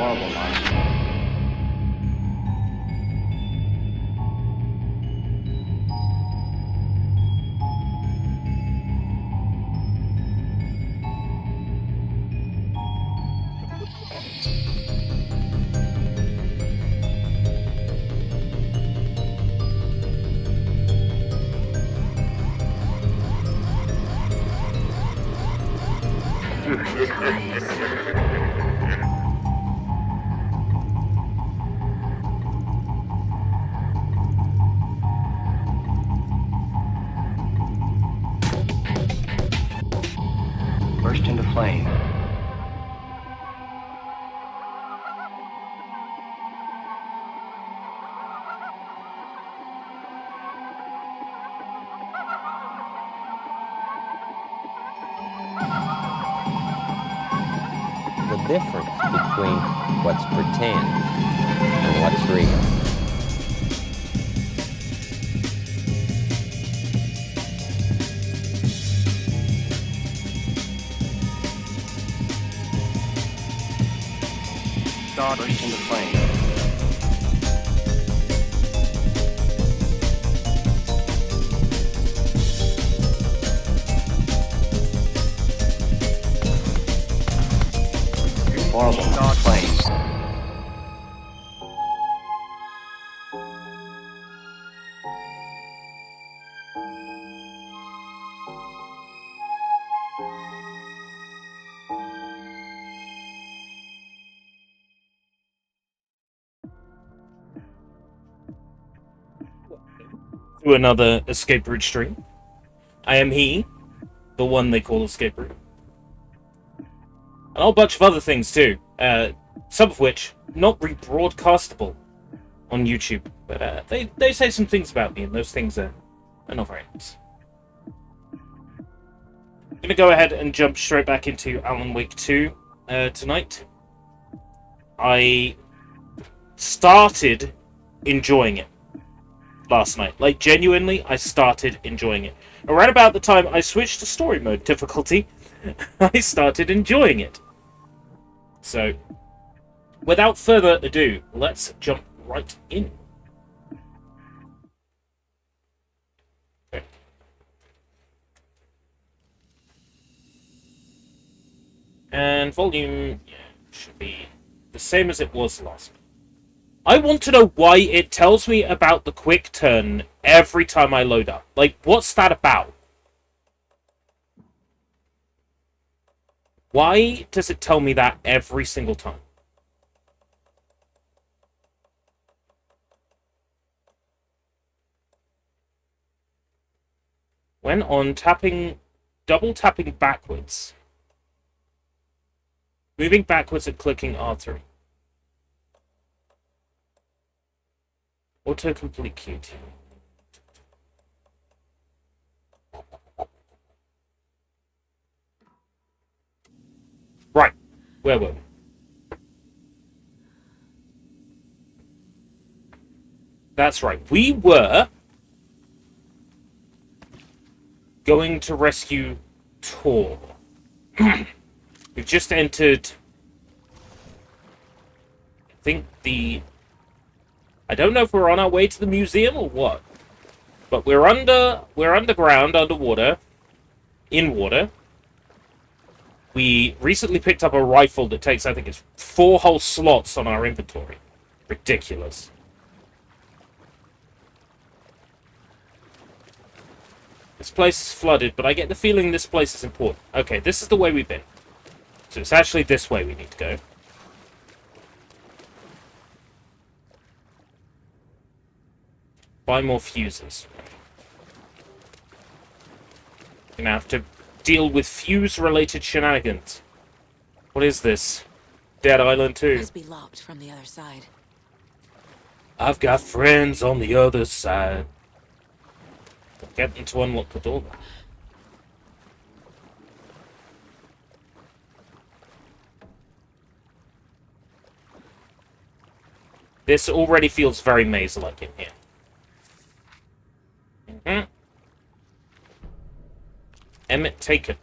horrible monster. Burst into flame. The difference between what's pretend and what's real. Star burst into flame. Horrible star flame. To another escape route stream. I am he, the one they call escape route. And a whole bunch of other things too. Some of which not rebroadcastable on YouTube. But they say some things about me, and those things are not very nice. I'm gonna go ahead and jump straight back into Alan Wake 2 tonight. I started enjoying it last night. Like, genuinely, I started enjoying it. Around about the time I switched to story mode difficulty, I started enjoying it. So, without further ado, let's jump right in. Okay. And volume, yeah, should be the same as it was last time. I want to know why it tells me about the quick turn every time I load up. Like, what's that about? Why does it tell me that every single time? When on tapping, double tapping backwards, moving backwards and clicking R3. Autocomplete QT. Right, where were we? That's right, we were going to rescue Tor. We've just entered, I think, I don't know if we're on our way to the museum or what, but we're underground, underwater, in water. We recently picked up a rifle that takes, I think it's 4 whole slots on our inventory. Ridiculous. This place is flooded, but I get the feeling this place is important. Okay, this is the way we've been. So it's actually this way we need to go. Buy more fuses. Gonna have to deal with fuse-related shenanigans. What is this? Dead Island 2. Must be locked from the other side. I've got friends on the other side. Get them to unlock the door. This already feels very maze-like in here. Emmett taken.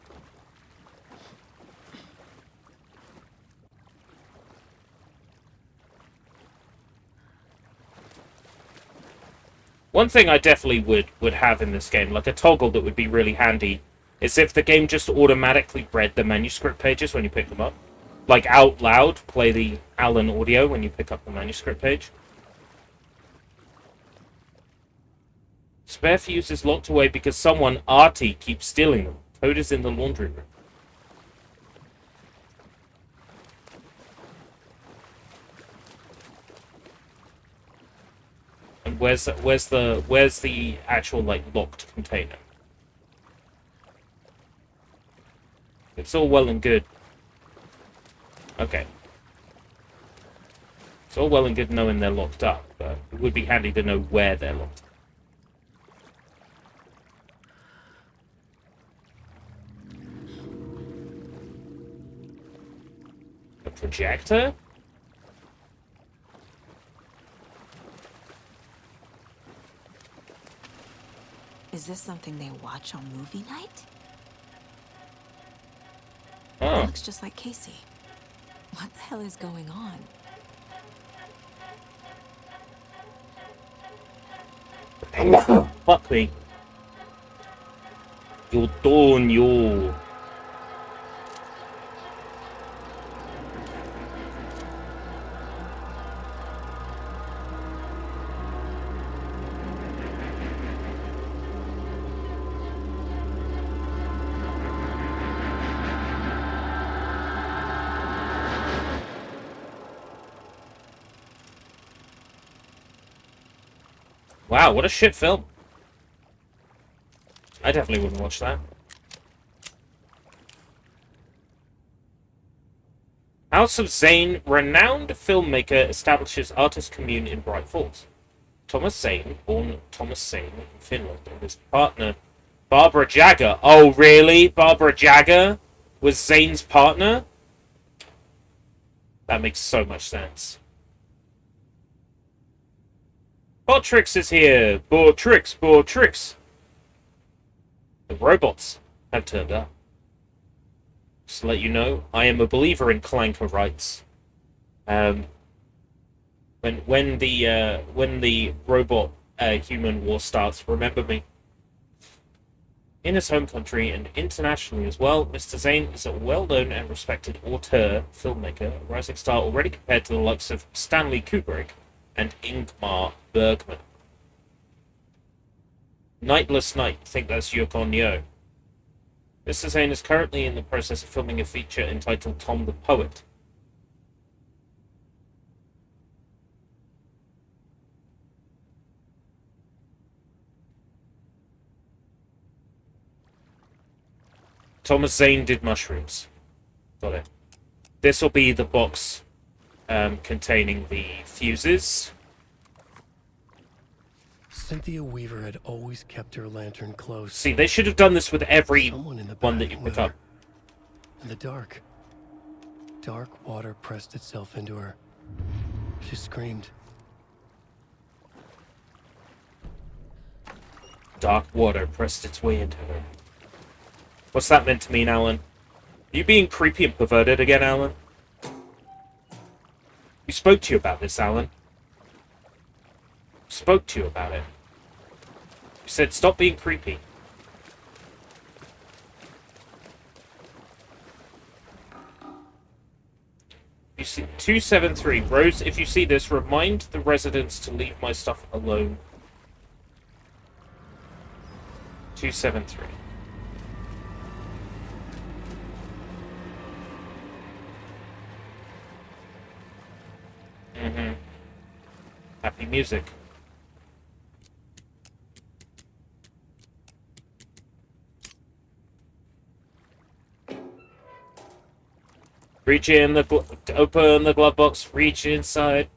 One thing I definitely would have in this game, like a toggle that would be really handy, is if the game just automatically read the manuscript pages when you pick them up. Like out loud, play the Alan audio when you pick up the manuscript page. Spare fuse is locked away because someone, Artie, keeps stealing them. Code is in the laundry room. And where's the actual like locked container? It's all well and good. Okay. It's all well and good knowing they're locked up, but it would be handy to know where they're locked up. A projector? Is this something they watch on movie night? Oh. It looks just like Casey. What the hell is going on? Fuck me. You're done, yo. Wow, what a shit film. I definitely wouldn't watch that. House of Zane, renowned filmmaker, establishes artist commune in Bright Falls. Thomas Zane, born Thomas Zane in Finland, and his partner, Barbara Jagger. Oh, really? Barbara Jagger was Zane's partner? That makes so much sense. Botrix is here! Botrix! Botrix! The robots have turned up. Just to let you know, I am a believer in clanker rights. When the robot human war starts, remember me. In his home country and internationally as well, Mr. Zane is a well-known and respected auteur, filmmaker, a rising star already compared to the likes of Stanley Kubrick and Ingmar Bergman. Nightless Night, think that's Yukon Yo. Mr. Zane is currently in the process of filming a feature entitled Tom the Poet. Thomas Zane did mushrooms. Got it. This will be the box containing the fuses. Cynthia Weaver had always kept her lantern close. See, they should have done this with every Someone in the one that back you with pick up. her. In the dark. Dark water pressed itself into her. She screamed. Dark water pressed its way into her. What's that meant to mean, Alan? Are you being creepy and perverted again, Alan? We spoke to you about this, Alan. Spoke to you about it. You said stop being creepy. You see 273 Rose, if you see this, remind the residents to leave my stuff alone. 273. Happy music. Reach in the open the glove box. Reach inside.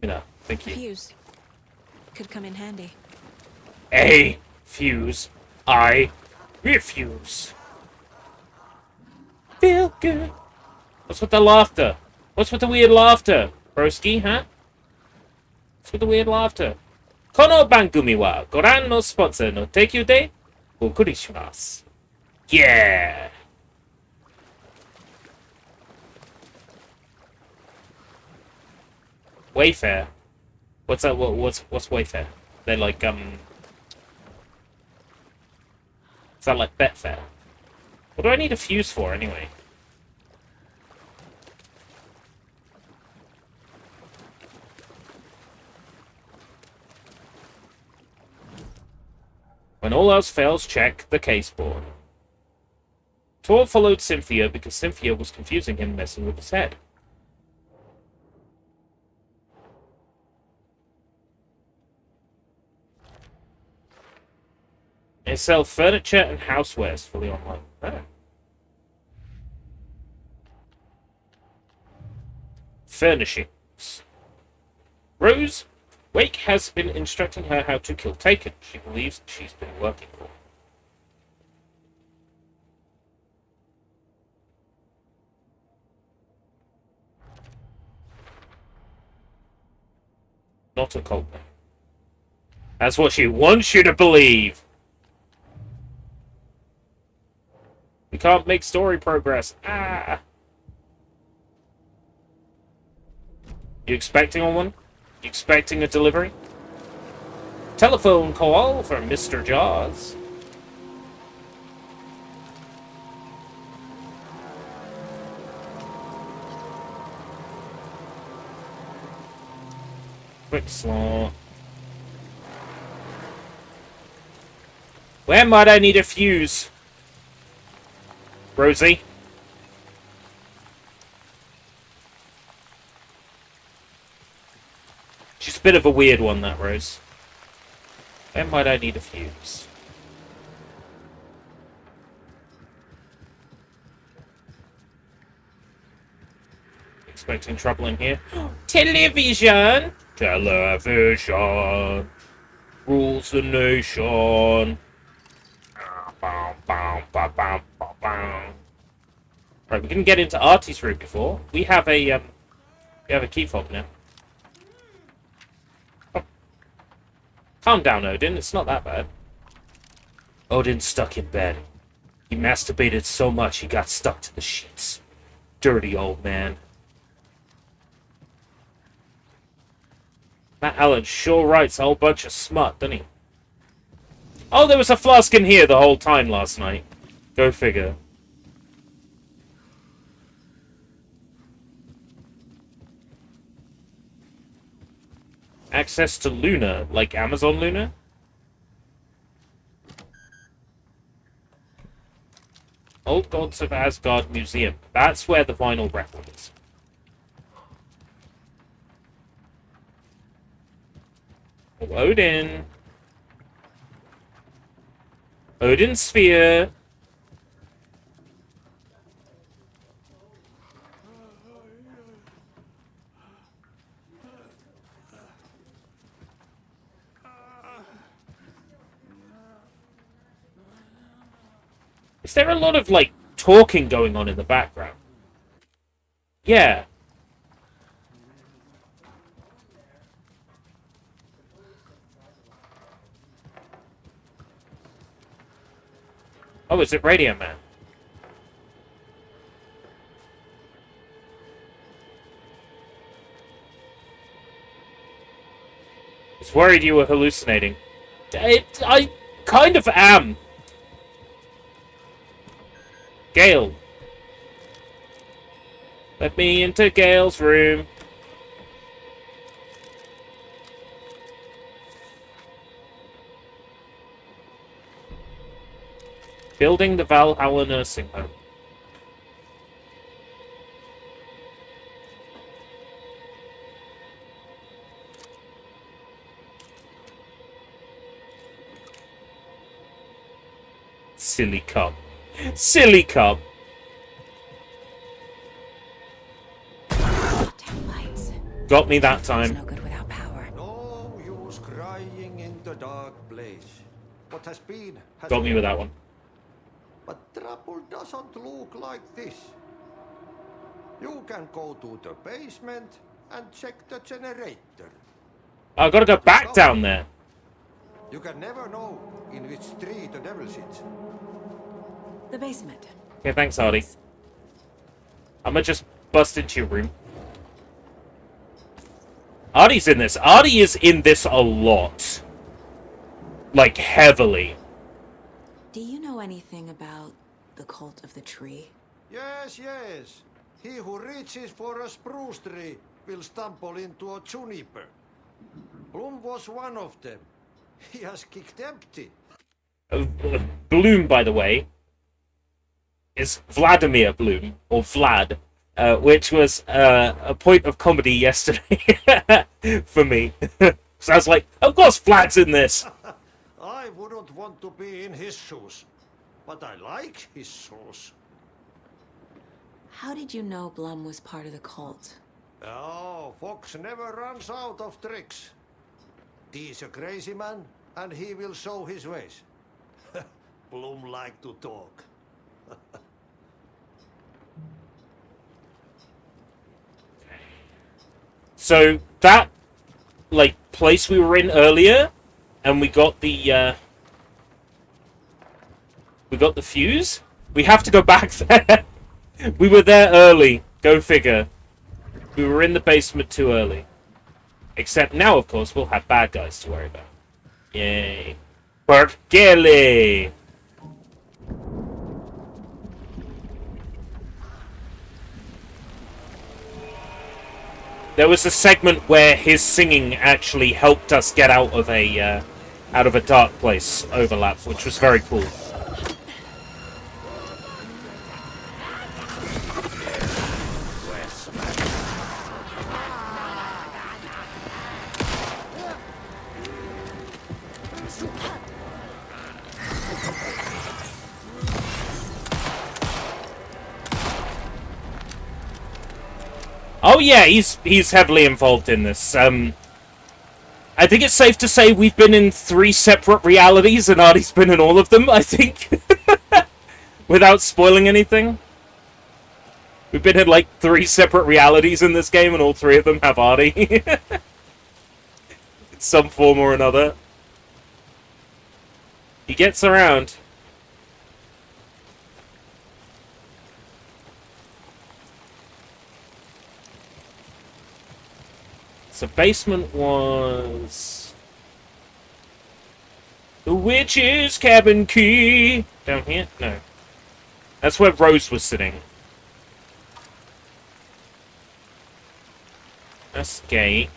You know, thank you. Fuse. Could come in handy. A fuse. I refuse. Feel good. What's with the laughter? What's with the weird laughter, broski? Huh? What's with the weird laughter? Kono bangumi wa goran no sponsor no teikyu de okuri shimasu. Yeah. Wayfair. What's that? What's Wayfair? They're like, is that like Betfair? What do I need a fuse for, anyway? When all else fails, check the caseboard. Tor followed Cynthia because Cynthia was confusing him, messing with his head. They sell furniture and housewares fully online. Oh. Furnishings. Rose Wake has been instructing her how to kill Taken. She believes she's been working for. Not a cult name. That's what she wants you to believe. We can't make story progress. Ah. You expecting on one? You expecting a delivery? Telephone call from Mr. Jaws. Quick slot. Where might I need a fuse? Rosie? She's a bit of a weird one, that Rose. Where might I need a fuse? Expecting trouble in here. Television! Television! Rules the nation! Right, we didn't get into Artie's room before. We have a key fob now. Oh. Calm down, Odin. It's not that bad. Odin's stuck in bed. He masturbated so much he got stuck to the sheets. Dirty old man. Matt Allen sure writes a whole bunch of smut, doesn't he? Oh, there was a flask in here the whole time last night. Go figure. Access to Luna, like Amazon Luna? Old Gods of Asgard Museum. That's where the vinyl record is. Oh, Odin. Odin Sphere. Is there a lot of, like, talking going on in the background? Yeah. Oh, is it Radio Man? I was worried you were hallucinating. I kind of am. Gale. Let me into Gale's room. Building the Valhalla nursing home. Silly cub. Silly cub. Damn lights. Got me that It's time. no good without power. No use crying in the dark place. What has been has Got me been. with that one. But trouble doesn't look like this. You can go to the basement and check the generator. I've got to go back down there. You can never know in which tree the devil sits. The basement. Okay, thanks, Artie. I'm gonna just bust into your room. Artie's in this. Artie is in this a lot. Like, heavily. Do you know anything about the cult of the tree? Yes, yes. He who reaches for a spruce tree will stumble into a juniper. Bloom was one of them. He has kicked empty. Bloom, by the way, is Vladimir Bloom, or Vlad, which was a point of comedy yesterday for me. So I was like, of course Vlad's in this! I wouldn't want to be in his shoes, but I like his shoes. How did you know Blum was part of the cult? Oh, Fox never runs out of tricks. He's a crazy man, and he will show his ways. Bloom like to talk. So that, like, place we were in earlier, and we got the fuse. We have to go back there. We were there early. Go figure. We were in the basement too early. Except now, of course, we'll have bad guys to worry about. Yay. Perkele! There was a segment where his singing actually helped us get out of a dark place overlap, which was very cool. Oh yeah, he's heavily involved in this. I think it's safe to say we've been in 3 separate realities, and Artie's been in all of them, I think. Without spoiling anything. We've been in, like, 3 separate realities in this game, and all 3 of them have Artie. In some form or another. He gets around. So basement was the witch's cabin key. Down here? No. That's where Rose was sitting. That's the gate.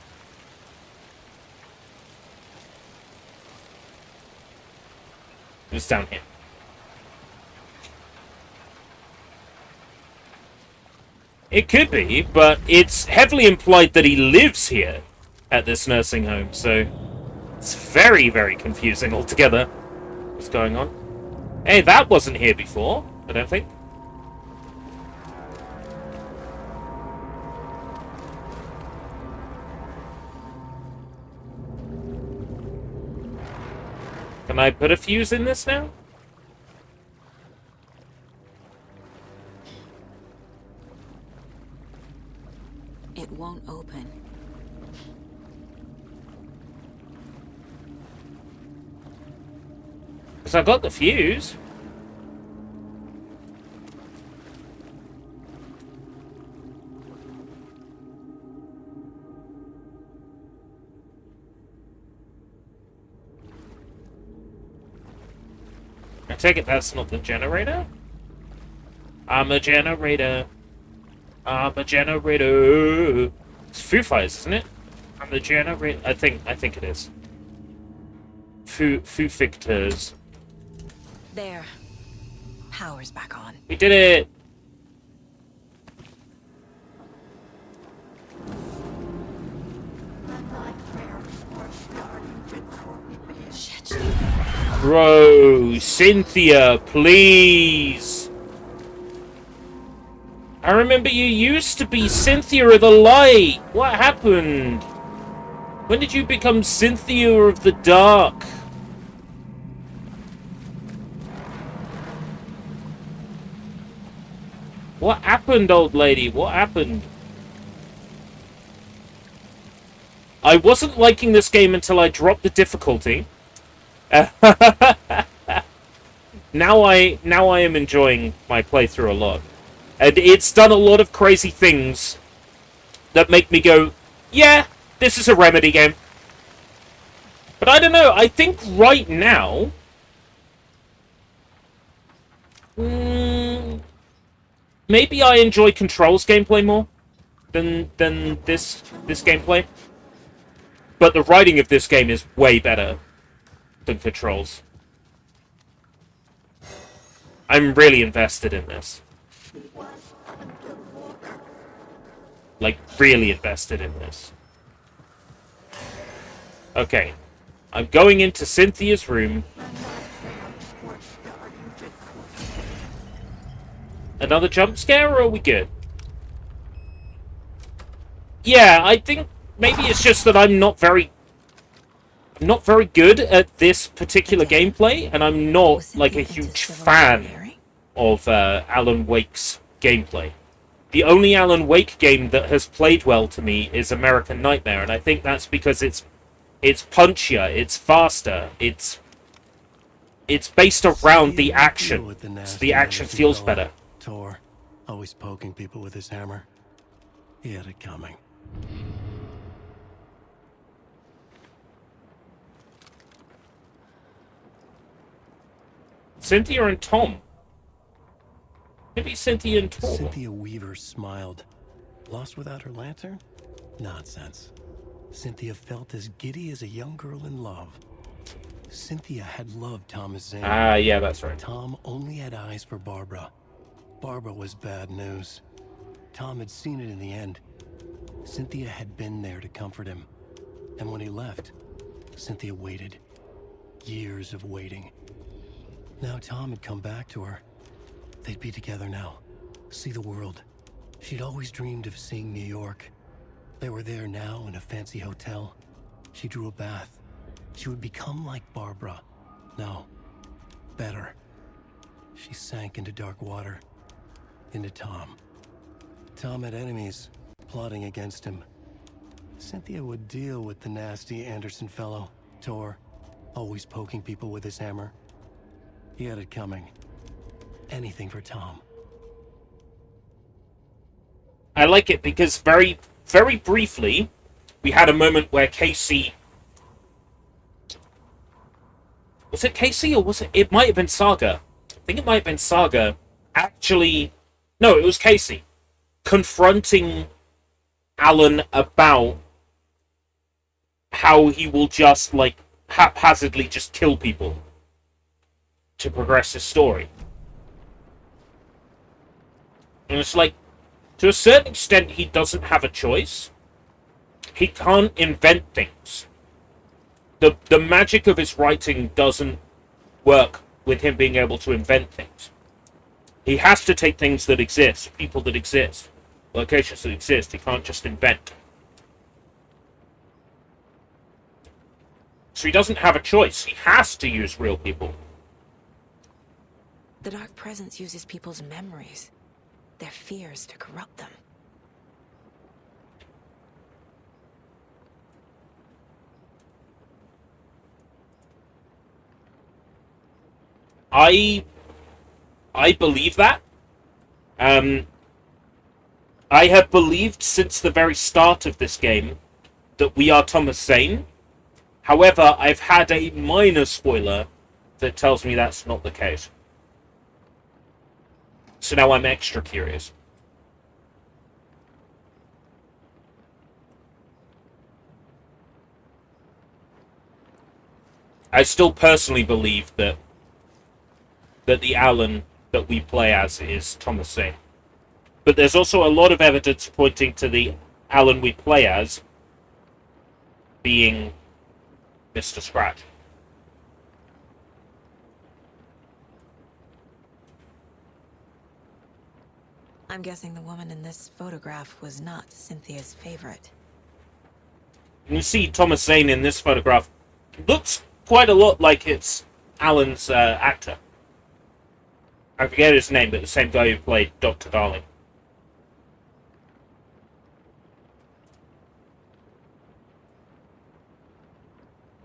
It's down here. It could be, but it's heavily implied that he lives here at this nursing home, so it's very, very confusing altogether. What's going on? Hey, that wasn't here before, I don't think. Can I put a fuse in this now? It won't open. Because I got the fuse. I take it that's not the generator? I'm a generator. I'm a generator. It's Foo Fighters, isn't it? I'm the generator. I think it is. Foo Fighters. There. Power's back on. We did it! Shit. Bro, Cynthia, please! I remember you used to be Cynthia of the Light! What happened? When did you become Cynthia of the Dark? What happened, old lady? What happened? I wasn't liking this game until I dropped the difficulty. Now I am enjoying my playthrough a lot. And it's done a lot of crazy things that make me go, yeah, this is a Remedy game. But I don't know. I think right now, maybe I enjoy Control's gameplay more than this gameplay. But the writing of this game is way better than Control's. I'm really invested in this. Like, really invested in this. Okay. I'm going into Cynthia's room. Another jump scare, or are we good? Yeah, I think maybe it's just that I'm not very good at this particular gameplay, and I'm not like a huge fan of Alan Wake's gameplay. The only Alan Wake game that has played well to me is American Nightmare, and I think that's because it's punchier, it's faster, it's based around the action, so the action feels better. Tor, always poking people with his hammer. He had it coming. Cynthia and Tom. Maybe Cynthia and Tom. Cynthia Weaver smiled. Lost without her lantern? Nonsense. Cynthia felt as giddy as a young girl in love. Cynthia had loved Thomas Zane. Ah, yeah, that's right. Tom only had eyes for Barbara. Barbara was bad news. Tom had seen it in the end. Cynthia had been there to comfort him. And when he left, Cynthia waited. Years of waiting. Now Tom had come back to her. They'd be together now. See the world. She'd always dreamed of seeing New York. They were there now in a fancy hotel. She drew a bath. She would become like Barbara. No. Better. She sank into dark water. Into Tom. Tom had enemies, plotting against him. Cynthia would deal with the nasty Anderson fellow, Tor, always poking people with his hammer. He had it coming. Anything for Tom. I like it because very, very briefly, we had a moment where Casey... Was it Casey or was it... It might have been Saga. I think it might have been Saga. Actually... No, it was Casey. Confronting Alan about how he will just, like, haphazardly just kill people to progress his story. And it's like, to a certain extent, he doesn't have a choice. He can't invent things. The magic of his writing doesn't work with him being able to invent things. He has to take things that exist, people that exist, locations that exist. He can't just invent. So he doesn't have a choice. He has to use real people. The Dark Presence uses people's memories, their fears to corrupt them. I believe that. I have believed since the very start of this game that we are Thomas Zane. However, I've had a minor spoiler that tells me that's not the case. So now I'm extra curious. I still personally believe that the Alan that we play as is Thomas Zane. But there's also a lot of evidence pointing to the Alan we play as being Mr. Scratch. I'm guessing the woman in this photograph was not Cynthia's favorite. You see Thomas Zane in this photograph looks quite a lot like it's Alan's actor. I forget his name, but the same guy who played Dr. Darling.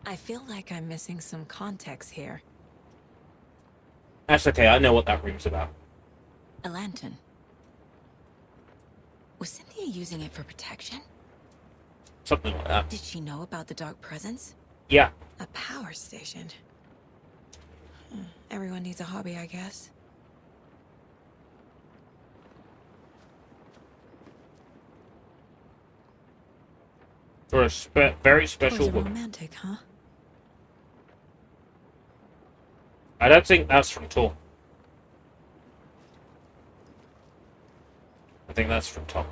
I feel like I'm missing some context here. That's okay, I know what that room's about. A lantern. Was Cynthia using it for protection? Something like that. Did she know about the Dark Presence? Yeah. A power station. Everyone needs a hobby, I guess. For a very special Tor's a woman. romantic, huh? I don't think that's from Tor. I think that's from Tom.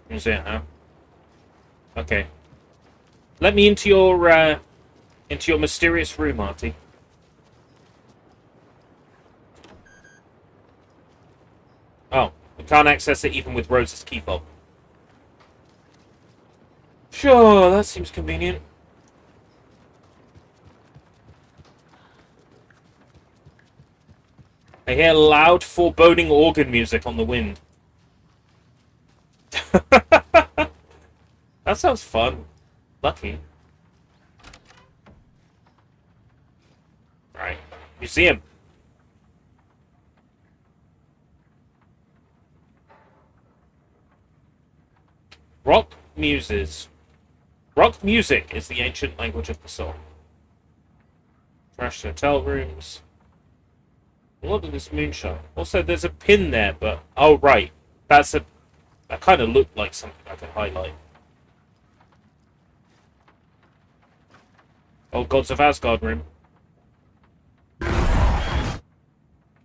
Is it, huh? Okay. Let me into your mysterious room, Artie. Oh, we can't access it even with Rose's key fob. Sure, that seems convenient. I hear loud, foreboding organ music on the wind. That sounds fun. Lucky. Right. Museum. Rock muses. Rock music is the ancient language of the soul. Trashed hotel rooms. What of this moonshine? Also, there's a pin there, but... Oh, right. That kind of looked like something I could highlight. Old Gods of Asgard room.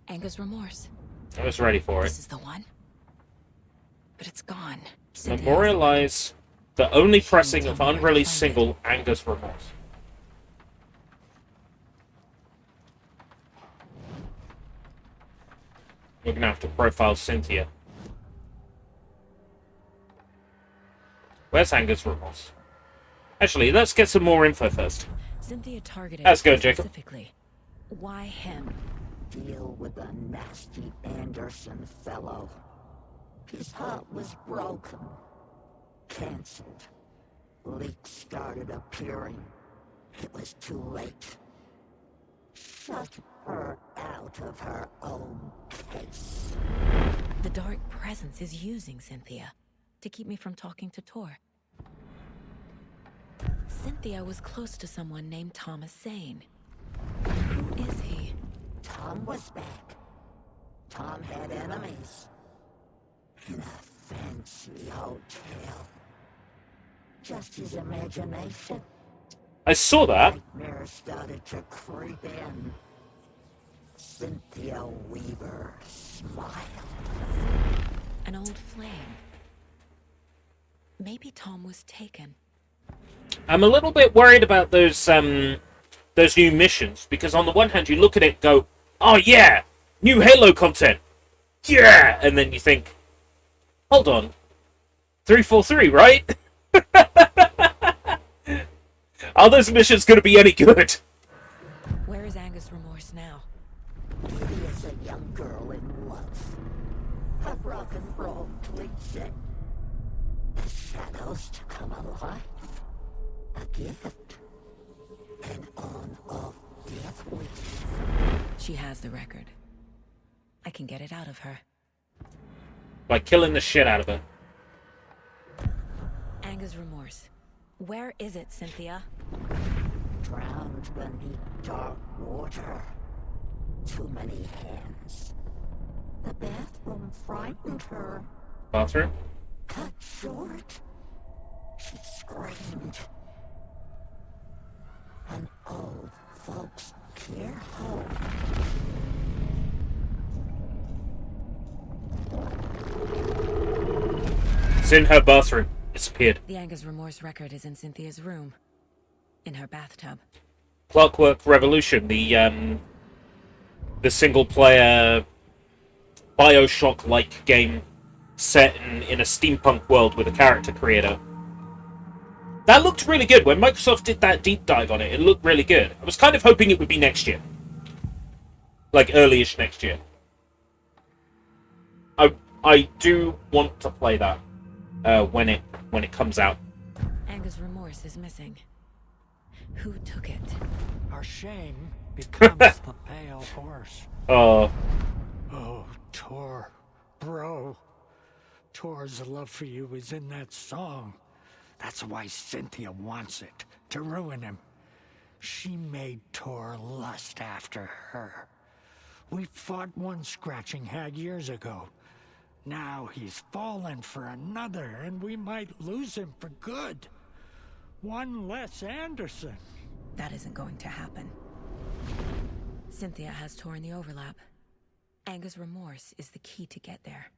Anger's remorse. I was ready for This it. is the one. But it's gone. Memorialize the only pressing of unreleased single, Anger's Remorse. We're gonna have to profile Cynthia. Where's Anger's Remorse? Actually, let's get some more info first. Cynthia targeted Let's go, Jacob. specifically. Why him? Deal with a nasty Anderson fellow. His heart was broken. Cancelled. Leaks started appearing. It was too late. Shut her out of her own case. The dark presence is using Cynthia to keep me from talking to Tor. Cynthia was close to someone named Thomas Zane. Who is he? Tom was back. Tom had enemies. In a fancy hotel. Just his imagination. I saw that. Nightmares started to creep in. Cynthia Weaver smiled. An old flame. Maybe Tom was taken. I'm a little bit worried about those new missions, because on the one hand you look at it and go, oh yeah, new Halo content. Yeah! And then you think, hold on. 343, right? Are those missions going to be any good? Where is Anger's remorse now? He is a young girl in love. A rock and roll cliche. The shadows to come alive. A gift. An on-off death wish. She has the record. I can get it out of her. By killing the shit out of her. Anger's remorse. Where is it, Cynthia? Drowned beneath dark water. Too many hands. The bathroom frightened her. Bathroom? Cut short. She screamed. An old folks care home. It's in her bathroom. Disappeared. The Anger's remorse record is in Cynthia's room. In her bathtub. Clockwork Revolution, the single-player Bioshock-like game set in a steampunk world with a character creator. That looked really good. When Microsoft did that deep dive on it, it looked really good. I was kind of hoping it would be next year. Like, early-ish next year. I do want to play that when it comes out. Anger's remorse is missing. Who took it? Our shame becomes the pale horse. Oh, Oh, Tor, bro. Tor's love for you is in that song. That's why Cynthia wants it, to ruin him. She made Tor lust after her. We fought one scratching hag years ago. Now he's fallen for another, and we might lose him for good. One less Anderson. That isn't going to happen. Cynthia has Tor in the overlap. Anger's remorse is the key to get there.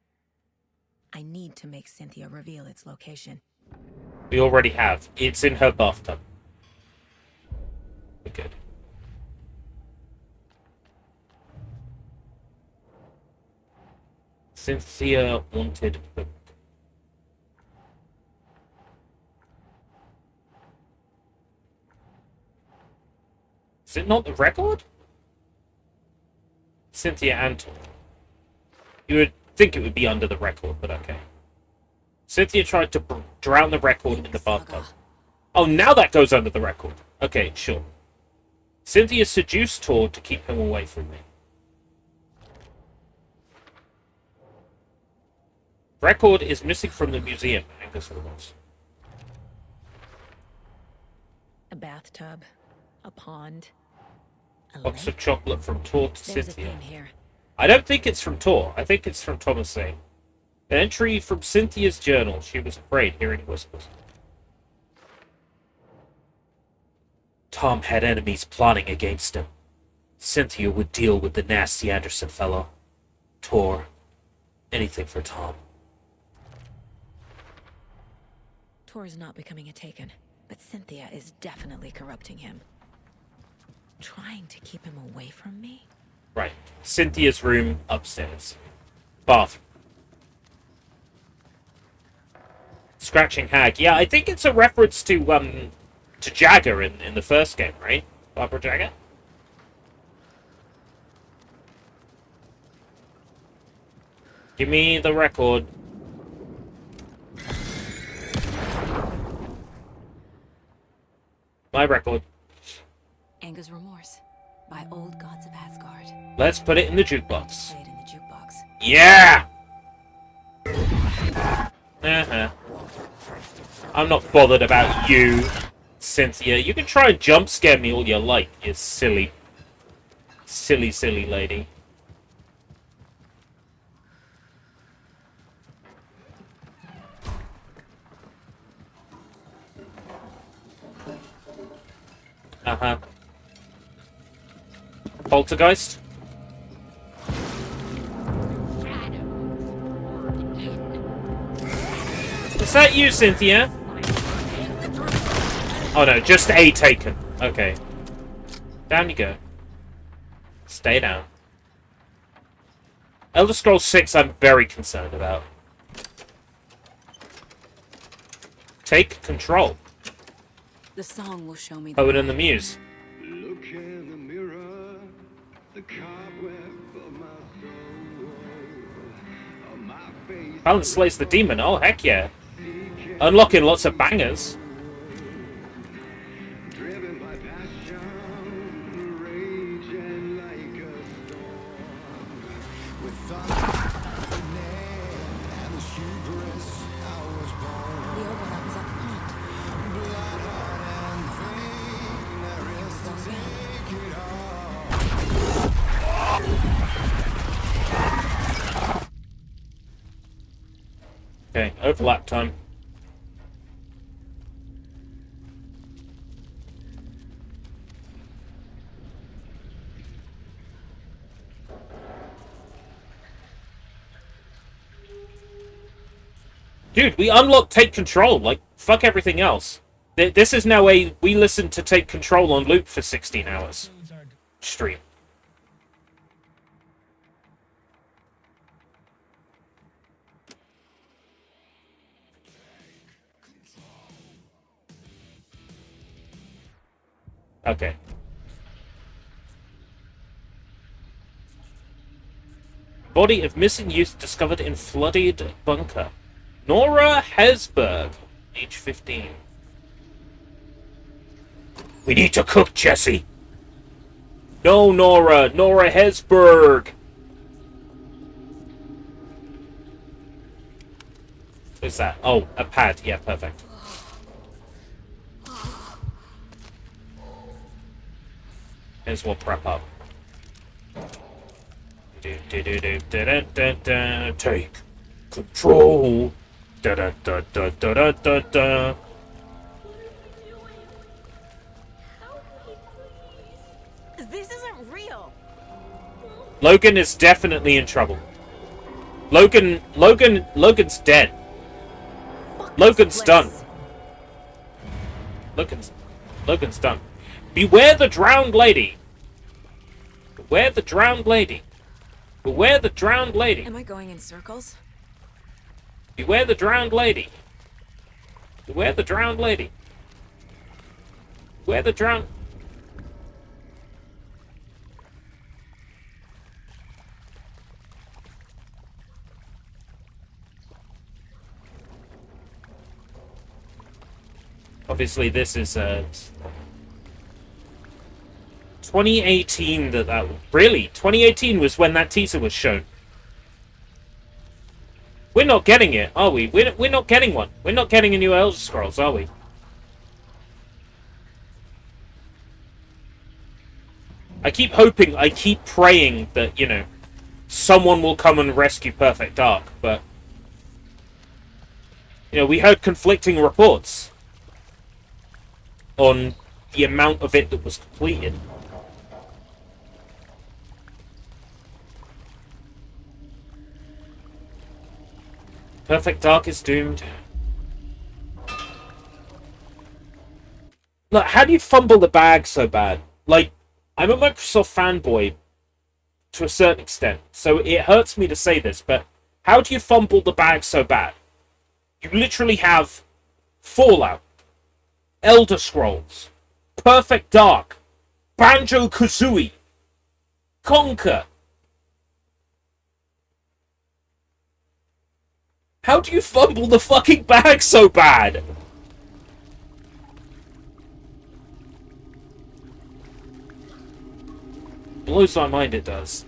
I need to make Cynthia reveal its location. We already have. It's in her bathtub. We're good. Cynthia wanted book. Is it not the record? Cynthia and Tor. You would think it would be under the record, but okay. Cynthia tried to drown the record in the bathtub. Oh, now that goes under the record. Okay, sure. Cynthia seduced Tor to keep him away from me. Record is missing from the museum, Angus was. A bathtub, a pond, a Box lake. of chocolate from Tor to There's a Cynthia. theme here. I don't think it's from Tor. I think it's from Thomas Zane. An entry from Cynthia's journal. She was afraid, hearing whispers. Tom had enemies plotting against him. Cynthia would deal with the nasty Anderson fellow. Tor. Anything for Tom. Tor is not becoming a Taken, but Cynthia is definitely corrupting him. Trying to keep him away from me? Right. Cynthia's room upstairs. Bathroom. Scratching Hag. Yeah, I think it's a reference to Jagger in the first game, right? Barbara Jagger? Give me the record. My record. Anger's Remorse by Old Gods of Asgard. Let's put it in the jukebox. Played in the jukebox. Yeah! Uh-huh. I'm not bothered about you, Cynthia. You can try and jump scare me all you like, you silly, silly lady. Uh-huh. Poltergeist? Is that you, Cynthia? Oh no, just a Taken. Okay. Down you go. Stay down. Elder Scrolls 6 I'm very concerned about. Take control. The song will show me Poet and the Muse. Look in the mirror, the cobweb of my soul, of my face. Balance slays the demon. Oh, heck yeah. Unlocking lots of bangers. Driven by passion, raging like a storm. With thunder and the hubris, I was born. The overlap is at the pond. Blood, heart, and vein, there is to take it all. Okay, overlap time. Dude, we unlocked Take Control. Like, fuck everything else. This is now we listen to Take Control on loop for 16 hours. Stream. Okay. Body of missing youth discovered in flooded bunker. Nora Hesberg, age 15. We need to cook, Jesse. No, Nora. Nora Hesberg. What's that? Oh, a pad. Yeah, perfect. Here's what prep up. Take control. Da da da da da da da da. This isn't real. Logan is definitely in trouble. Logan's dead. Logan's done. Logan's done. Beware the drowned lady. Beware the drowned lady. Beware the drowned lady. Am I going in circles? Beware the drowned lady. Beware the drowned lady. Beware the drowned... Obviously, this is 2018 that really 2018 was when that teaser was shown. We're not getting it, are we? We're not getting one. We're not getting a new Elder Scrolls, are we? I keep hoping, I keep praying that, you know, someone will come and rescue Perfect Dark, but you know, we heard conflicting reports on the amount of it that was completed. Perfect Dark is doomed. Look, how do you fumble the bag so bad? Like, I'm a Microsoft fanboy to a certain extent, so it hurts me to say this, but how do you fumble the bag so bad? You literally have Fallout, Elder Scrolls, Perfect Dark, Banjo-Kazooie, Conker. How do you fumble the fucking bag so bad? Blows my mind, it does.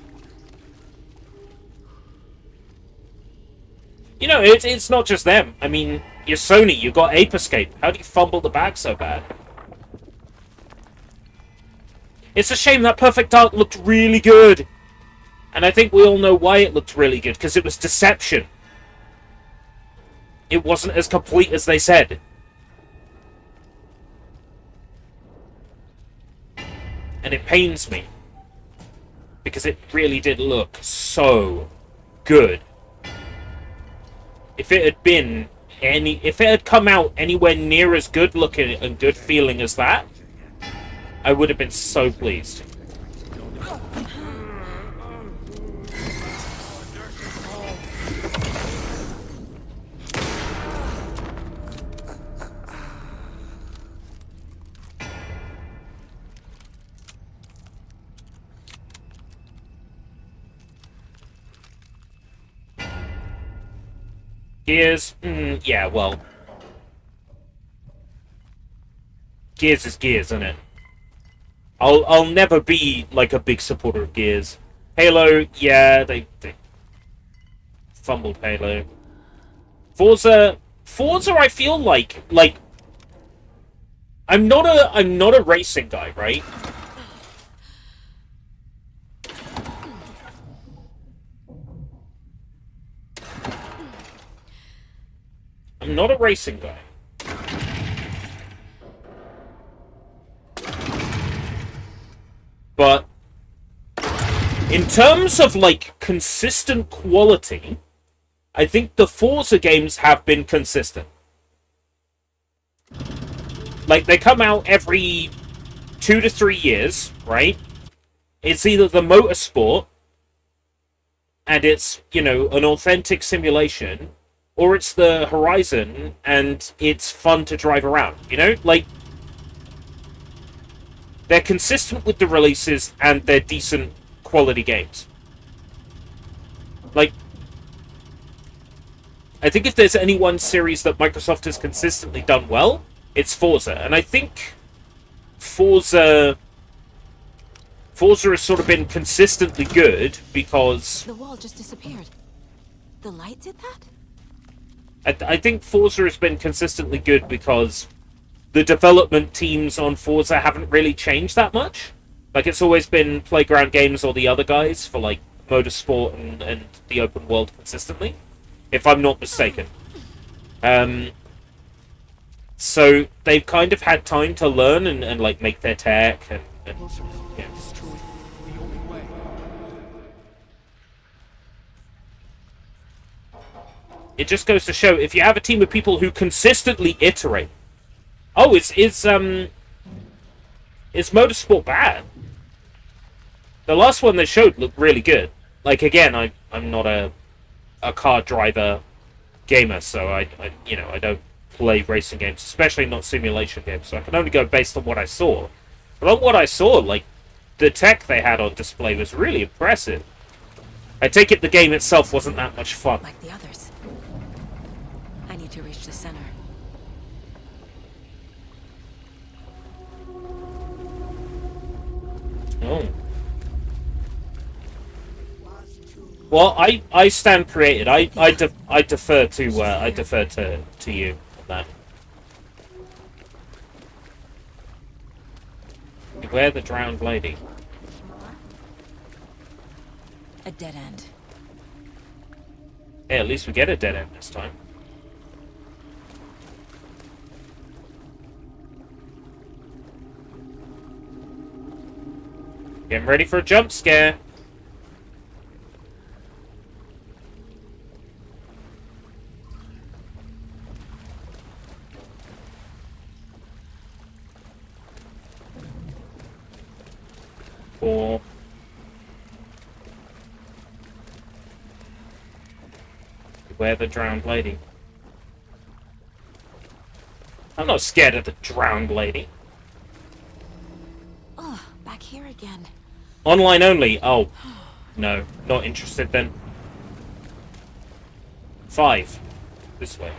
You know, it's not just them. I mean, you're Sony, you got Ape Escape. How do you fumble the bag so bad? It's a shame that Perfect Dark looked really good. And I think we all know why it looked really good, because it was deception. It wasn't as complete as they said. And it pains me. Because it really did look so good. If it had come out anywhere near as good looking and good feeling as that, I would have been so pleased. Gears? Yeah, well. Gears is Gears, isn't it? I'll never be, like, a big supporter of Gears. Halo, yeah, they fumbled Halo. Forza, I feel like, I'm not a racing guy, right? I'm not a racing guy. But in terms of, like, consistent quality, I think the Forza games have been consistent. Like, they come out every 2 to 3 years, right? It's either the motorsport, and it's, you know, an authentic simulation, or it's the Horizon, and it's fun to drive around, you know? Like, they're consistent with the releases, and they're decent quality games. Like, I think if there's any one series that Microsoft has consistently done well, it's Forza. And I think Forza has sort of been consistently good because... The wall just disappeared. The light did that? I think Forza has been consistently good because the development teams on Forza haven't really changed that much. Like, it's always been Playground Games or the other guys for, like, motorsport and the open world consistently, if I'm not mistaken. So they've kind of had time to learn and like, make their tech and yeah. It just goes to show, if you have a team of people who consistently iterate... Oh, is Motorsport bad? The last one they showed looked really good. Like, again, I'm not a car driver gamer, so I don't play racing games, especially not simulation games, so I can only go based on what I saw. But on what I saw, like, the tech they had on display was really impressive. I take it the game itself wasn't that much fun. Like the others. I need to reach the center. Oh. Well, I stand created. I defer to you on that. Beware the drowned lady. A dead end. Hey, at least we get a dead end this time. Getting ready for a jump scare. Or beware the drowned lady. I'm not scared of the drowned lady. Oh, back here again. Online only. Oh, no, not interested then. 5. This way.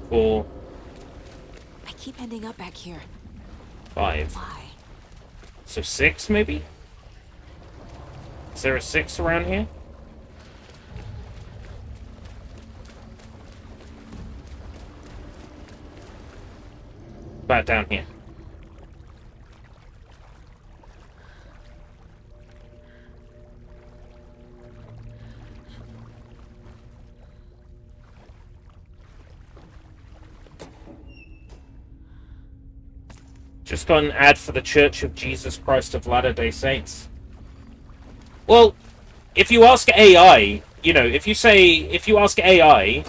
Four. I keep ending up back here. 5. Why? So 6, maybe? Is there a 6 around here? About down here. Just got an ad for the Church of Jesus Christ of Latter-day Saints. Well, if you ask AI, if you ask AI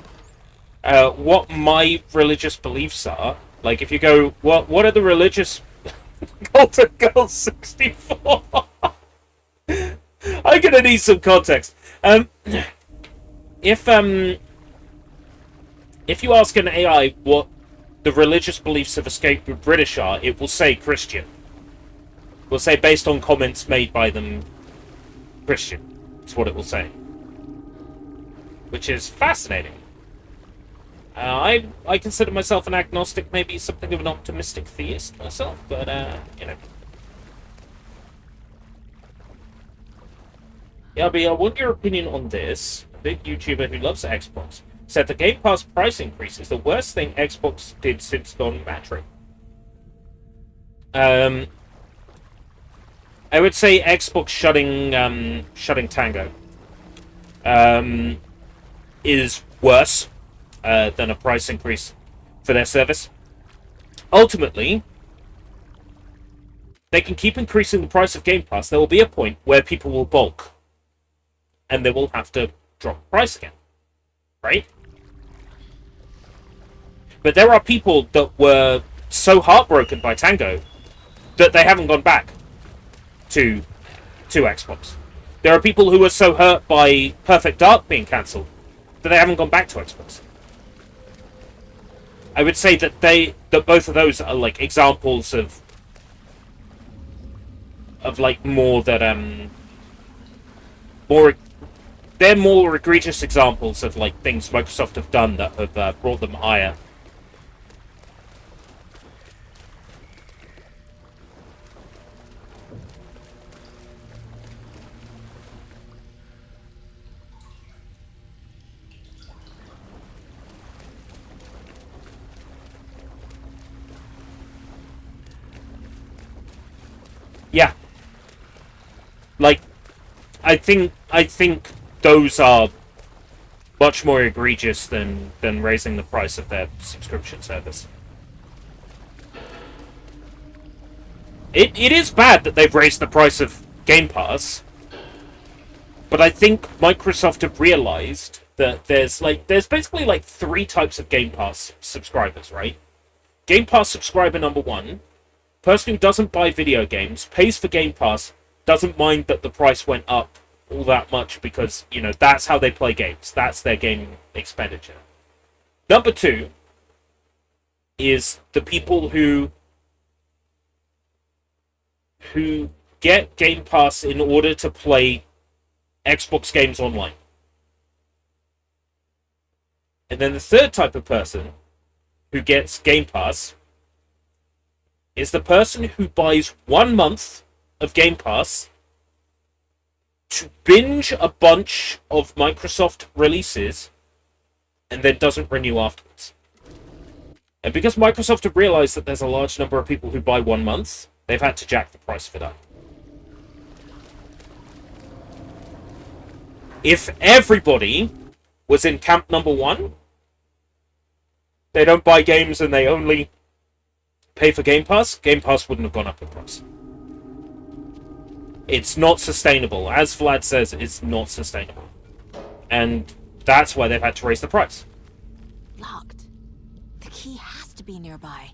what my religious beliefs are, like if you go, what are the religious Golden Girl 64? I'm gonna need some context. If you ask an AI what the religious beliefs of Escape British are, it will say Christian. It will say, based on comments made by them, Christian. That's what it will say. Which is fascinating. I consider myself an agnostic, maybe something of an optimistic theist myself, but, Yeah, but I want your opinion on this. A big YouTuber who loves Xbox said the Game Pass price increase is the worst thing Xbox did since Don Matry. I would say Xbox shutting Tango is worse than a price increase for their service. Ultimately, they can keep increasing the price of Game Pass. There will be a point where people will balk, and they will have to drop the price again, right? But there are people that were so heartbroken by Tango that they haven't gone back to Xbox. There are people who were so hurt by Perfect Dark being cancelled that they haven't gone back to Xbox. I would say that both of those are like examples of like more they're more egregious examples of like things Microsoft have done that have brought them higher. Yeah. Like, I think those are much more egregious than raising the price of their subscription service. It is bad that they've raised the price of Game Pass, but I think Microsoft have realized that there's basically like 3 types of Game Pass subscribers, right? Game Pass subscriber number 1, person who doesn't buy video games, pays for Game Pass, doesn't mind that the price went up all that much because, you know, that's how they play games. That's their game expenditure. Number 2 is the people who get Game Pass in order to play Xbox games online. And then the third type of person who gets Game Pass is the person who buys 1 month of Game Pass to binge a bunch of Microsoft releases and then doesn't renew afterwards. And because Microsoft have realized that there's a large number of people who buy 1 month, they've had to jack the price for that. If everybody was in camp number 1, they don't buy games and they only pay for Game Pass wouldn't have gone up in price. It's not sustainable. As Vlad says, it's not sustainable. And that's why they've had to raise the price. Locked. The key has to be nearby.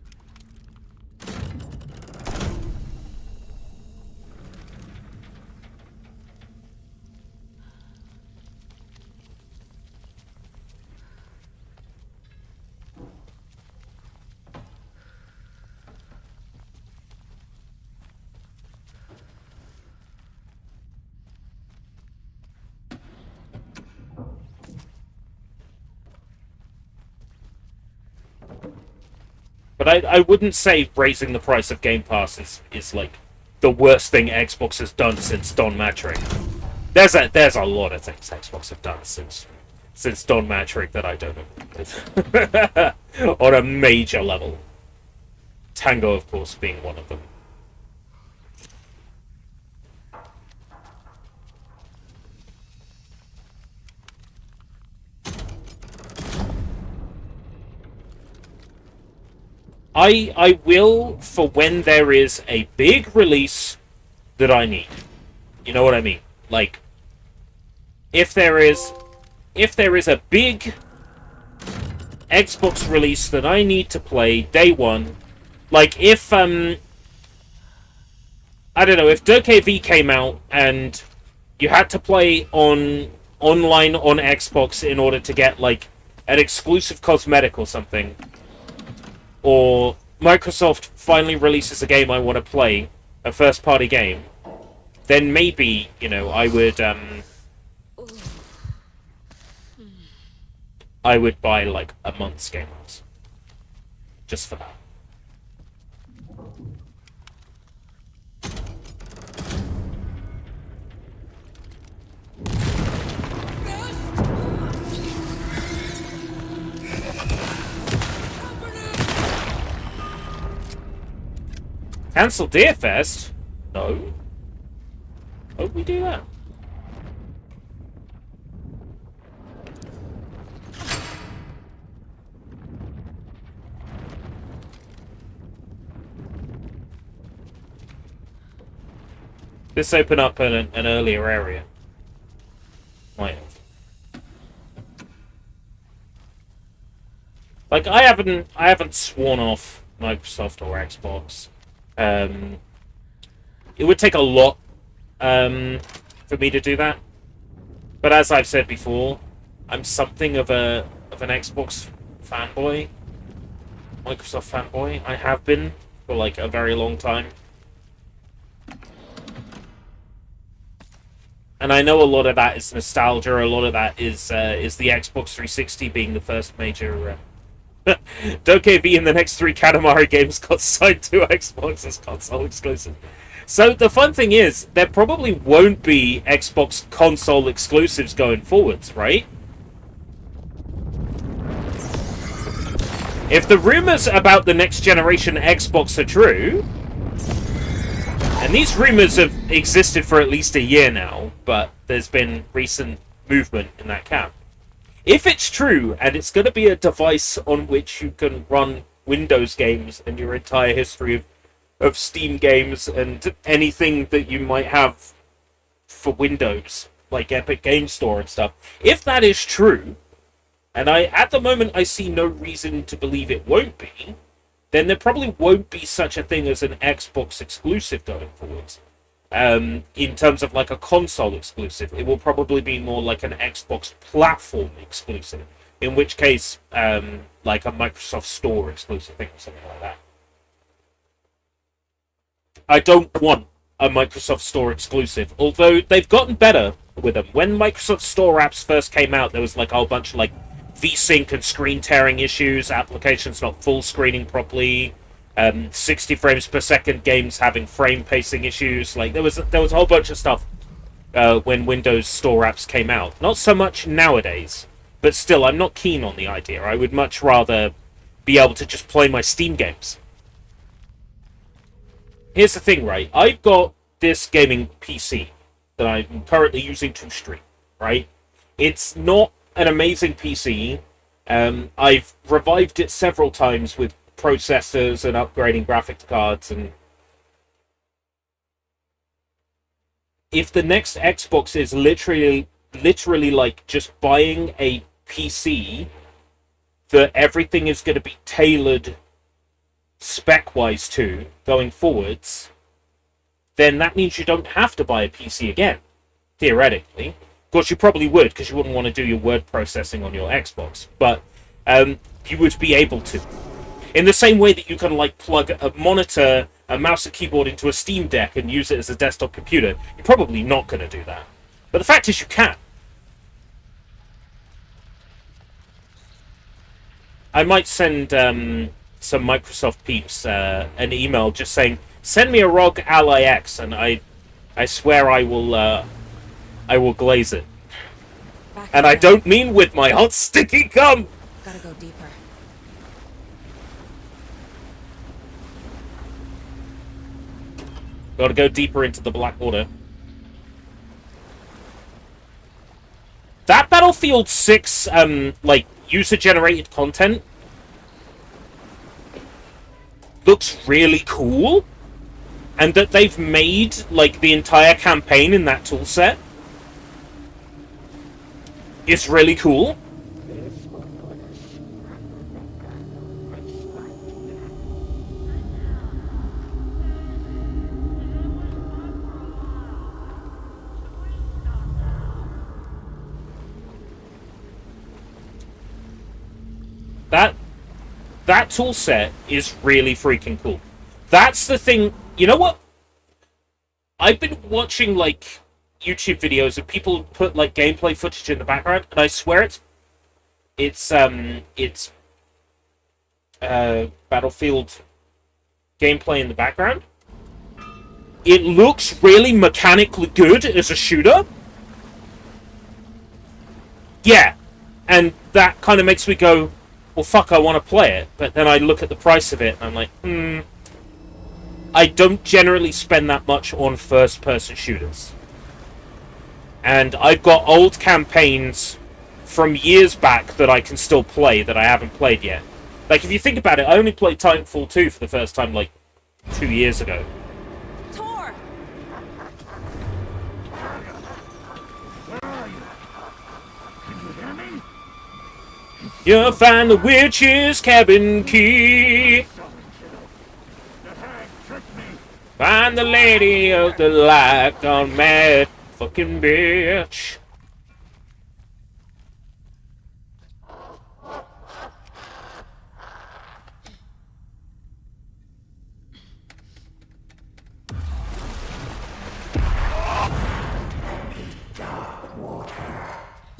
But I wouldn't say raising the price of Game Pass is like the worst thing Xbox has done since Don Matrick. There's a lot of things Xbox have done since Don Matrick that I don't agree with. On a major level. Tango, of course, being one of them. I will for when there is a big release that I need. You know what I mean? Like, if there is a big Xbox release that I need to play day one, like if I don't know, if Dirk V came out and you had to play online on Xbox in order to get like an exclusive cosmetic or something, or Microsoft finally releases a game I want to play, a first-party game, then maybe, you know, I would buy like a month's Game Pass. Just for that. Cancel Deerfest? No. Hope we do that. This open up an earlier area. Might have. Like I haven't sworn off Microsoft or Xbox. It would take a lot for me to do that. But as I've said before, I'm something of an Xbox fanboy, Microsoft fanboy. I have been for like a very long time. And I know a lot of that is nostalgia. A lot of that is the Xbox 360 being the first major. DokeV and the next 3 Katamari games got signed to Xbox as console exclusive. So the fun thing is, there probably won't be Xbox console exclusives going forwards, right? If the rumors about the next generation Xbox are true, and these rumors have existed for at least a year now, but there's been recent movement in that camp. If it's true, and it's going to be a device on which you can run Windows games and your entire history of Steam games and anything that you might have for Windows, like Epic Game Store and stuff, if that is true, and at the moment I see no reason to believe it won't be, then there probably won't be such a thing as an Xbox exclusive going forwards. In terms of like a console exclusive, it will probably be more like an Xbox platform exclusive, in which case like a Microsoft Store exclusive thing or something like that. I don't want a Microsoft Store exclusive, although they've gotten better with them. When Microsoft Store apps first came out, there was like a whole bunch of like VSync and screen tearing issues, applications not full screening properly, 60 frames per second games having frame pacing issues. Like there was a whole bunch of stuff when Windows Store apps came out. Not so much nowadays, but still, I'm not keen on the idea. I would much rather be able to just play my Steam games. Here's the thing, right? I've got this gaming PC that I'm currently using to stream, right? It's not an amazing PC. I've revived it several times with processors and upgrading graphics cards, and if the next Xbox is literally like just buying a PC that everything is going to be tailored spec-wise to going forwards, then that means you don't have to buy a PC again, theoretically. Of course, you probably would, because you wouldn't want to do your word processing on your Xbox, but you would be able to. In the same way that you can like plug a monitor, a mouse and keyboard into a Steam Deck and use it as a desktop computer, you're probably not going to do that. But the fact is you can. I might send some Microsoft peeps an email just saying, send me a ROG Ally X, and I swear I will glaze it. And I don't mean with my hot sticky cum! Gotta go deeper. Gotta go deeper into the Blackwater. That Battlefield 6, like, user-generated content looks really cool. And that they've made, like, the entire campaign in that toolset is really cool. That tool set is really freaking cool. That's the thing. You know what? I've been watching like YouTube videos of people put like gameplay footage in the background, and I swear it's Battlefield gameplay in the background. It looks really mechanically good as a shooter. Yeah, and that kind of makes me go, well, fuck, I want to play it. But then I look at the price of it, and I'm like, I don't generally spend that much on first-person shooters. And I've got old campaigns from years back that I can still play that I haven't played yet. Like, if you think about it, I only played Titanfall 2 for the first time, like, 2 years ago. Tor! You'll find the witch's cabin key. Find the lady of the light gone mad fucking bitch.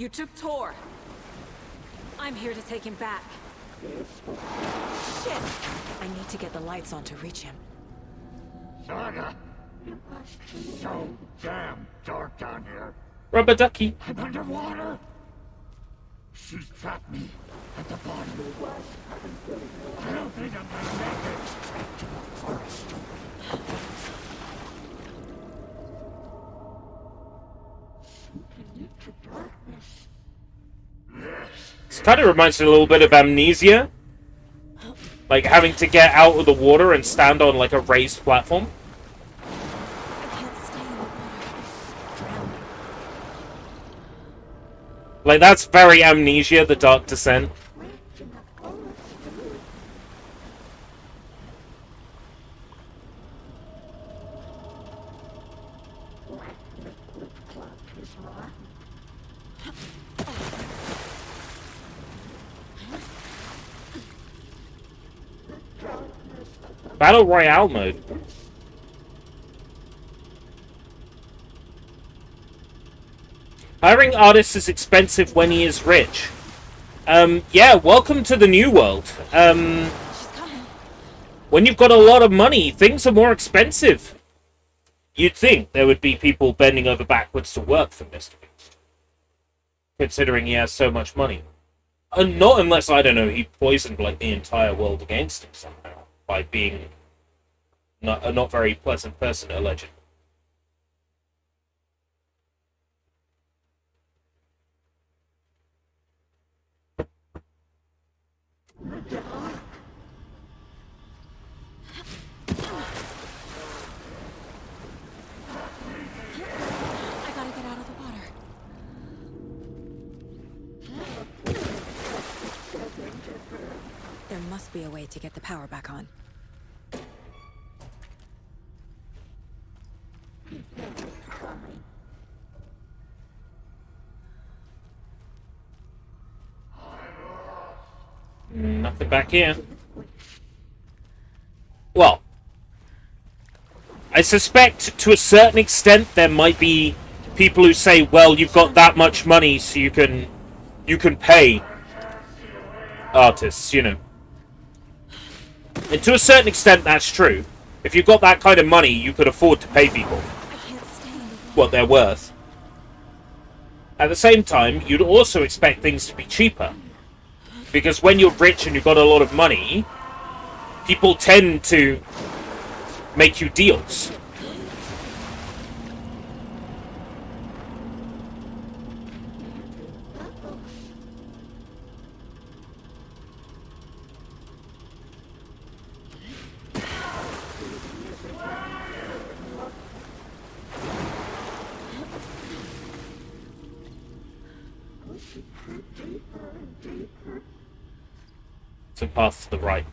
You took Tor. I'm here to take him back. Shit! I need to get the lights on to reach him. Saga, it must be so damn dark down here. Rubber ducky. I'm underwater. She's trapped me at the bottom. I don't think I'm gonna make it. Forest. Into darkness. Yes. This kind of reminds me a little bit of Amnesia. Like having to get out of the water and stand on like a raised platform. I can't stay in the water. Drowning. Like that's very Amnesia, The Dark Descent. Battle Royale mode. Hiring artists is expensive when he is rich. Yeah, welcome to the new world. When you've got a lot of money, things are more expensive. You'd think there would be people bending over backwards to work for Mr. Beast. Considering he has so much money. Not unless, I don't know, he poisoned like the entire world against him somehow. By being a not very pleasant person, allegedly. I gotta get out of the water. There must be a way to get the power back on. Nothing back here. Well, I suspect to a certain extent there might be people who say, well, you've got that much money so you can pay artists, you know. And to a certain extent that's true. If you've got that kind of money, you could afford to pay people what they're worth. At the same time, you'd also expect things to be cheaper. Because when you're rich and you've got a lot of money, people tend to make you deals. It's a path to the right.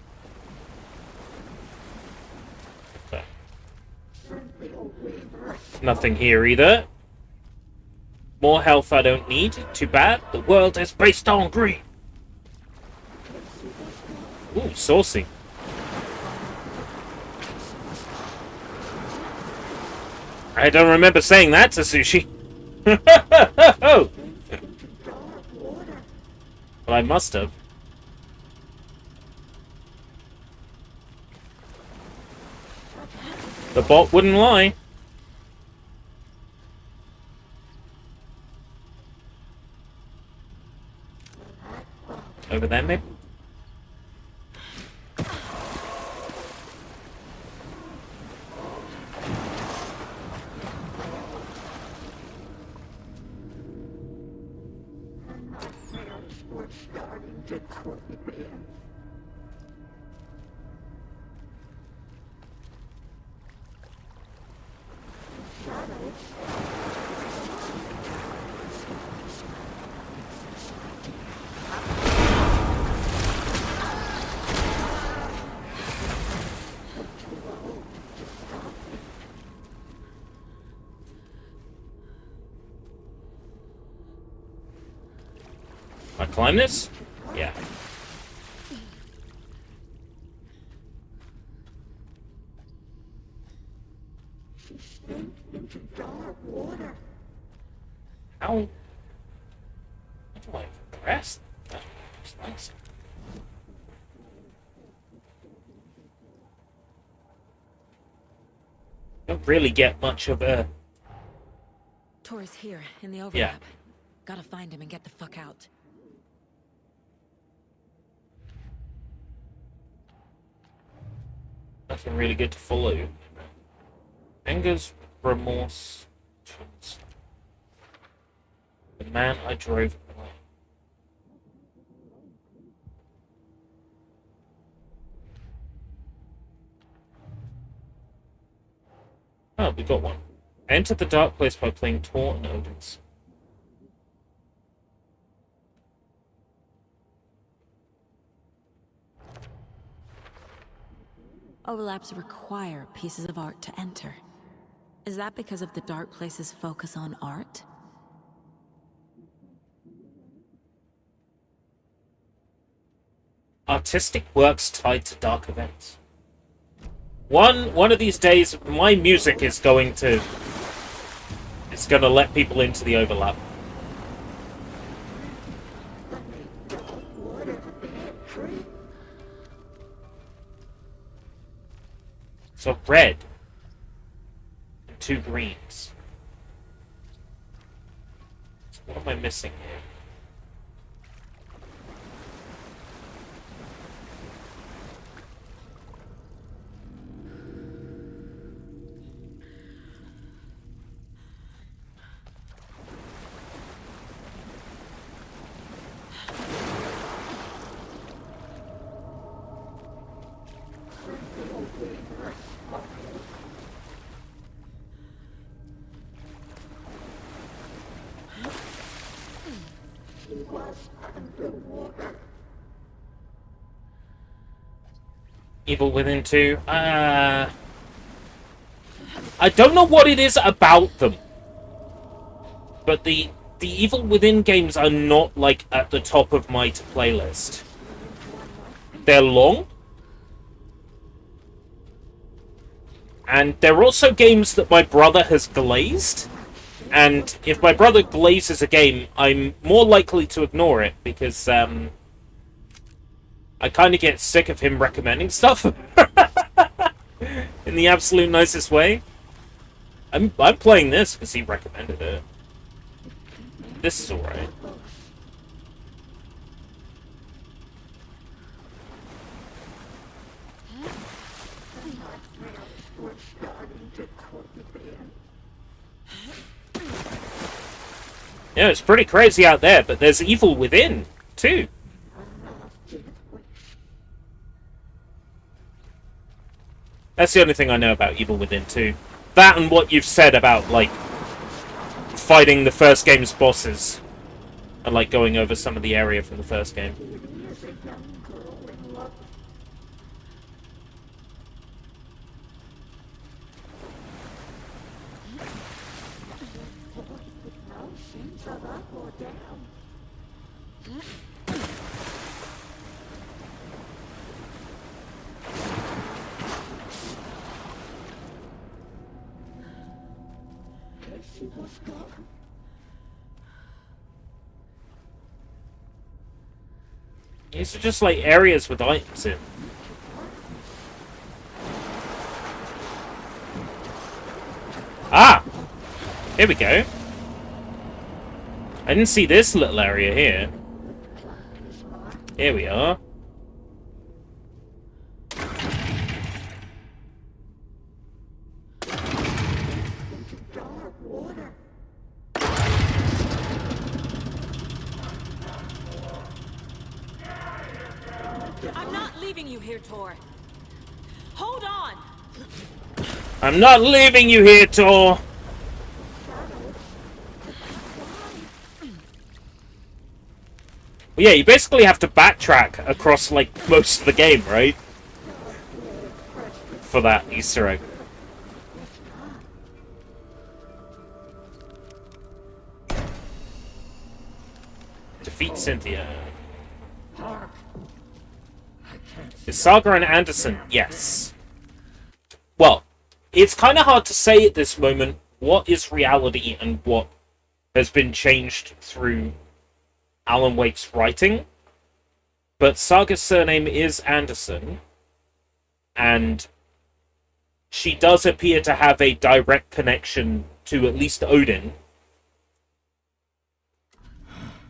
Okay. Nothing here either. More health I don't need. Too bad. The world is based on greed. Ooh, saucy. I don't remember saying that to Sushi. Well, I must have. The bot wouldn't lie. Over there, maybe? I climb this? Yeah. How? rest. That's nice. Don't really get much of a... Tor's here, in the overlap. Yeah. Gotta find him and get the fuck out. Nothing really good to follow. Anger's remorse. The man I drove away. Oh, we got one. Enter the dark place by playing Tor and Odin's. Overlaps require pieces of art to enter. Is that because of the dark place's focus on art? Artistic works tied to dark events. One of these days, my music is going to... It's going to let people into the overlap. So red. And 2 greens. So what am I missing here? Evil Within 2. I don't know what it is about them. But the Evil Within games are not, like, at the top of my playlist. They're long. And they're also games that my brother has glazed. And if my brother glazes a game, I'm more likely to ignore it, because, I kind of get sick of him recommending stuff. In the absolute nicest way. I'm playing this because he recommended it. This is alright. Yeah, it's pretty crazy out there, but there's evil within, too. That's the only thing I know about Evil Within 2. That and what you've said about, like, fighting the first game's bosses. And, like, going over some of the area from the first game. These are just like areas with items in. Ah! Here we go. I didn't see this little area here. Here we are. I'm not leaving you here, Tor. Hold on! I'm not leaving you here, Tor! Well, yeah, you basically have to backtrack across, like, most of the game, right? For that Easter egg. Defeat Cynthia. Is Saga and Anderson? Yes. Well, it's kind of hard to say at this moment what is reality and what has been changed through Alan Wake's writing, but Saga's surname is Anderson, and she does appear to have a direct connection to at least Odin,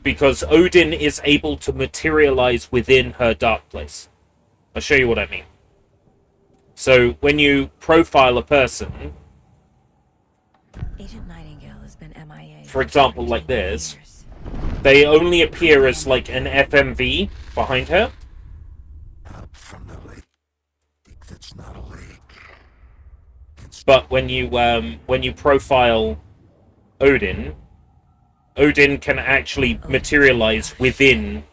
because Odin is able to materialize within her dark place. I'll show you what I mean. So when you profile a person, Agent Nightingale has been MIA. for example, like 13 this, years. they only appear as like an FMV behind her. Up from the lake. That's not a lake. But when you profile Odin, Odin can actually materialize within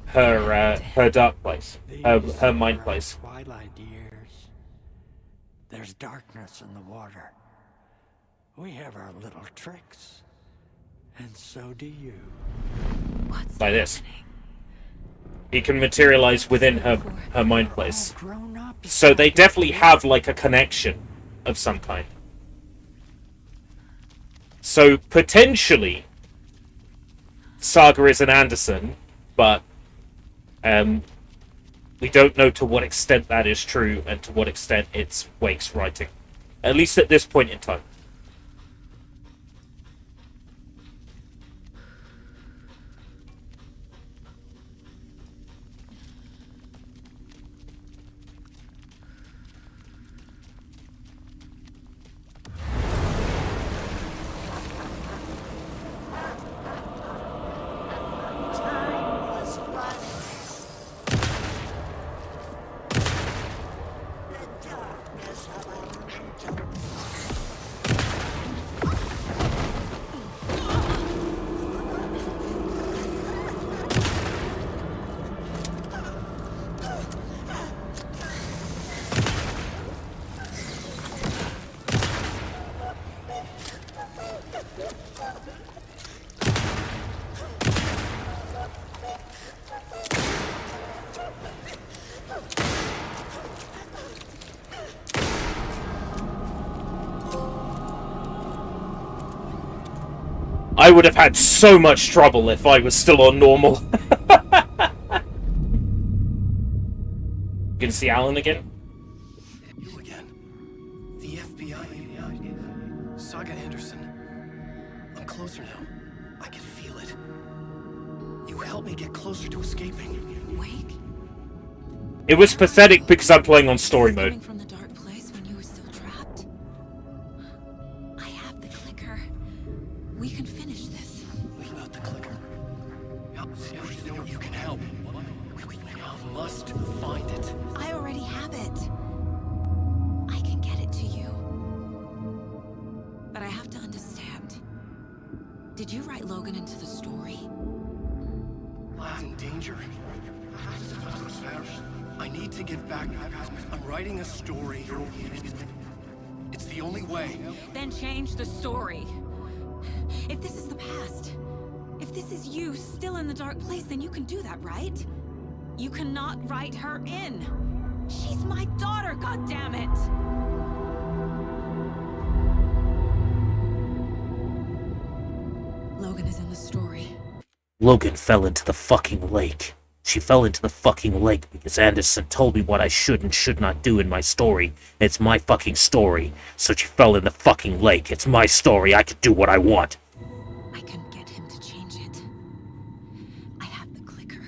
her dark place, her mind place. Twilight years. There's darkness in the water. We have our little tricks. And so do you. What's Like this. happening? He can materialize within her mind place. Grown up. So they definitely have like a connection of some kind. So potentially Saga is an Anderson, but we don't know to what extent that is true and to what extent it's Wake's writing. At least at this point in time. Time was running. The darkness of our mental. I would have had so much trouble if I was still on normal. You can see Alan again? You again. The FBI. Saga Anderson. I'm closer now. I can feel it. You helped me get closer to escaping. Wake? It was pathetic because I'm playing on story mode. Coming from the dark place when you were still trapped? I have the clicker. We can finish this. Without the clicker. You can help. You must find it. I already have it. I can get it to you. But I have to understand. Did you write Logan into the story? In danger. I need to get back. I'm writing a story. It's the only way. Then change the story. If this is the past, if this is you still in the dark place, then you can do that, right? You cannot write her in. She's my daughter, goddammit! Logan is in the story. Logan fell into the fucking lake. She fell into the fucking lake because Anderson told me what I should and should not do in my story. It's my fucking story. So she fell in the fucking lake. It's my story. I can do what I want. I can get him to change it. I have the clicker.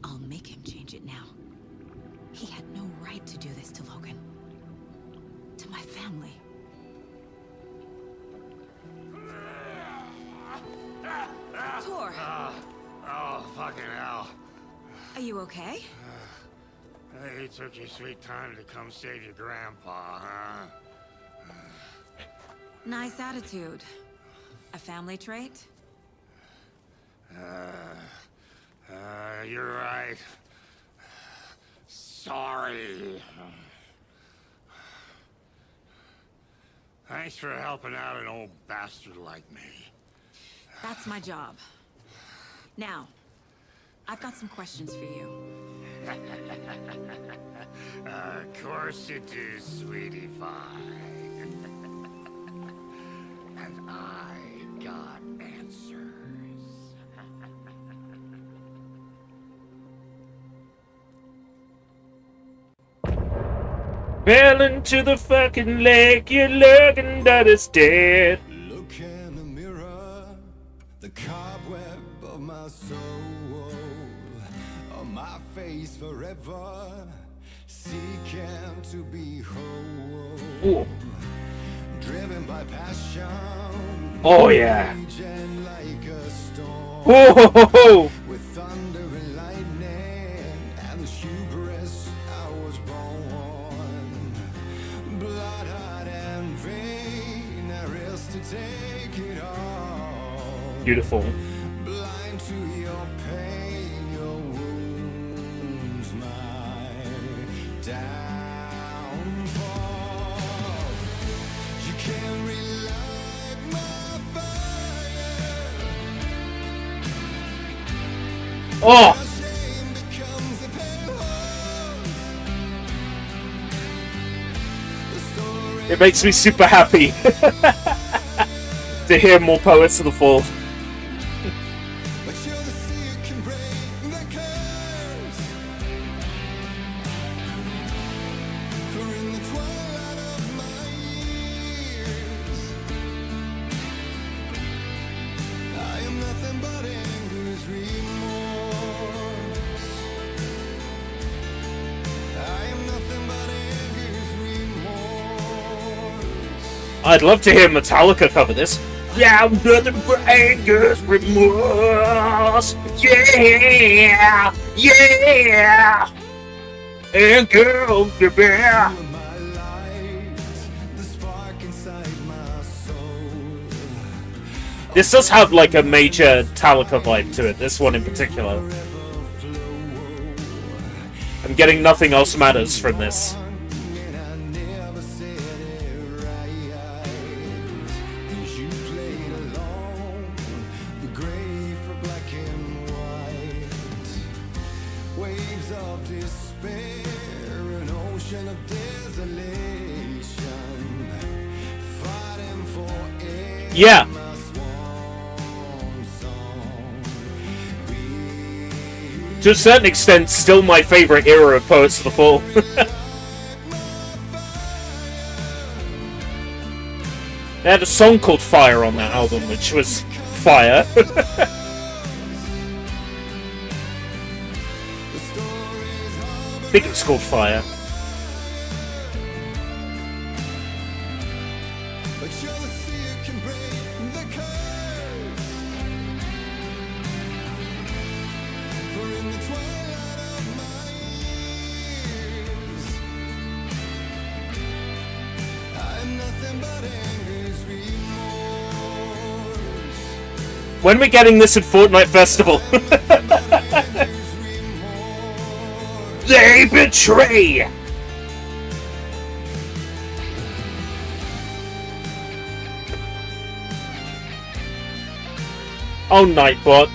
I'll make him change it now. He had no right to do this to Logan. To my family. Tor, Oh, fucking hell. are you okay? You took your sweet time to come save your grandpa, huh? Nice attitude. A family trait? You're right. Sorry. Thanks for helping out an old bastard like me. That's my job. Now, I've got some questions for you. Of course you do, sweetie pie. And I got answers. Fell into the fucking lake. You're looking that it's dead. Look in the mirror, the cobweb of my soul, on my face forever, seeking to be whole. Ooh. Driven by passion. Oh yeah. Raging like a storm. Whoa. With thunder and lightning and the hubris I was born. Blood, heart, and vein, there is to take it all. Beautiful. Blind to your pain, your wounds, my downfall. You can't relight my fire. Oh. Shame becomes a pale horse. The story It makes me super happy to hear more Poets of the Fall. but you're the sea that can break the curse. For in the twilight of my years, I am nothing but anger's remorse. I am nothing but anger's remorse. I'd love to hear Metallica cover this. Yeah, I'm nothing but anger's remorse. Yeah, yeah. And girl, You are my light, the spark inside my soul. this does have like a major Metallica vibe to it. This one in particular. I'm getting Nothing Else Matters from this. And I never said it right. 'Cause you played along, the gray for black and white. Waves of despair, an ocean of desolation. Fighting for air. Yeah. My swan song. To a certain extent, still my favorite era of Poets of the Fall. They had a song called Fire on that album, which was fire. I think it was called Fire. But you're the sea that can break the curse. For in the twilight of my years, I am nothing but anger's remorse. When are we getting this at Fortnite Festival? Anger's remorse. They betray! Oh, Nightbot.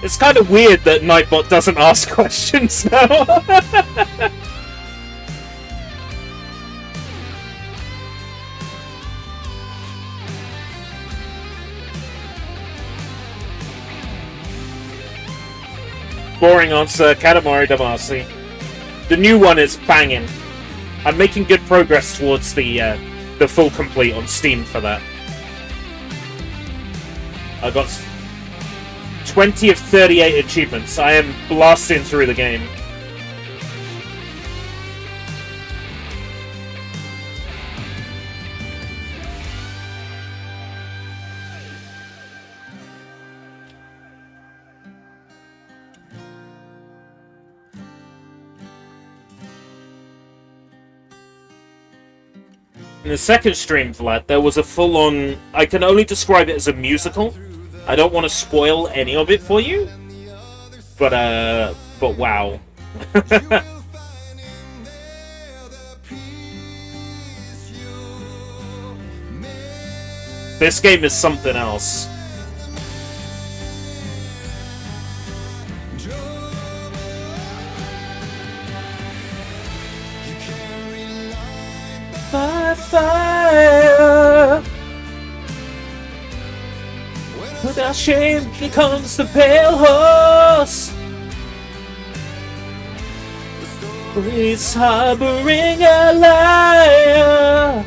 It's kind of weird that Nightbot doesn't ask questions now. Boring answer, Katamari Damacy. The new one is banging. I'm making good progress towards the full complete on Steam for that. I got 20 of 38 achievements. I am blasting through the game. In the second stream, Vlad, there was a full-on... I can only describe it as a musical. I don't want to spoil any of it for you. But wow. This game is something else. By fire, put our shame becomes the pale horse. He's harboring a liar.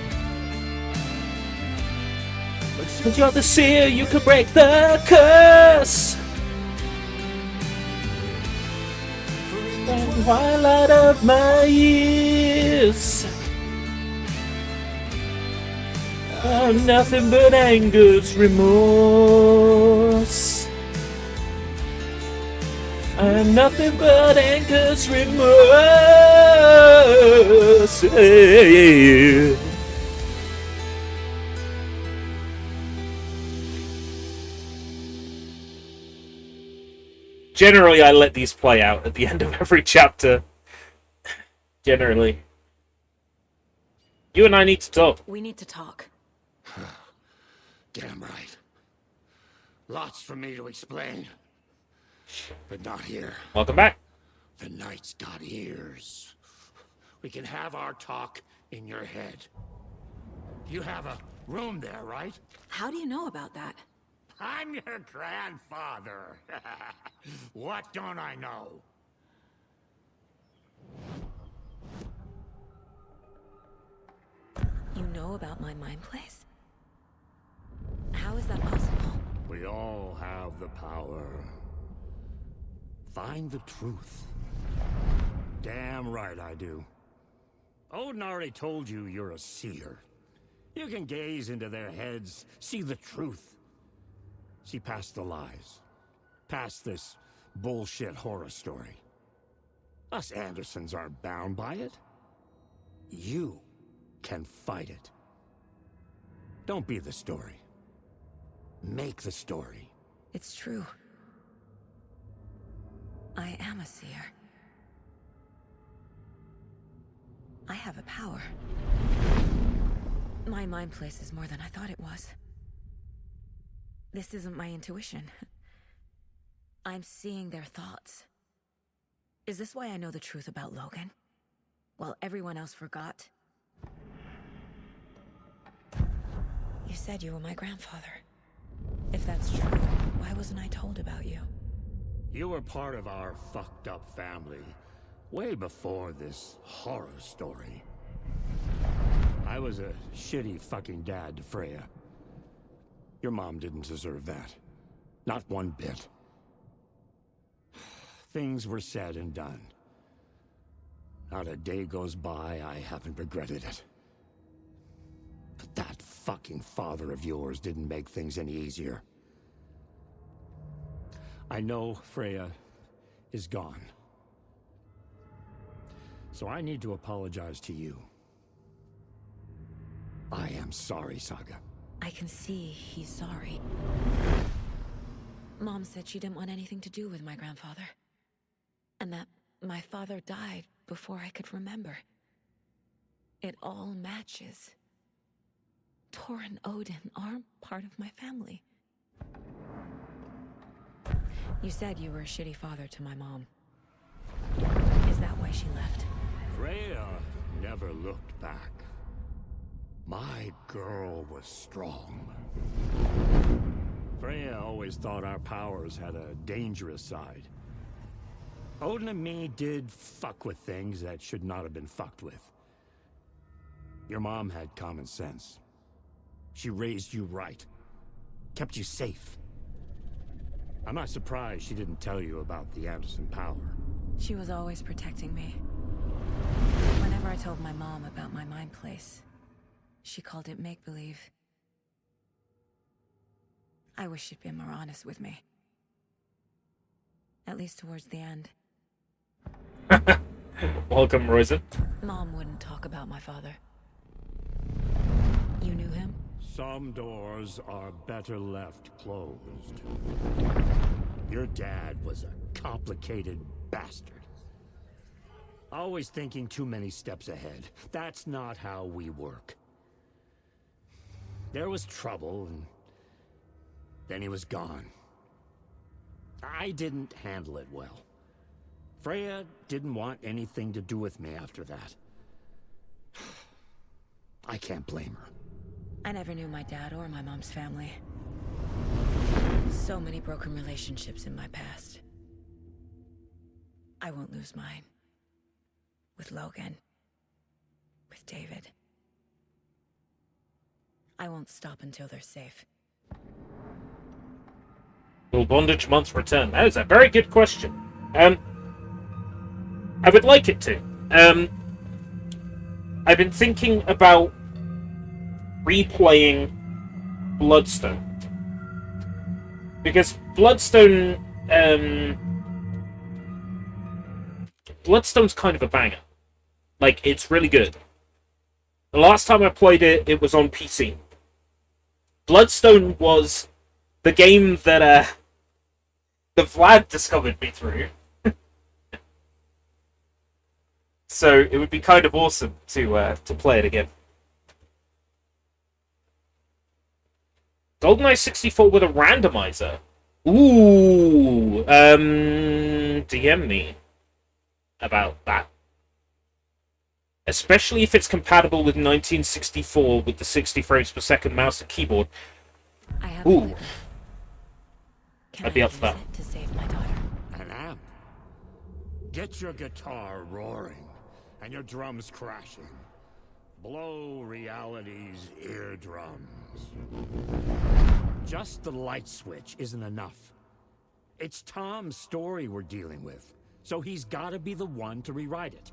But you're the seer, you could break the curse. And the twilight of my years, I'm nothing but anger's remorse. I'm nothing but anger's remorse. Yeah. Generally, I let these play out at the end of every chapter. Generally. You and I need to talk. We need to talk. Damn right. Lots for me to explain. But not here. Welcome back. The night's got ears. We can have our talk in your head. You have a room there, right? How do you know about that? I'm your grandfather. What don't I know? You know about my mind place? How is that possible? We all have the power. Find the truth. Damn right I do. Odin already told you you're a seer. You can gaze into their heads, see the truth. See past the lies. Past this bullshit horror story. Us Andersons aren't bound by it. You can fight it. Don't be the story. Make the story. It's true. I am a seer. I have a power. My mind place is more than I thought it was. This isn't my intuition. I'm seeing their thoughts. Is this why I know the truth about Logan? While everyone else forgot? You said you were my grandfather. If that's true, why wasn't I told about you? You were part of our fucked up family, way before this horror story. I was a shitty fucking dad to Freya. Your mom didn't deserve that. Not one bit. Things were said and done. Not a day goes by I haven't regretted it. But that fucking father of yours didn't make things any easier. I know Freya is gone. So I need to apologize to you. I am sorry, Saga. I can see he's sorry. Mom said she didn't want anything to do with my grandfather. And that my father died before I could remember. It all matches. Tor and Odin aren't part of my family. You said you were a shitty father to my mom. Is that why she left? Freya never looked back. My girl was strong. Freya always thought our powers had a dangerous side. Odin and me did fuck with things that should not have been fucked with. Your mom had common sense. She raised you right. Kept you safe. I'm not surprised she didn't tell you about the Anderson power. She was always protecting me. Whenever I told my mom about my mind place, she called it make-believe. I wish she'd been more honest with me. At least towards the end. Welcome, Rosa. Mom wouldn't talk about my father. You knew him? Some doors are better left closed. Your dad was a complicated bastard. Always thinking too many steps ahead. That's not how we work. There was trouble, and then he was gone. I didn't handle it well. Freya didn't want anything to do with me after that. I can't blame her. I never knew my dad or my mom's family. So many broken relationships in my past. I won't lose mine. With Logan. With David. I won't stop until they're safe. Will bondage months return? That is a very good question. I would like it to. I've been thinking about replaying Bloodstone. Because Bloodstone's kind of a banger. Like, it's really good. The last time I played it, it was on PC. Bloodstone was the game that Vlad discovered me through. So it would be kind of awesome to play it again. GoldenEye 64 with a randomizer. Ooh, DM me about that. Especially if it's compatible with 1964 with the 60 frames per second mouse and keyboard. I have Ooh. Can I'd be I up for that. use it to save my daughter? An amp. Get your guitar roaring and your drums crashing. Blow reality's eardrums. Just the light switch isn't enough. It's Tom's story we're dealing with, so he's gotta be the one to rewrite it.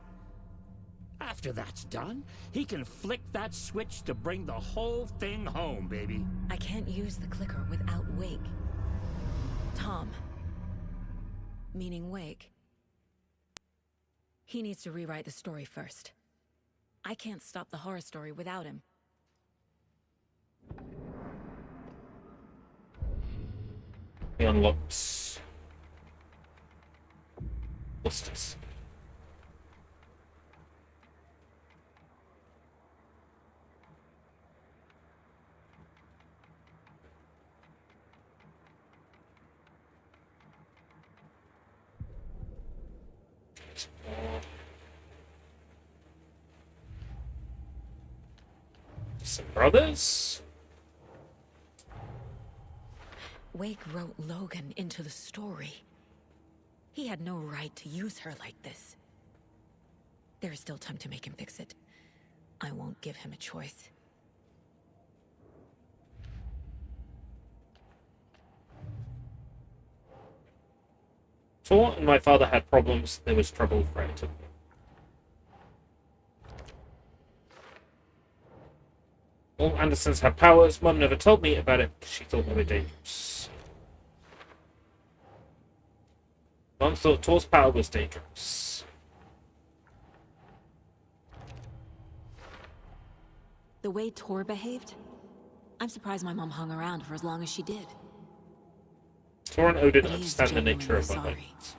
After that's done, he can flick that switch to bring the whole thing home, baby. I can't use the clicker without Wake. Tom. Meaning Wake. He needs to rewrite the story first. I can't stop the horror story without him. He unlocks Busters. Some brothers. Wake wrote Logan into the story. He had no right to use her like this. There is still time to make him fix it. I won't give him a choice. Tor and my father had problems. There was trouble for him. All Andersons have powers. Mum never told me about it because she thought they were dangerous. Mum thought Tor's power was dangerous. The way Tor behaved? I'm surprised my mom hung around for as long as she did. Tor and Odin But he is understand the nature of my genuinely violence.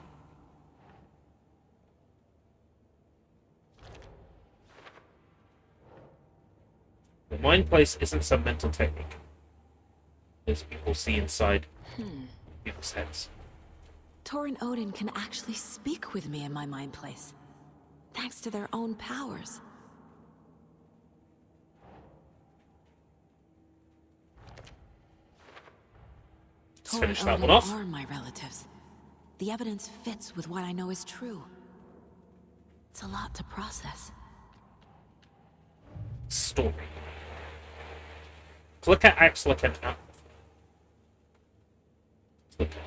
The mind place isn't some mental technique. As people see inside people's heads. Tor and Odin can actually speak with me in my mind place. Thanks to their own powers. Let's Tor finish and that Odin one off. are my relatives. The evidence fits with what I know is true. It's a lot to process. Story. Clicker acts like an app. Clicker.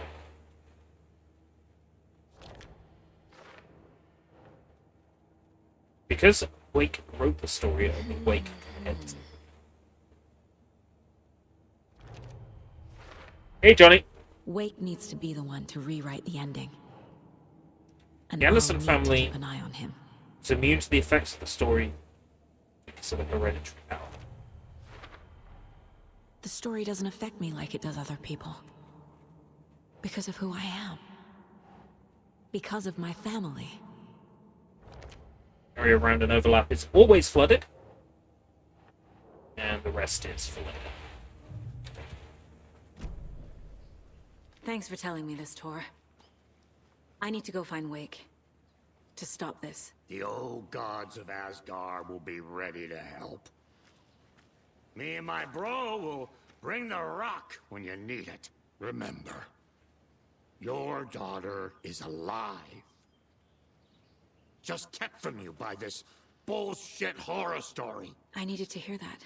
Because Wake wrote the story, only Wake can edit it. Hey, Johnny. Wake needs to be the one to rewrite the ending. And The Anderson I'll need family to keep an eye on him. is immune to the effects of the story because of a hereditary power. The story doesn't affect me like it does other people. Because of who I am. Because of my family. Area around an overlap is always flooded. And the rest is flooded. Thanks for telling me this, Tor. I need to go find Wake. To stop this. The old gods of Asgard will be ready to help. Me and my bro will bring the rock when you need it. Remember, your daughter is alive. Just kept from you by this bullshit horror story. I needed to hear that.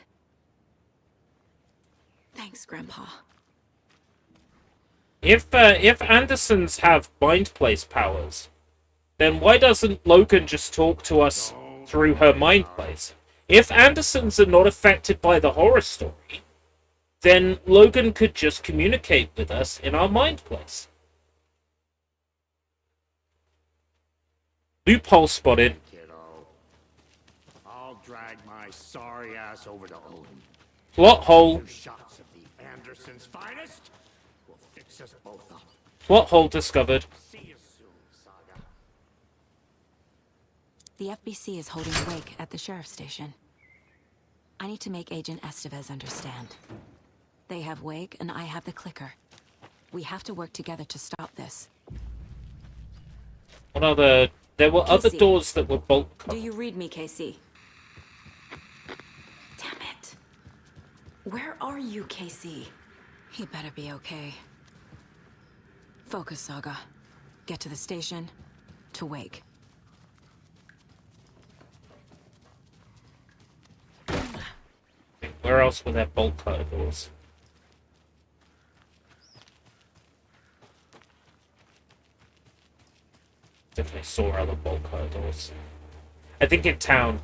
Thanks, Grandpa. If Andersons have mind place powers, then why doesn't Logan just talk to us through her mind place? If Andersons are not affected by the horror story, then Logan could just communicate with us in our mind place. Loophole spotted. Kiddo, I'll drag my sorry ass over to Odin. Plot hole. 2 shots of the Andersons' finest will fix us both up. Plot hole discovered. See you soon, Saga. The FBC is holding a wake at the sheriff's station. I need to make Agent Estevez understand. They have wake and I have the clicker. We have to work together to stop this. What other... There were other Casey, doors that were bolt do you read me, Casey? Damn it. Where are you, Casey? He better be okay. Focus, Saga. Get to the station, to wake. Where else were there bolt cutter doors? Definitely saw other bolt cutter doors. I think in town.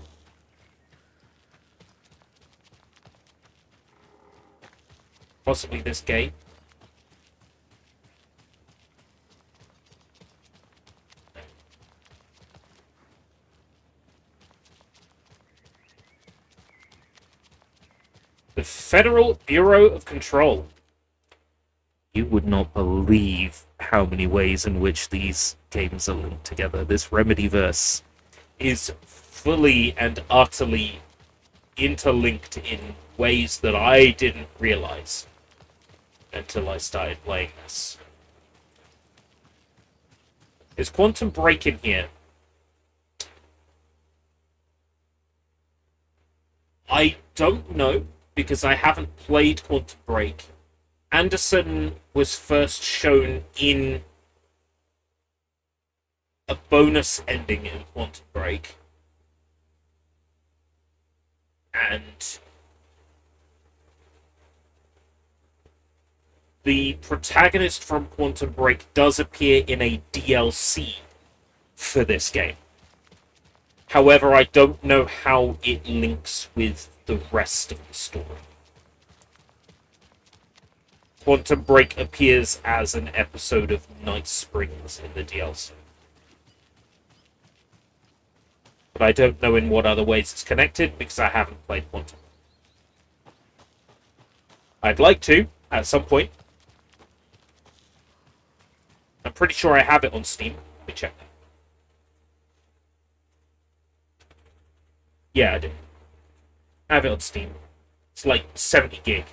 Possibly this gate. The Federal Bureau of Control. You would not believe how many ways in which these games are linked together. This Remedyverse is fully and utterly interlinked in ways that I didn't realize until I started playing this. Is Quantum Break in here? I don't know, because I haven't played Quantum Break. Anderson was first shown in a bonus ending in Quantum Break. And the protagonist from Quantum Break does appear in a DLC for this game. However, I don't know how it links with the rest of the story. Quantum Break appears as an episode of Night Springs in the DLC. But I don't know in what other ways it's connected, because I haven't played Quantum. I'd like to, at some point. I'm pretty sure I have it on Steam. Let me check that. Yeah, I do. I have it on Steam. It's like 70 gig.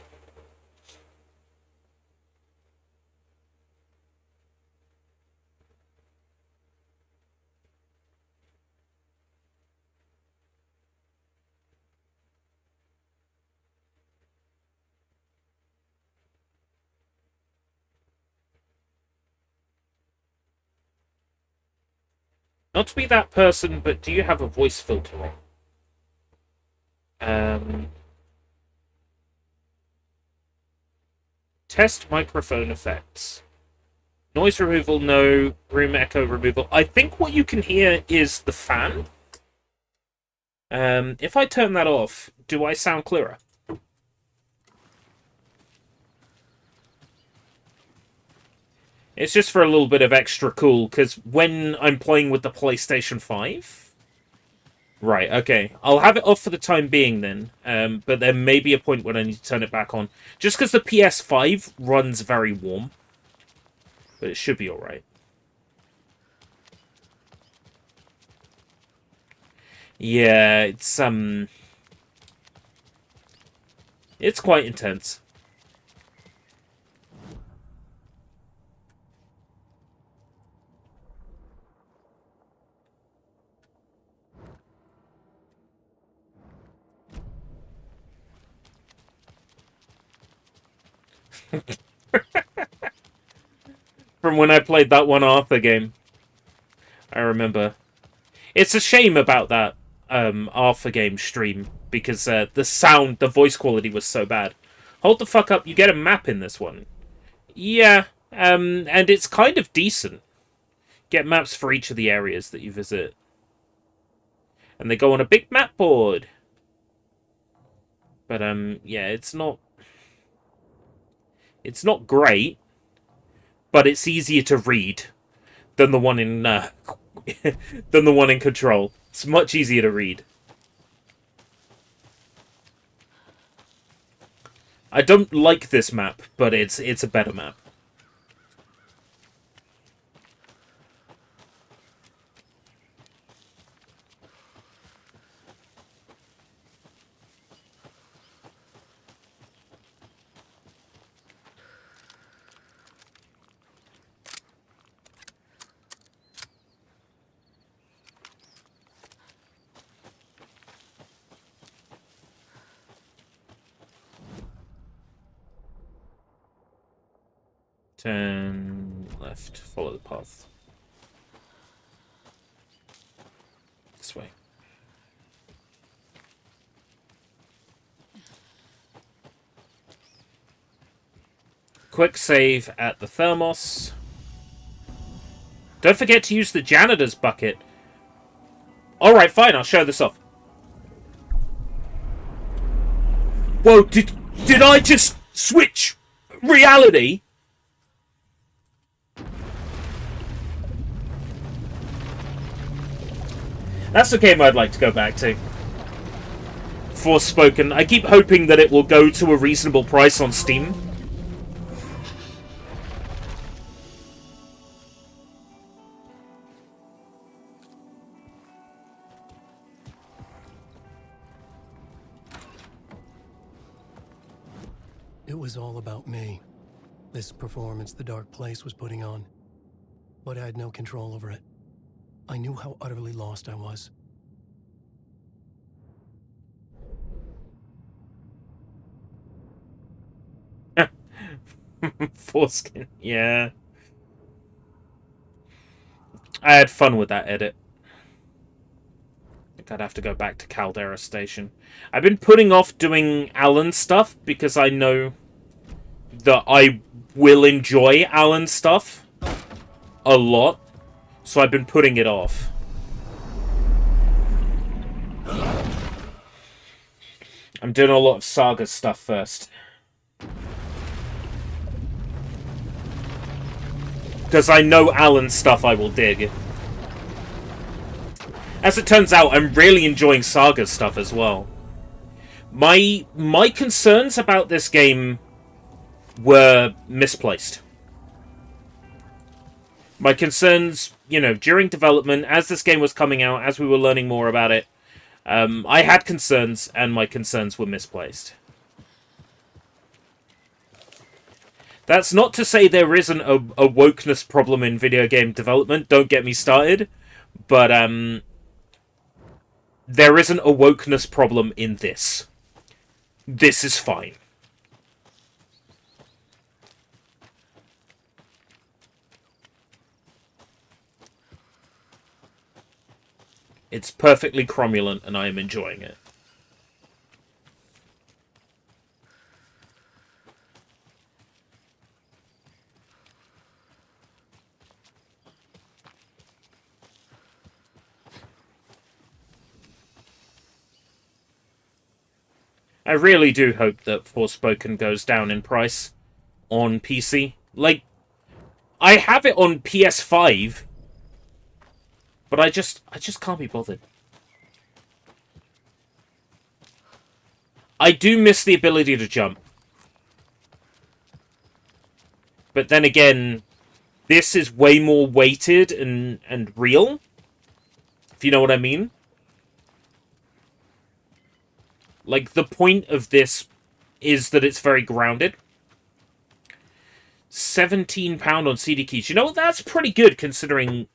Not to be that person, but do you have a voice filter on? Test microphone effects. Noise removal, no. Room echo removal. I think what you can hear is the fan. If I turn that off, do I sound clearer? It's just for a little bit of extra cool, because when I'm playing with the PlayStation 5... Right, okay. I'll have it off for the time being then, but there may be a point when I need to turn it back on. Just because the PS5 runs very warm. But it should be alright. Yeah, it's quite intense. from when I played that one Arthur game. I remember. It's a shame about that Arthur game stream, because the voice quality was so bad. Hold the fuck up, you get a map in this one. Yeah, and it's kind of decent. Get maps for each of the areas that you visit. And they go on a big map board. But, yeah, it's not great, but it's easier to read than the one in, than the one in Control. It's much easier to read. I don't like this map, but it's a better map. Turn left. Follow the path. This way. Quick save at the thermos. Don't forget to use the janitor's bucket. Alright, fine, I'll show this off. Whoa, did I just switch reality? That's a game I'd like to go back to. Forspoken. I keep hoping that it will go to a reasonable price on Steam. It was all about me. This performance the Dark Place was putting on. But I had no control over it. I knew how utterly lost I was. Foreskin, yeah. I had fun with that edit. I think I'd have to go back to Caldera Station. I've been putting off doing Alan stuff because I know that I will enjoy Alan stuff a lot. So I've been putting it off. I'm doing a lot of Saga stuff first. Because I know Alan's stuff I will dig. As it turns out, I'm really enjoying Saga stuff as well. My concerns about this game were misplaced. My concerns, you know, during development, as this game was coming out, as we were learning more about it, I had concerns, and my concerns were misplaced. That's not to say there isn't a wokeness problem in video game development, don't get me started, but there isn't a wokeness problem in this. This is fine. It's perfectly cromulent, and I am enjoying it. I really do hope that Forspoken goes down in price on PC. Like, I have it on PS5, but I just can't be bothered. I do miss the ability to jump. But then again, this is way more weighted and real, if you know what I mean. Like, the point of this is that it's very grounded. £17 on CD keys. You know what? That's pretty good, considering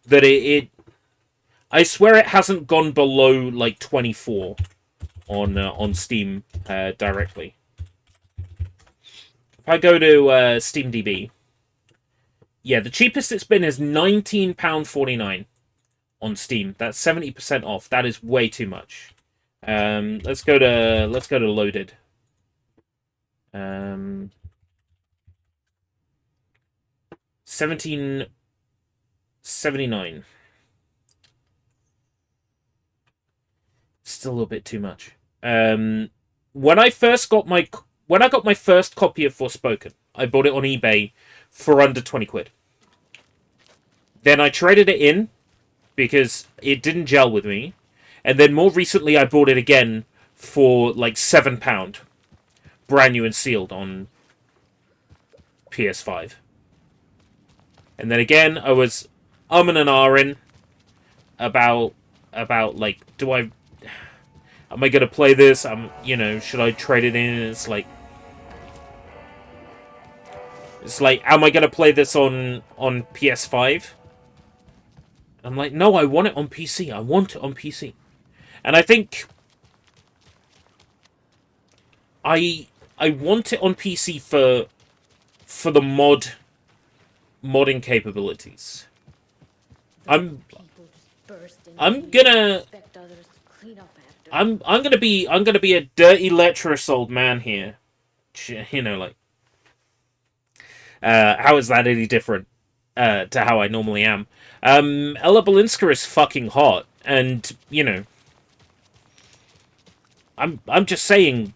that I swear it hasn't gone below, like, 24 on Steam directly. If I go to SteamDB, Yeah, the cheapest it's been is £19.49 on Steam. That's 70% off. That is way too much. Let's go to loaded. 17.79. Still a little bit too much. When I got my first copy of Forspoken, I bought it on eBay for under 20 quid. Then I traded it in because it didn't gel with me. And then more recently I bought it again for like £7. Brand new and sealed on PS5. And then again I was and ahhing about like, am I gonna play this? Should I trade it in? It's like, am I gonna play this on PS5? I'm like, no, I want it on PC. I want it on PC. And I think I want it on PC for the modding capabilities. I'm gonna be a dirty, lecherous old man here. How is that any different to how I normally am? Ella Balinska is fucking hot, and I'm just saying,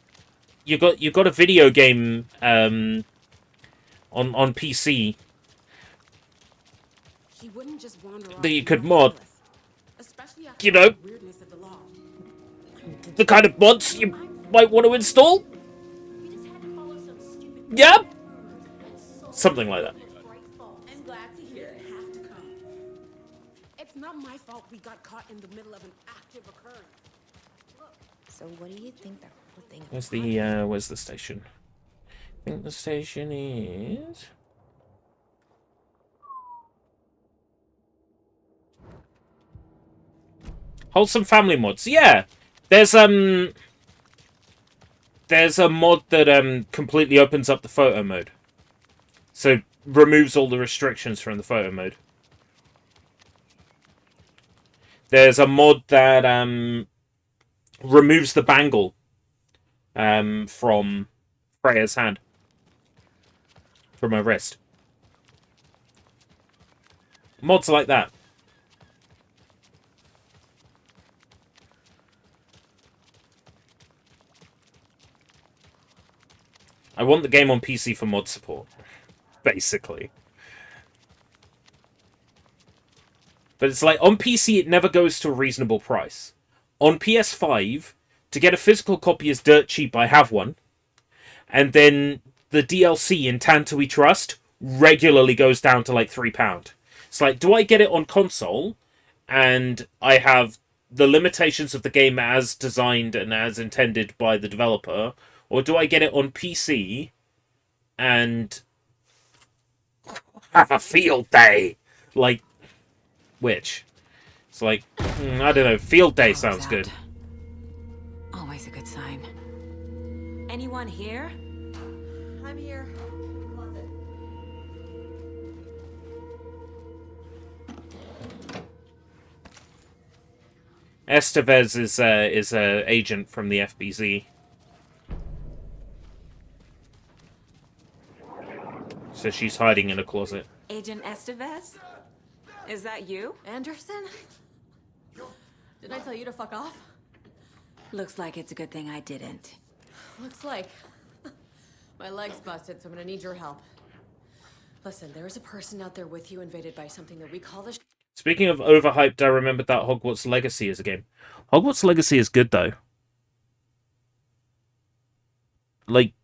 you got a video game on PC that you could mod. The kind of mods you might want to install. Yeah, something like that. I'm glad to hear it. Have to come. It's not my fault we got caught in the middle of an active occurrence. Look. So what do you think that whole thing? Where's the station? I think the station is Wholesome Family Mods. Yeah, there's a mod that completely opens up the photo mode, so removes all the restrictions from the photo mode. There's a mod that removes the bangle from Freya's hand, from her wrist. Mods like that. I want the game on PC for mod support, basically. But it's like, on PC it never goes to a reasonable price. On PS5, to get a physical copy is dirt cheap. I have one. And then the DLC in Tanto We Trust regularly goes down to like £3. It's like, do I get it on console and I have the limitations of the game as designed and as intended by the developer, or do I get it on PC and have a field day? Like, which? It's like, I don't know, field day sounds good. Always a good sign. Anyone here? I'm here. Closet. Estevez is a agent from the FBZ. So she's hiding in a closet. Agent Estevez? Is that you? Anderson? Didn't I tell you to fuck off? Looks like it's a good thing I didn't. Looks like. My leg's busted, so I'm gonna need your help. Listen, there is a person out there with you invaded by something that we call the... Speaking of overhyped, I remembered that Hogwarts Legacy is a game. Hogwarts Legacy is good, though. Like,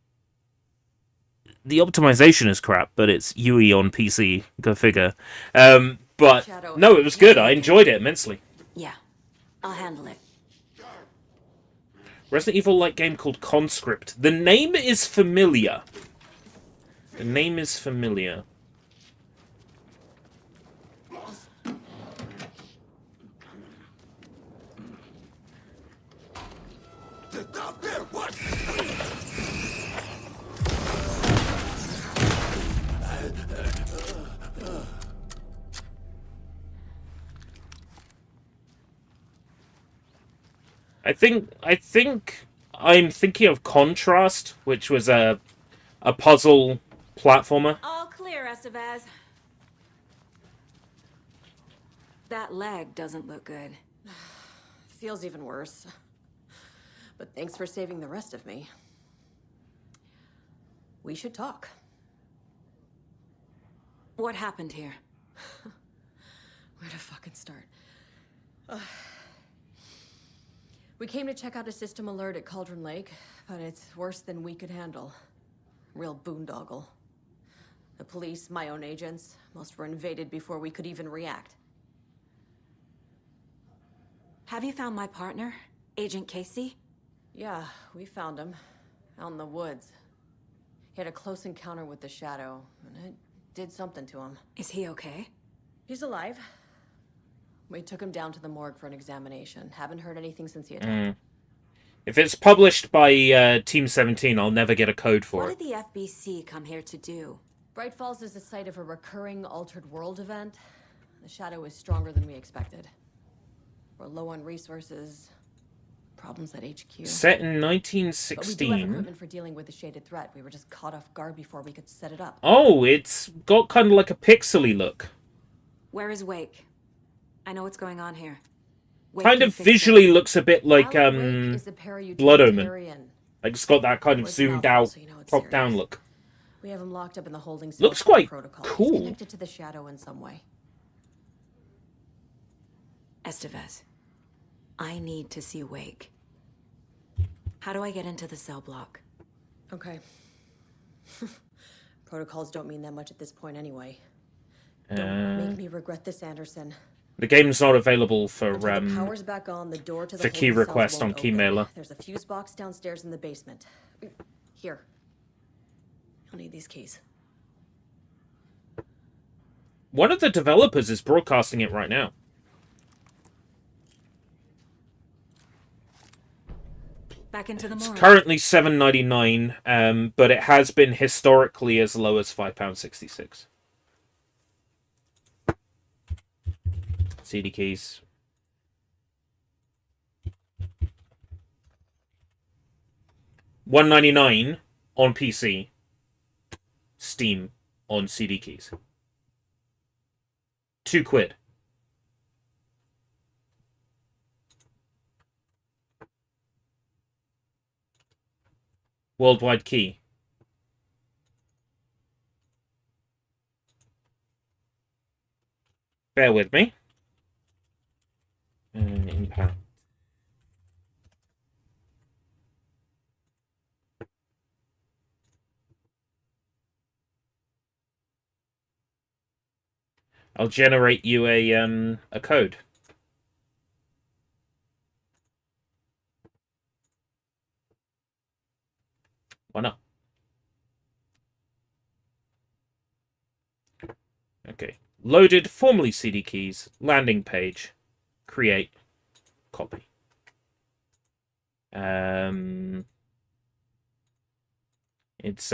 the optimization is crap, but it's UE on PC. Go figure. But, no, it was good. I enjoyed it immensely. Yeah, I'll handle it. Resident Evil-like game called Conscript. The name is familiar. The name is familiar. Stop there! What? I think I'm thinking of Contrast, which was a puzzle platformer. All clear, Estevez. That leg doesn't look good. Feels even worse. But thanks for saving the rest of me. We should talk. What happened here? Where to fucking start? We came to check out a system alert at Cauldron Lake, but it's worse than we could handle. Real boondoggle. The police, my own agents, most were invaded before we could even react. Have you found my partner, Agent Casey? Yeah, we found him. Out in the woods. He had a close encounter with the Shadow, and it did something to him. Is he okay? He's alive. We took him down to the morgue for an examination. Haven't heard anything since the attack. If it's published by Team 17, I'll never get a code for What it. did the FBC come here to do? Bright Falls is the site of a recurring Altered World event. The Shadow is stronger than we expected. We're low on resources. Problems at HQ. Set in But we do have 1916. equipment for dealing with the shaded threat. We were just caught off guard before we could set it up. Oh, it's got kind of like a pixely look. Where is Wake? I know what's going on here. Wake Kind can of fix visually it. looks a bit like Alan Wake is the Blood Omen. parautilitarian. Like it's got that kind of It's zoomed mouthful, out, so you know it's top down serious. look. We have him locked up in the holding cell. Looks for the quite protocol. cool. He's connected to the Shadow in some way. Estevez, I need to see Wake. How do I get into the cell block? Okay. Protocols don't mean that much at this point anyway. Don't make me regret this, Anderson. The game's not available for Until the power's back on, the door to the for key holding cells request on won't open. Keymailer. There's a fuse box downstairs in the basement. Here. You'll need these keys. One of the developers is broadcasting it right now. Back into the It's morgue. currently $7.99, but it has been historically as low as £5.66. CD keys. $1.99 on PC. Steam on CD keys. £2. Worldwide key. Bear with me. Impact. I'll generate you a code. Why not? Okay. Loaded, formerly CD keys, landing page, create, copy. It's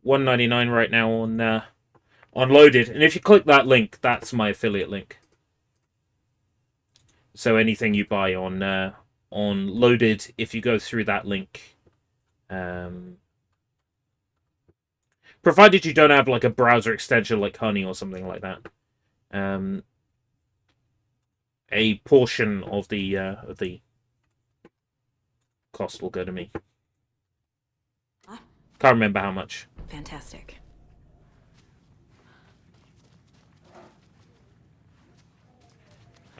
$1.99 right now on Loaded, and if you click that link, that's my affiliate link. So anything you buy on Loaded, if you go through that link, provided you don't have like a browser extension like Honey or something like that, a portion of the cost will go to me. Can't remember how much. Fantastic.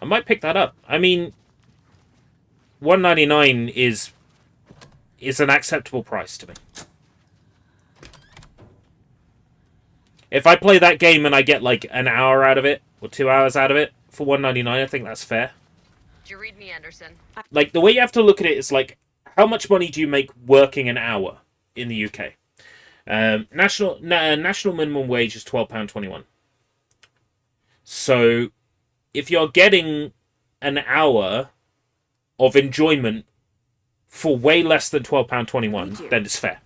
I might pick that up. I mean, $1.99 is an acceptable price to me. If I play that game and I get like an hour out of it or 2 hours out of it for $1.99, I think that's fair. Did you read me, Anderson? Like the way you have to look at it is like, how much money do you make working an hour in the UK? National minimum wage is £12.21. So if you're getting an hour of enjoyment for way less than £12.21, then it's fair.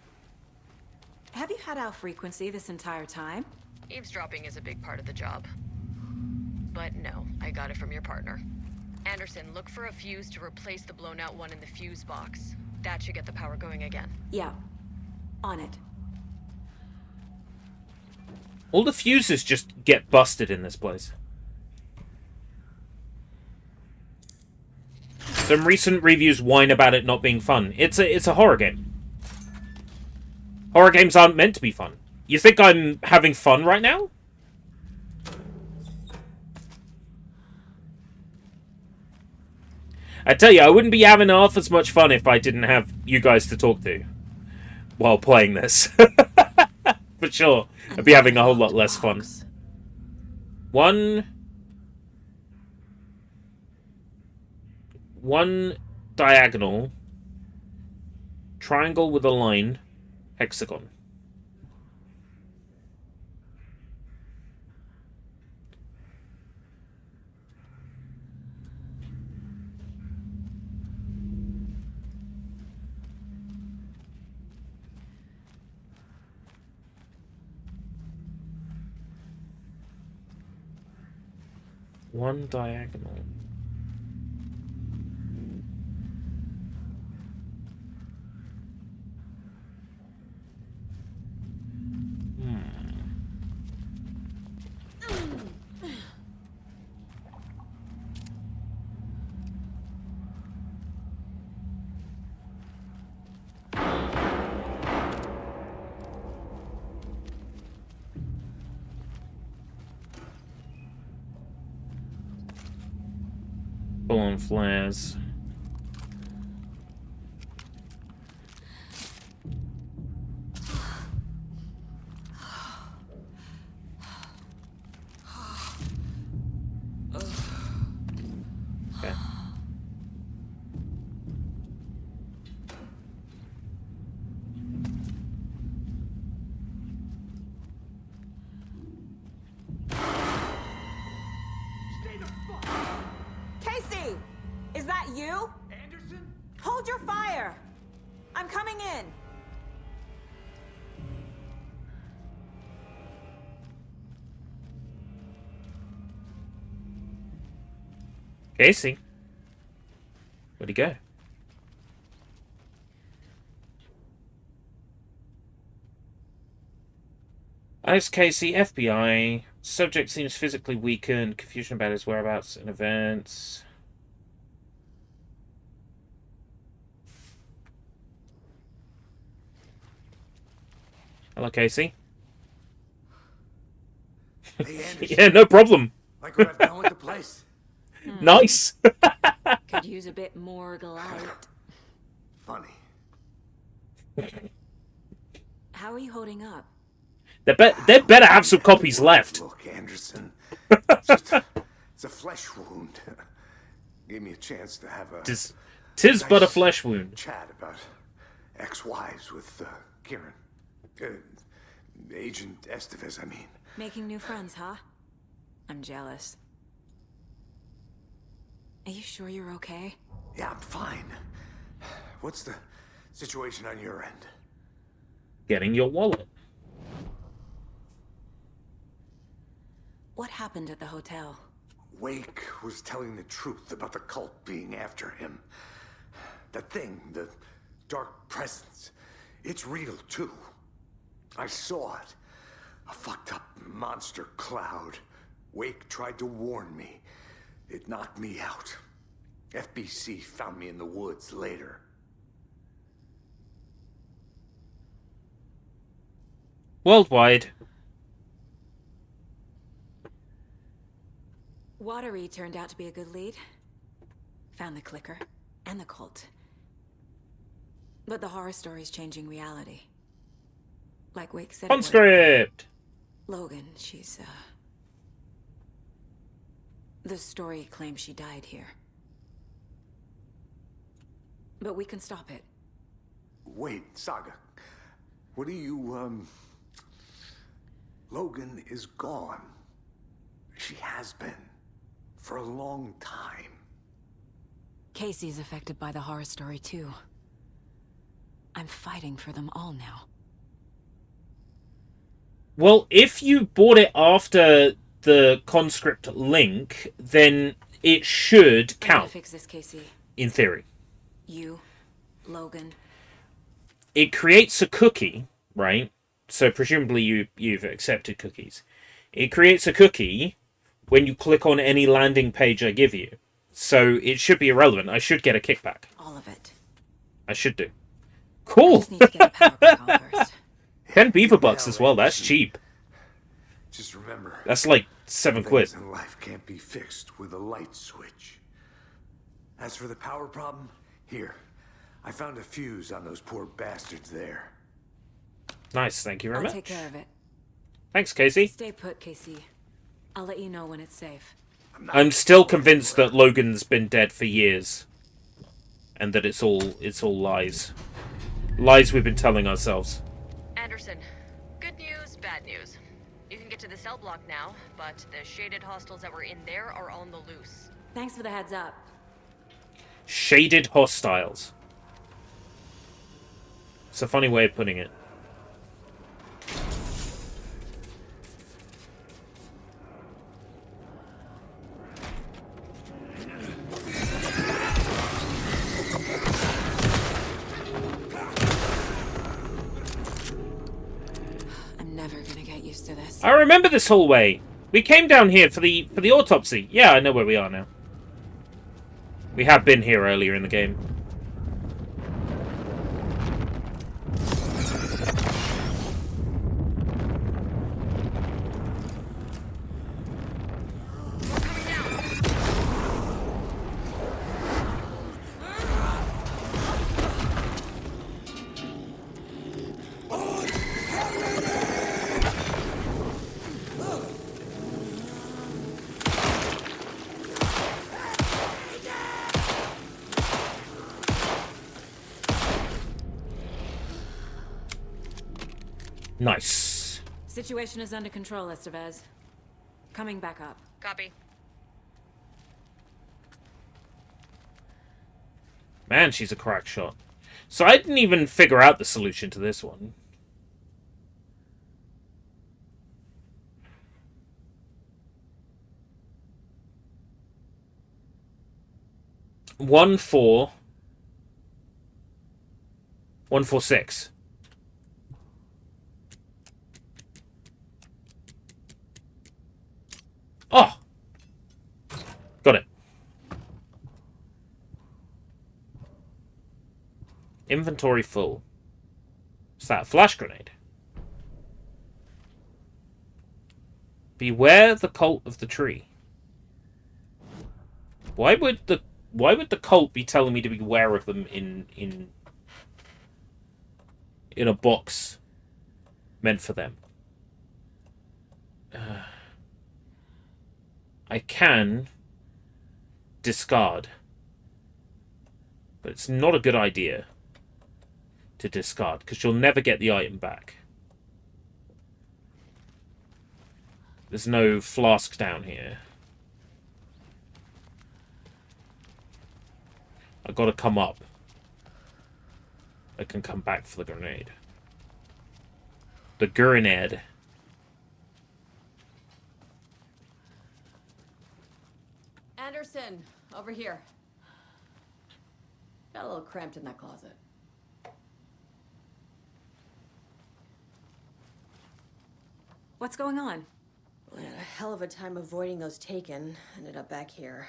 Have you had our frequency this entire time? Eavesdropping is a big part of the job. But But no, I got it from your partner. Anderson, look for a fuse to replace the blown out one in the fuse box. That should get the power going again. Yeah. On it. All the fuses just get busted in this place. Some recent reviews whine about it not being fun. It's a horror game. Horror games aren't meant to be fun. You think I'm having fun right now? I tell you, I wouldn't be having half as much fun if I didn't have you guys to talk to while playing this. For sure. I'd be having a whole lot less fun. One diagonal, triangle with a line, hexagon. One diagonal. Full-on flares. Okay. Casey! Is that you? Anderson? Hold your fire! I'm coming in! Casey? Where'd he go? Alex Casey, FBI. Subject seems physically weakened. Confusion about his whereabouts and events. Hello, Casey. Hey, Anderson. Yeah, no problem. Like what I've done with the place. Nice. Could use a bit more light. Funny. How are you holding up? They better have some copies left. Look, Anderson. It's a flesh wound. Gave me a chance to have a Tis but a flesh wound. chat about ex-wives with Kieran. Agent Estevez, I mean. Making new friends, huh? I'm jealous. Are you sure you're okay? Yeah, I'm fine. What's the situation on your end? Getting your wallet. What happened at the hotel? Wake was telling the truth about the cult being after him. That thing, the dark presence, it's real too. I saw it. A fucked up monster cloud. Wake tried to warn me. It knocked me out. FBC found me in the woods later. Worldwide. Watery turned out to be a good lead. Found the clicker and the cult. But the horror story's changing reality. Like Wake said. Conscript! Logan, she's, the story claims she died here. But we can stop it. Wait, Saga. What do you, Logan is gone. She has been. For a long time. Casey's affected by the horror story, too. I'm fighting for them all now. Well, if you bought it after the conscript link, then it should I'm gonna count, fix this, Casey. in theory. You, Logan. It creates a cookie, right? So presumably you've accepted cookies. It creates a cookie when you click on any landing page I give you. So it should be irrelevant. I should get a kickback. All of it. I should do. I Cool. just need to get a power back on first. 10 beaver Get bucks down, as well. That's Anderson. cheap. Just remember, That's like 7 quid. things in life can't be fixed with a light switch. As for the power problem, here, I found a fuse on those poor bastards there. Nice. Thank you very I'll much. take care of it. Thanks, Casey. Stay put, Casey. I'll let you know when it's safe. I'm still convinced that Logan's been dead for years, and that it's all lies. Lies we've been telling ourselves. Anderson, good news, bad news. You can get to the cell block now, but the shaded hostiles that were in there are on the loose. Thanks for the heads up. Shaded hostiles. It's a funny way of putting it. I'm never gonna get used to this. I remember this hallway. We came down here for the autopsy. Yeah, I know where we are now. We have been here earlier in the game. Nice. Situation is under control, Estevez. Coming back up. Copy. Man, she's a crack shot. So I didn't even figure out the solution to this one. One, 4. 146. Oh! Got it. Inventory full. Is that a flash grenade? Beware the cult of the tree. Why would the cult be telling me to beware of them in a box meant for them? I can discard, but it's not a good idea to discard because you'll never get the item back. There's no flask down here. I gotta come up. I can come back for the grenade. The grenade. Anderson, over here. Got a little cramped in that closet. What's going on? We had a hell of a time avoiding those taken. Ended up back here.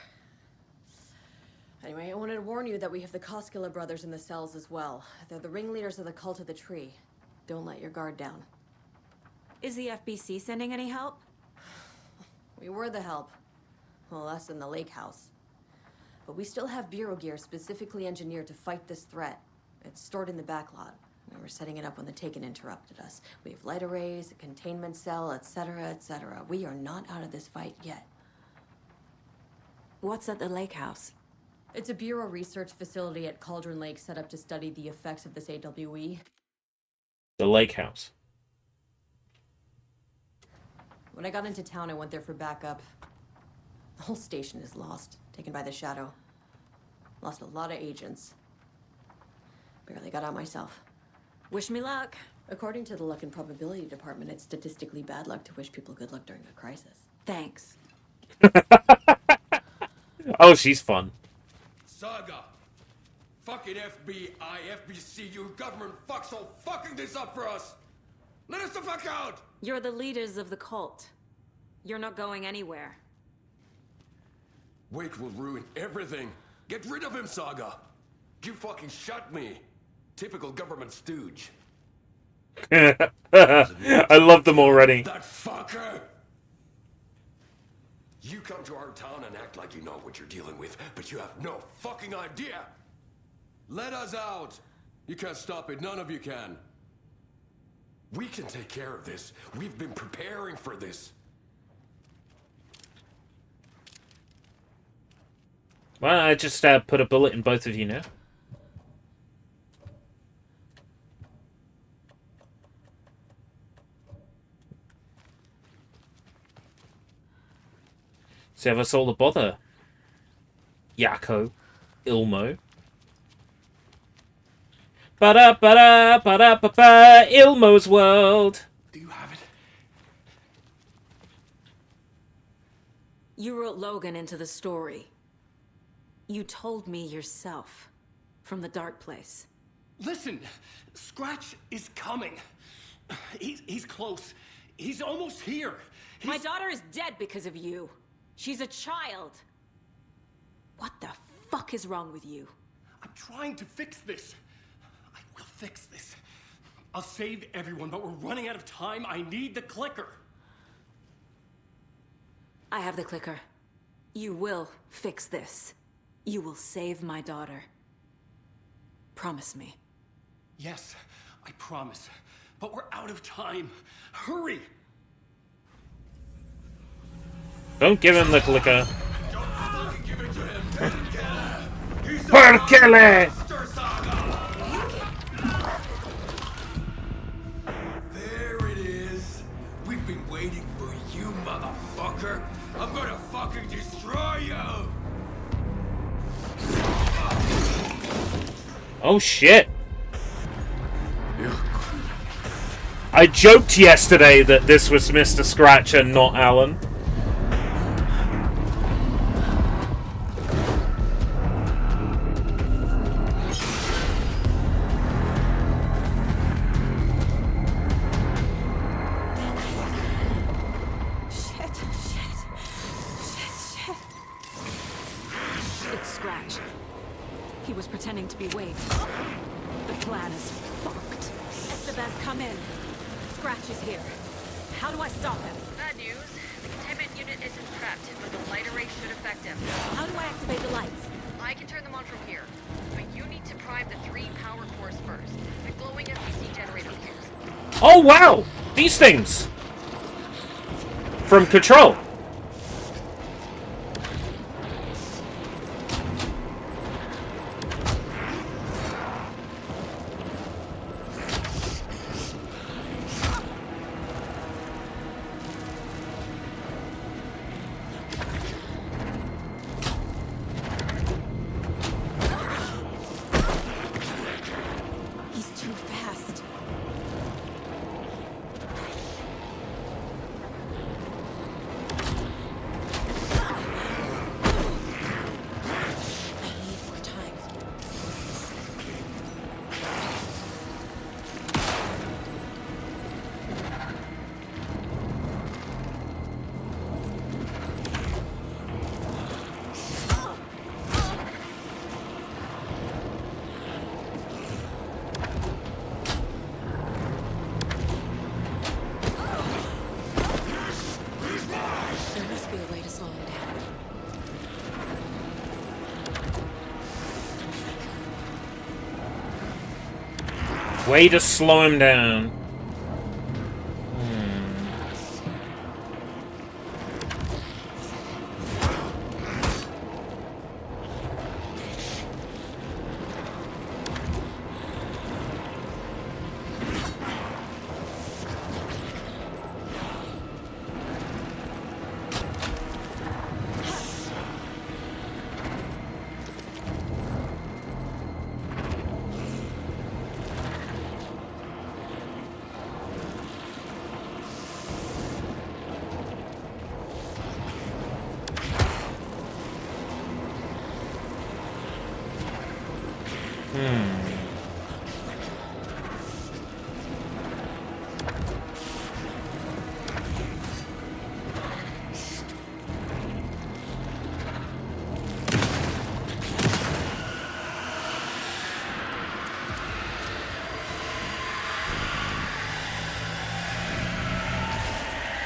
Anyway, I wanted to warn you that we have the Koskela brothers in the cells as well. They're the ringleaders of the cult of the tree. Don't let your guard down. Is the FBC sending any help? We were the help. Well, us in the lake house. But we still have bureau gear specifically engineered to fight this threat. It's stored in the backlot. We were setting it up when the Taken interrupted us. We have light arrays, a containment cell, etc., etc. We are not out of this fight yet. What's at the lake house? It's a bureau research facility at Cauldron Lake set up to study the effects of this AWE. The lake house. When I got into town, I went there for backup. The whole station is lost, taken by the Shadow. Lost a lot of agents. Barely got out myself. Wish me luck. According to the luck and probability department, it's statistically bad luck to wish people good luck during a crisis. Thanks. Oh, she's fun. Saga! Fucking FBI, FBC, your government fucks all fucking this up for us! Let us the fuck out! You're the leaders of the cult. You're not going anywhere. Wake will ruin everything. Get rid of him, Saga! You fucking shot me. Typical government stooge. I love them already. That fucker! You come to our town and act like you know what you're dealing with, but you have no fucking idea! Let us out! You can't stop it, none of you can. We can take care of this. We've been preparing for this. Well, I just put a bullet in both of you now. Save us all the bother. Yakko. Ilmo. Ba-da-ba-da-ba-da-ba-ba. Ilmo's world. Do you have it? You wrote Logan into the story. You told me yourself. From the dark place. Listen, Scratch is coming. He's close. He's almost here. My daughter is dead because of you. She's a child. What the fuck is wrong with you? I'm trying to fix this. I will fix this. I'll save everyone, but we're running out of time. I need the clicker. I have the clicker. You will fix this. You will save my daughter. Promise me. Yes, I promise. But we're out of time. Hurry! Don't give him the clicker. Don't fucking give it to him! He's Perkele! There it is. We've been waiting for you, motherfucker. I'm gonna fucking destroy you! Oh shit. I joked yesterday that this was Mr. Scratch and not Alan. It's Scratch. He was pretending to be Wade. The plan is fucked. Estevez, come in. Scratch is here. How do I stop him? Bad news. The containment unit isn't trapped, but the light array should affect him. How do I activate the lights? I can turn them on from here, but you need to prime the 3 power cores first. The glowing FPC generator here. Oh wow! These things! From Control. He's too fast. I need more time. There must be a way to slow him down. Way to slow him down.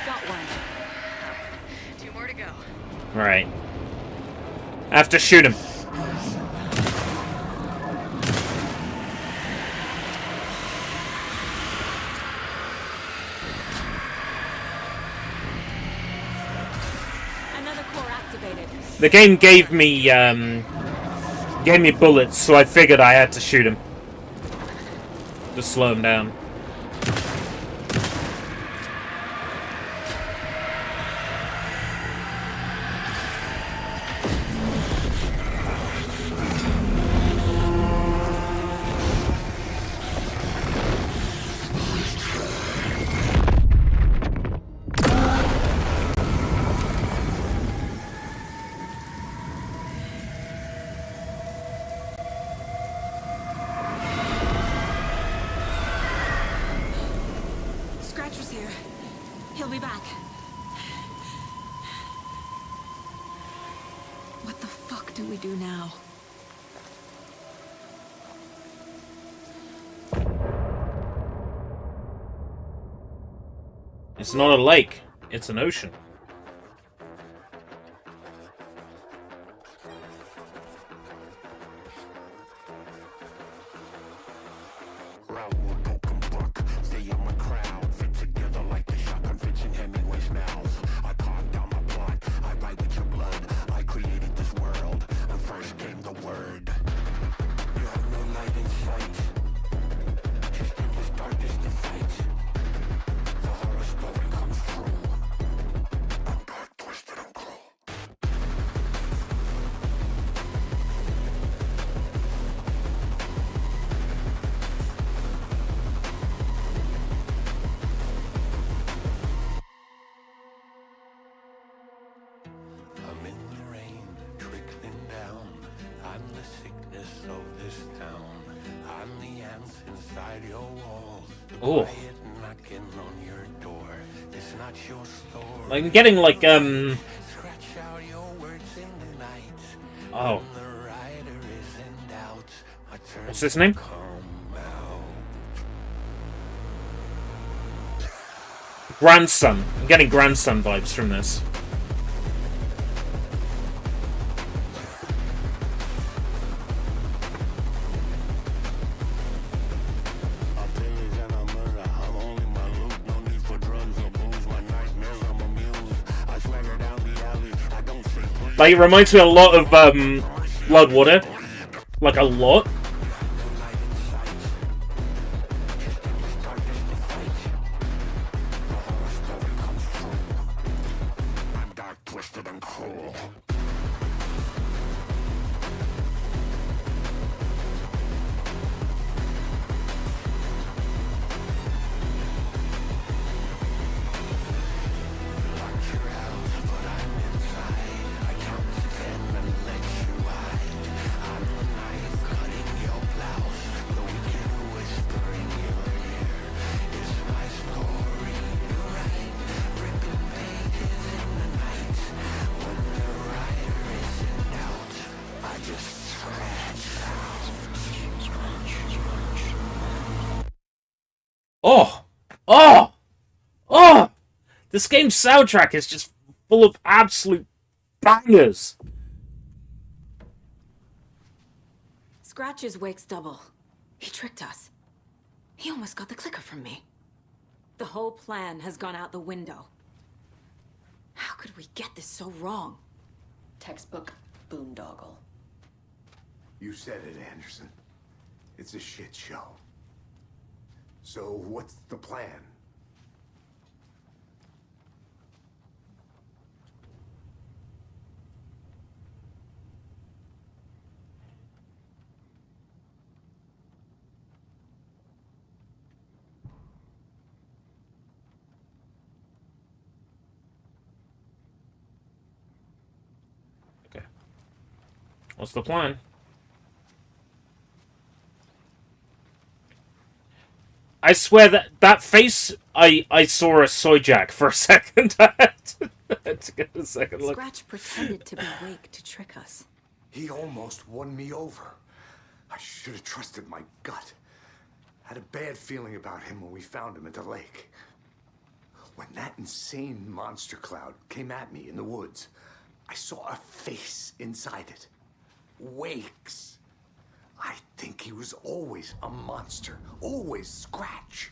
Got one. Two more to go. Right. I have to shoot him. Another core activated. The game gave me bullets, so I figured I had to shoot him. To slow him down. Scratcher's here. He'll be back. What the fuck do we do now? It's not a lake, it's an ocean. I'm in the rain, trickling down. I'm the sickness of this town. I'm the ants inside your walls. The Oh. quiet knocking on your door. It's not your story. I'm getting like Scratch out your words in the night. oh. When the rider is in doubt, I turn What's his name? to come out. Grandson. I'm getting grandson vibes from this. Like, it reminds me a lot of Bloodwater. Like, a lot. I'm dark, twisted, and cruel. Oh! Oh! Oh! This game's soundtrack is just full of absolute bangers. Scratch's wakes double. He tricked us. He almost got the clicker from me. The whole plan has gone out the window. How could we get this so wrong? Textbook boondoggle. You said it, Anderson. It's a shit show. So what's the plan? Okay. What's the plan? I swear that face, I saw a soy jack for a second. I had to get a second look. Scratch pretended to be awake to trick us. He almost won me over. I should have trusted my gut. Had a bad feeling about him when we found him at the lake. When that insane monster cloud came at me in the woods, I saw a face inside it. Wakes. I think he was always a monster. Always Scratch.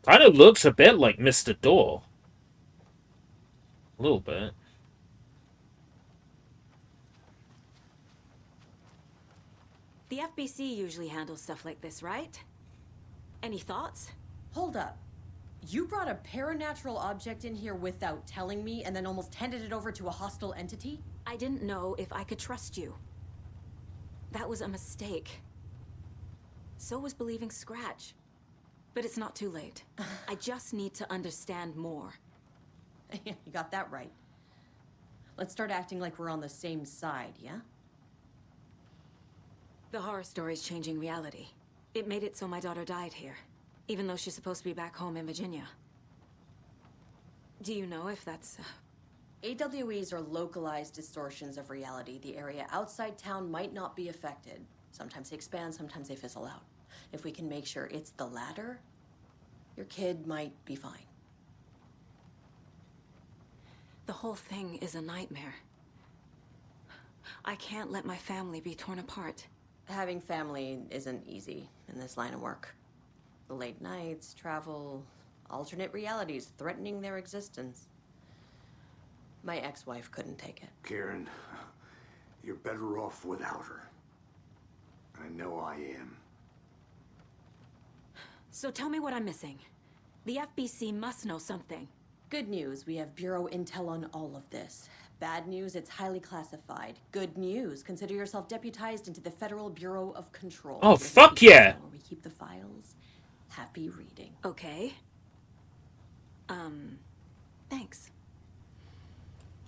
Kind of looks a bit like Mr. Door. A little bit. The FBC usually handles stuff like this, right? Any thoughts? Hold up. You brought a paranatural object in here without telling me and then almost handed it over to a hostile entity? I didn't know if I could trust you. That was a mistake. So was believing Scratch. But it's not too late. I just need to understand more. You got that right. Let's start acting like we're on the same side, yeah? The horror story's changing reality. It made it so my daughter died here, even though she's supposed to be back home in Virginia. Do you know if that's... AWEs are localized distortions of reality. The area outside town might not be affected. Sometimes they expand, sometimes they fizzle out. If we can make sure it's the latter, your kid might be fine. The whole thing is a nightmare. I can't let my family be torn apart. Having family isn't easy in this line of work. The late nights, travel, alternate realities threatening their existence. My ex-wife couldn't take it. Karen, you're better off without her. I know I am. So tell me what I'm missing. The FBC must know something. Good news, we have Bureau intel on all of this. Bad news, it's highly classified. Good news, consider yourself deputized into the Federal Bureau of Control. Oh, fuck yeah! Where we keep the files. Happy reading. Okay. Thanks.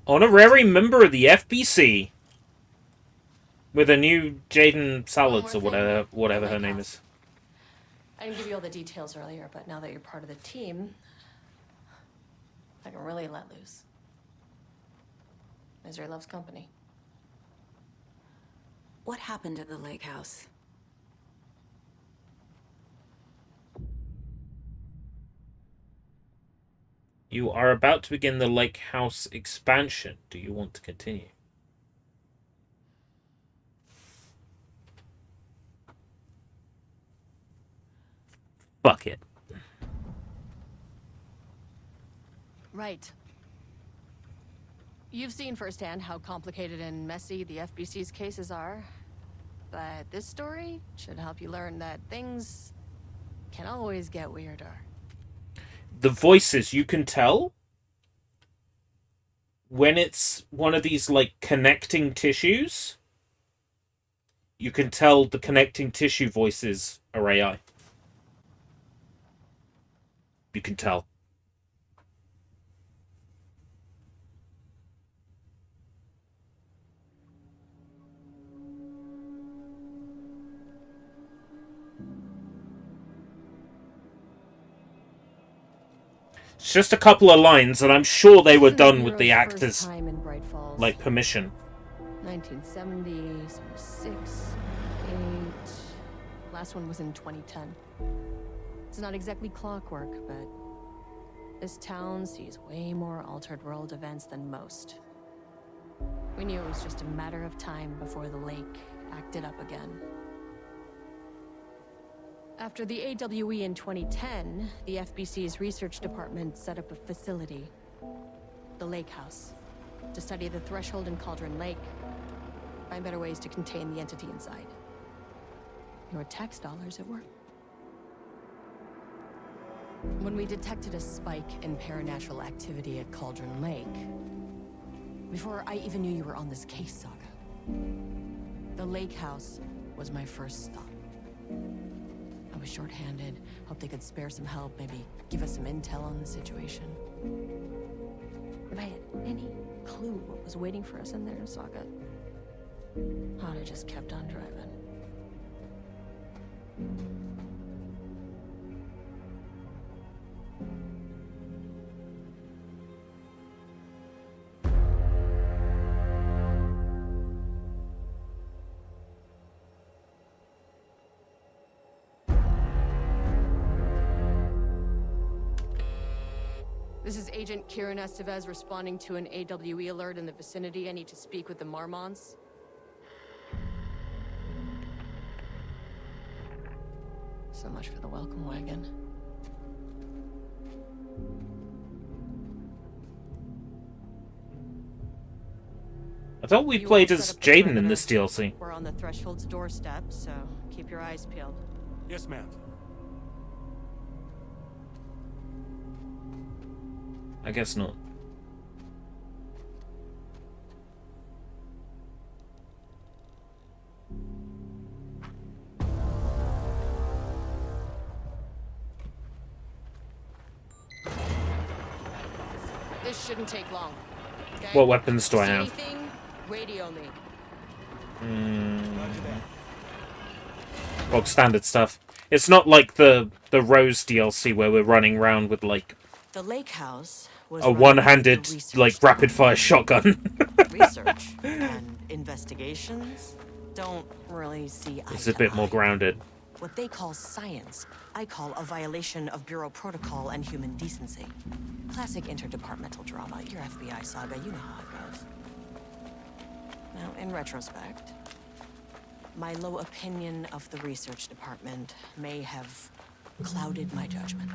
Honorary member of the FBC. With a new Jaden Salads or whatever her name is. I didn't give you all the details earlier, but now that you're part of the team, I can really let loose. Misery loves company. What happened at the lake house? You are about to begin the lake house expansion. Do you want to continue? Fuck it. Right. You've seen firsthand how complicated and messy the FBC's cases are. But this story should help you learn that things can always get weirder. The voices, you can tell when it's one of these, like, connecting tissues. You can tell the connecting tissue voices are AI. You can tell. It's just a couple of lines, and I'm sure they were done with the actors' like permission. 1970, 76, 8. Last one was in 2010. It's not exactly clockwork, but this town sees way more altered world events than most. We knew it was just a matter of time before the lake acted up again. After the AWE in 2010, the FBC's research department set up a facility, the Lake House, to study the threshold in Cauldron Lake, find better ways to contain the entity inside. Your tax dollars at work. When we detected a spike in paranatural activity at Cauldron Lake, before I even knew you were on this case, Saga, the Lake House was my first stop. I was short-handed, hoped they could spare some help, maybe give us some intel on the situation. If I had any clue what was waiting for us in there, Saga. I'd have just kept on driving. This is Agent Kieran Estevez responding to an AWE alert in the vicinity. I need to speak with the Marmonts. So much for the welcome wagon. I thought we played as Jaden in this DLC. We're on the Threshold's doorstep, so keep your eyes peeled. Yes, ma'am. I guess not. This shouldn't take long. Okay? What weapons do I See have? anything? Radio me. Bog standard stuff. It's not like the Rose DLC where we're running around with like The lake house was a one-handed like rapid fire shotgun. research and investigations don't really see eye It's a to bit more eye. grounded. What they call science, I call a violation of Bureau protocol and human decency. Classic interdepartmental drama. Your FBI saga, you know how it goes. Now, in retrospect, my low opinion of the research department may have clouded my judgment.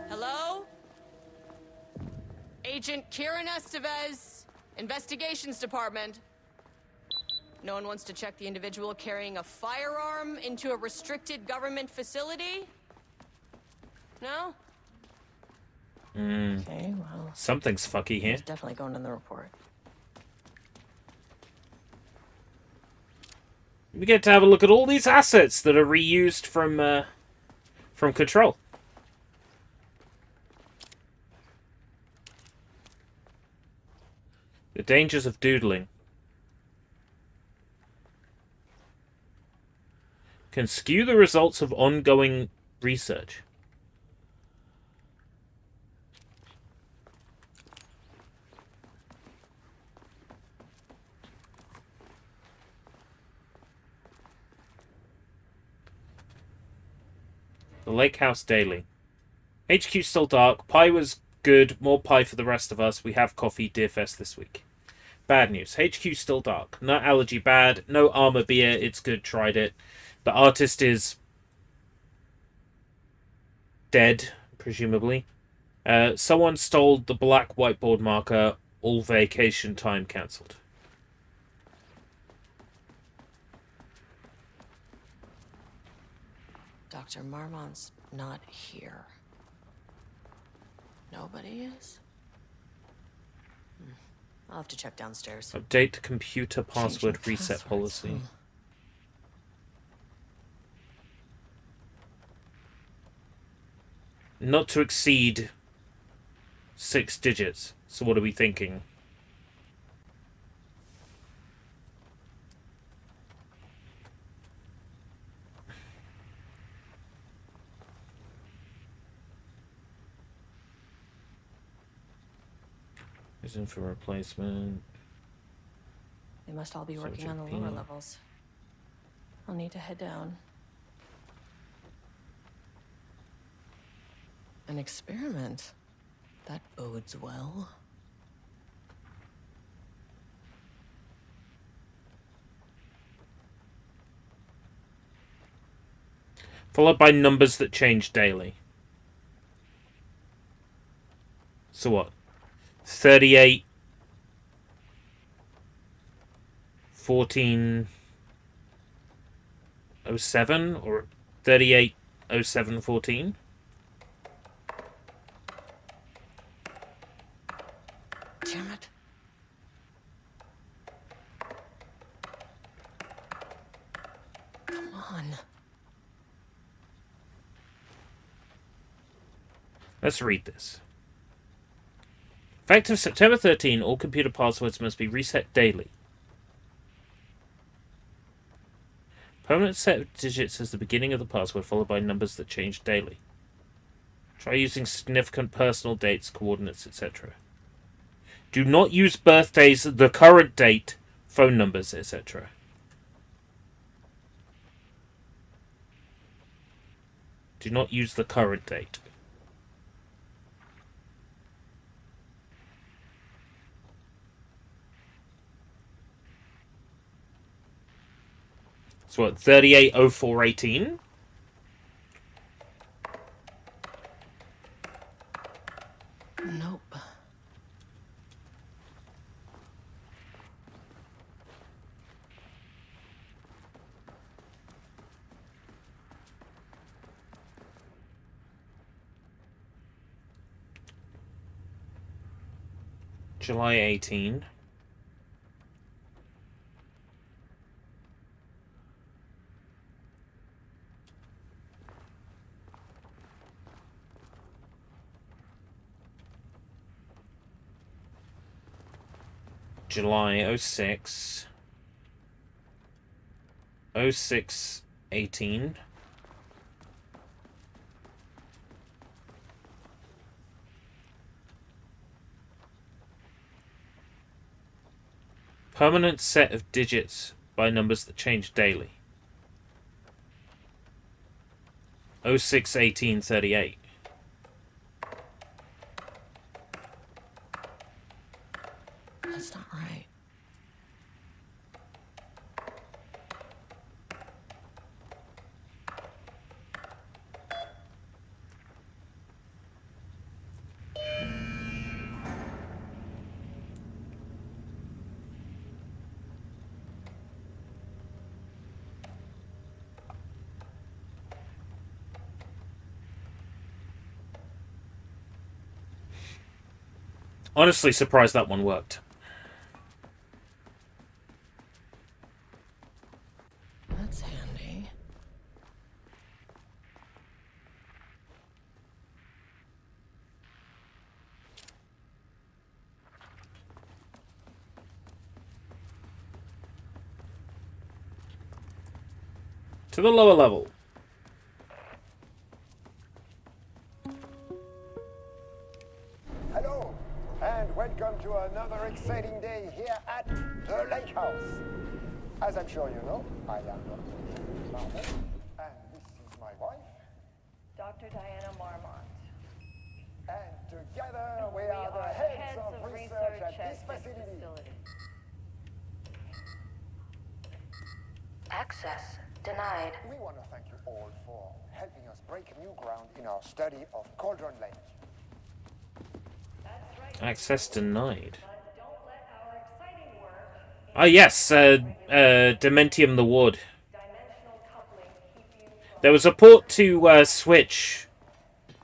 Hello? Agent Kieran Estevez, Investigations Department. No one wants to check the individual carrying a firearm into a restricted government facility? No? Okay, well, Something's fucky here. it's definitely going in the report. We get to have a look at all these assets that are reused from Control. The dangers of doodling. Can skew the results of ongoing research. The Lake House Daily. HQ still dark. Pie was good. More pie for the rest of us. We have coffee. Deerfest this week. Bad news. HQ still dark. No allergy bad. No armor beer. It's good. Tried it. The artist is dead, presumably. Someone stole the black whiteboard marker. All vacation time cancelled. Dr. Marmont's not here. Nobody is? I'll have to check downstairs. Update computer password Changing reset passwords, policy. Not to exceed 6 digits. So what are we thinking? Reason for replacement. They must all be working on the Subject lower P. levels. I'll need to head down. An experiment. That bodes well. Followed by numbers that change daily. So what? 38, 14, 07 or 380714. Damn it. Come on. Let's read this. Effective September 13, all computer passwords must be reset daily. Permanent set of digits as the beginning of the password, followed by numbers that change daily. Try using significant personal dates, coordinates, etc. Do not use birthdays, the current date, phone numbers, etc. Do not use the current date. So what, 380418? Nope. July 18. July 06. 0618. Permanent set of digits by numbers that change daily. 061838. That's not right. Honestly surprised that one worked. That's handy. To the lower level. Hello, and welcome to another exciting day here at the Lake House. As I'm sure you know, I am Dr. Marmont, and this is my wife, Dr. Diana Marmont. and together we are the heads of research at this facility. Access denied. We want to thank you all for helping us break new ground in our study of Cauldron Lake. Access denied. Ah, yes, Dementium the Wood. There was a port to Switch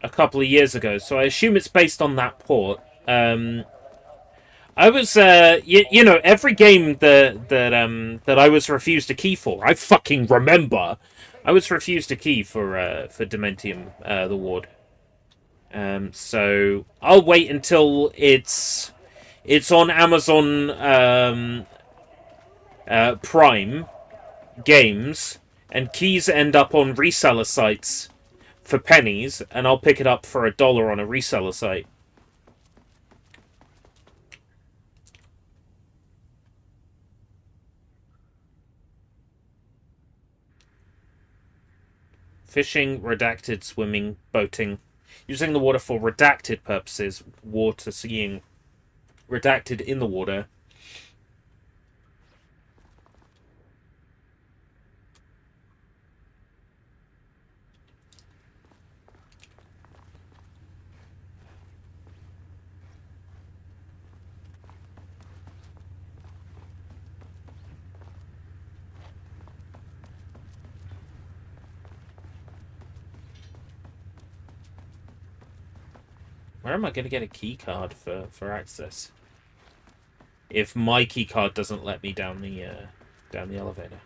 a couple of years ago, so I assume it's based on that port. I was, you know, every game that I was refused a key for, I fucking remember. I was refused a key for Dementium the Ward. So I'll wait until it's on Amazon Prime games, and keys end up on reseller sites for pennies, and I'll pick it up for $1 on a reseller site. Fishing, redacted, swimming, boating. Using the water for redacted purposes. Water skiing. Redacted in the water. Where am I going to get a key card for access? If my key card doesn't let me down the elevator.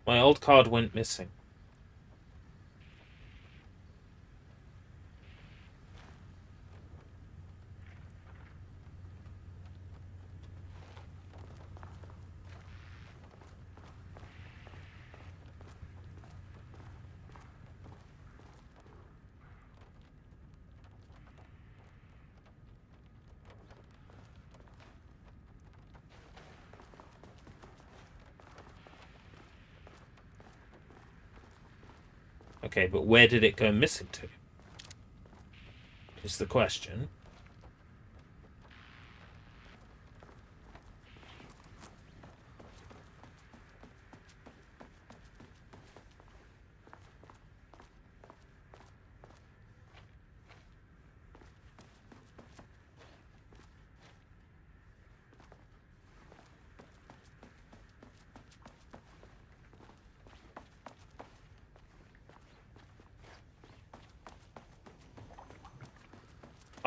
My old card went missing. Okay, but where did it go missing to? Is the question.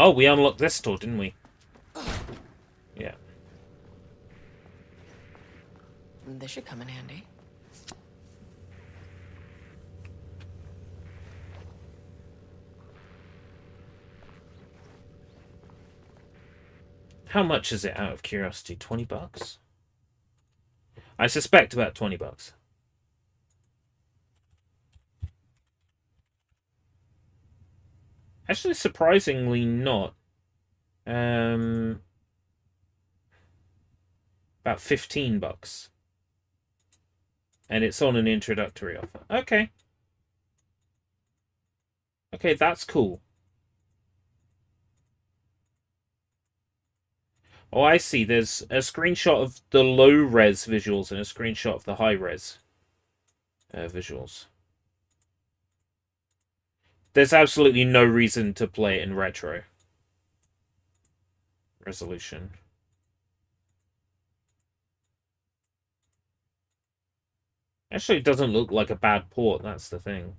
Oh, we unlocked this door, didn't we? Yeah. This should come in handy. How much is it out of curiosity? $20? I suspect about $20. Actually, surprisingly not. About $15. And it's on an introductory offer. Okay. Okay, that's cool. Oh, I see. There's a screenshot of the low-res visuals and a screenshot of the high-res visuals. There's absolutely no reason to play it in retro resolution. Actually, it doesn't look like a bad port, that's the thing.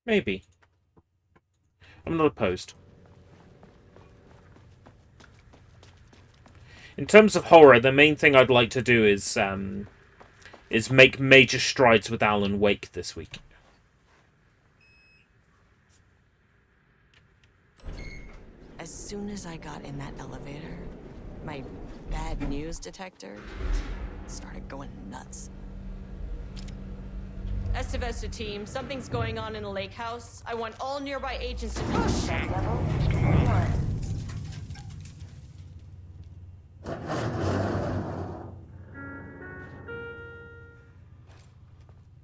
Maybe. I'm not opposed. In terms of horror, the main thing I'd like to do is make major strides with Alan Wake this week. As soon as I got in that elevator, my bad news detector started going nuts. Estivesta team, something's going on in the lake house. I want all nearby agents to push.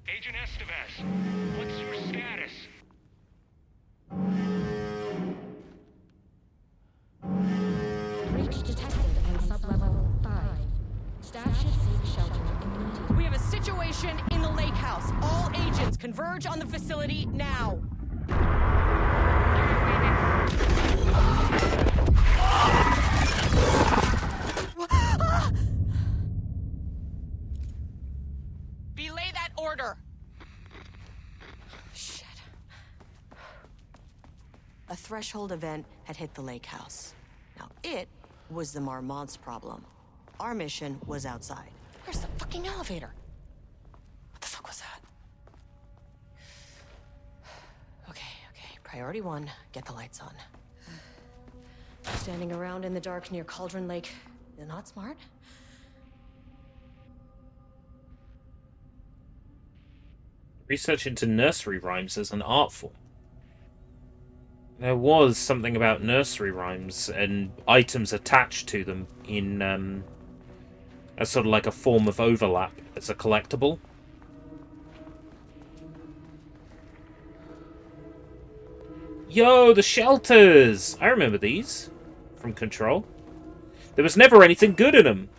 Agent Estevez, what's your status? Breach detected on sub-level 5. Staff should seek shelter immediately. We have a situation in the lake house. All agents converge on the facility now. Belay that order. Shit. A threshold event had hit the lake house. Now, it was the Marmont's problem. Our mission was outside. Where's the fucking elevator? What the fuck was that? Okay. Priority 1, get the lights on. Standing around in the dark near Cauldron Lake is not smart. Research into nursery rhymes as an art form. There was something about nursery rhymes and items attached to them in as sort of like a form of overlap as a collectible. Yo, the shelters! I remember these from Control. There was never anything good in them.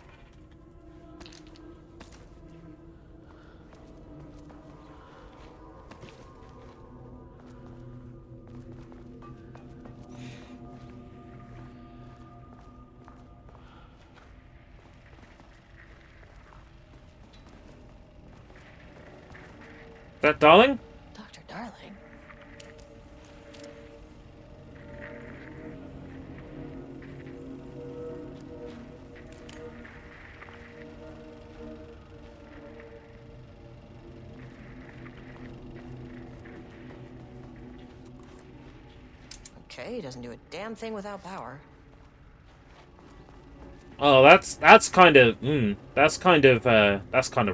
That Darling? Dr. Darling? Okay, he doesn't do a damn thing without power. Oh, that's kind of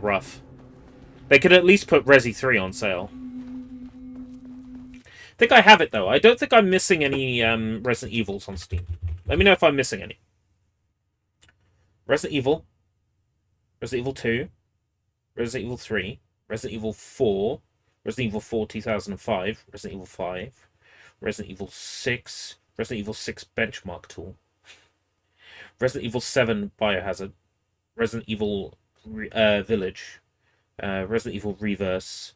rough. They could at least put Resi 3 on sale. I think I have it though. I don't think I'm missing any Resident Evils on Steam. Let me know if I'm missing any. Resident Evil, Resident Evil 2, Resident Evil 3, Resident Evil 4, Resident Evil 4 2005, Resident Evil 5, Resident Evil 6, Resident Evil 6 Benchmark Tool, Resident Evil 7 Biohazard, Resident Evil Village, Resident Evil Reverse,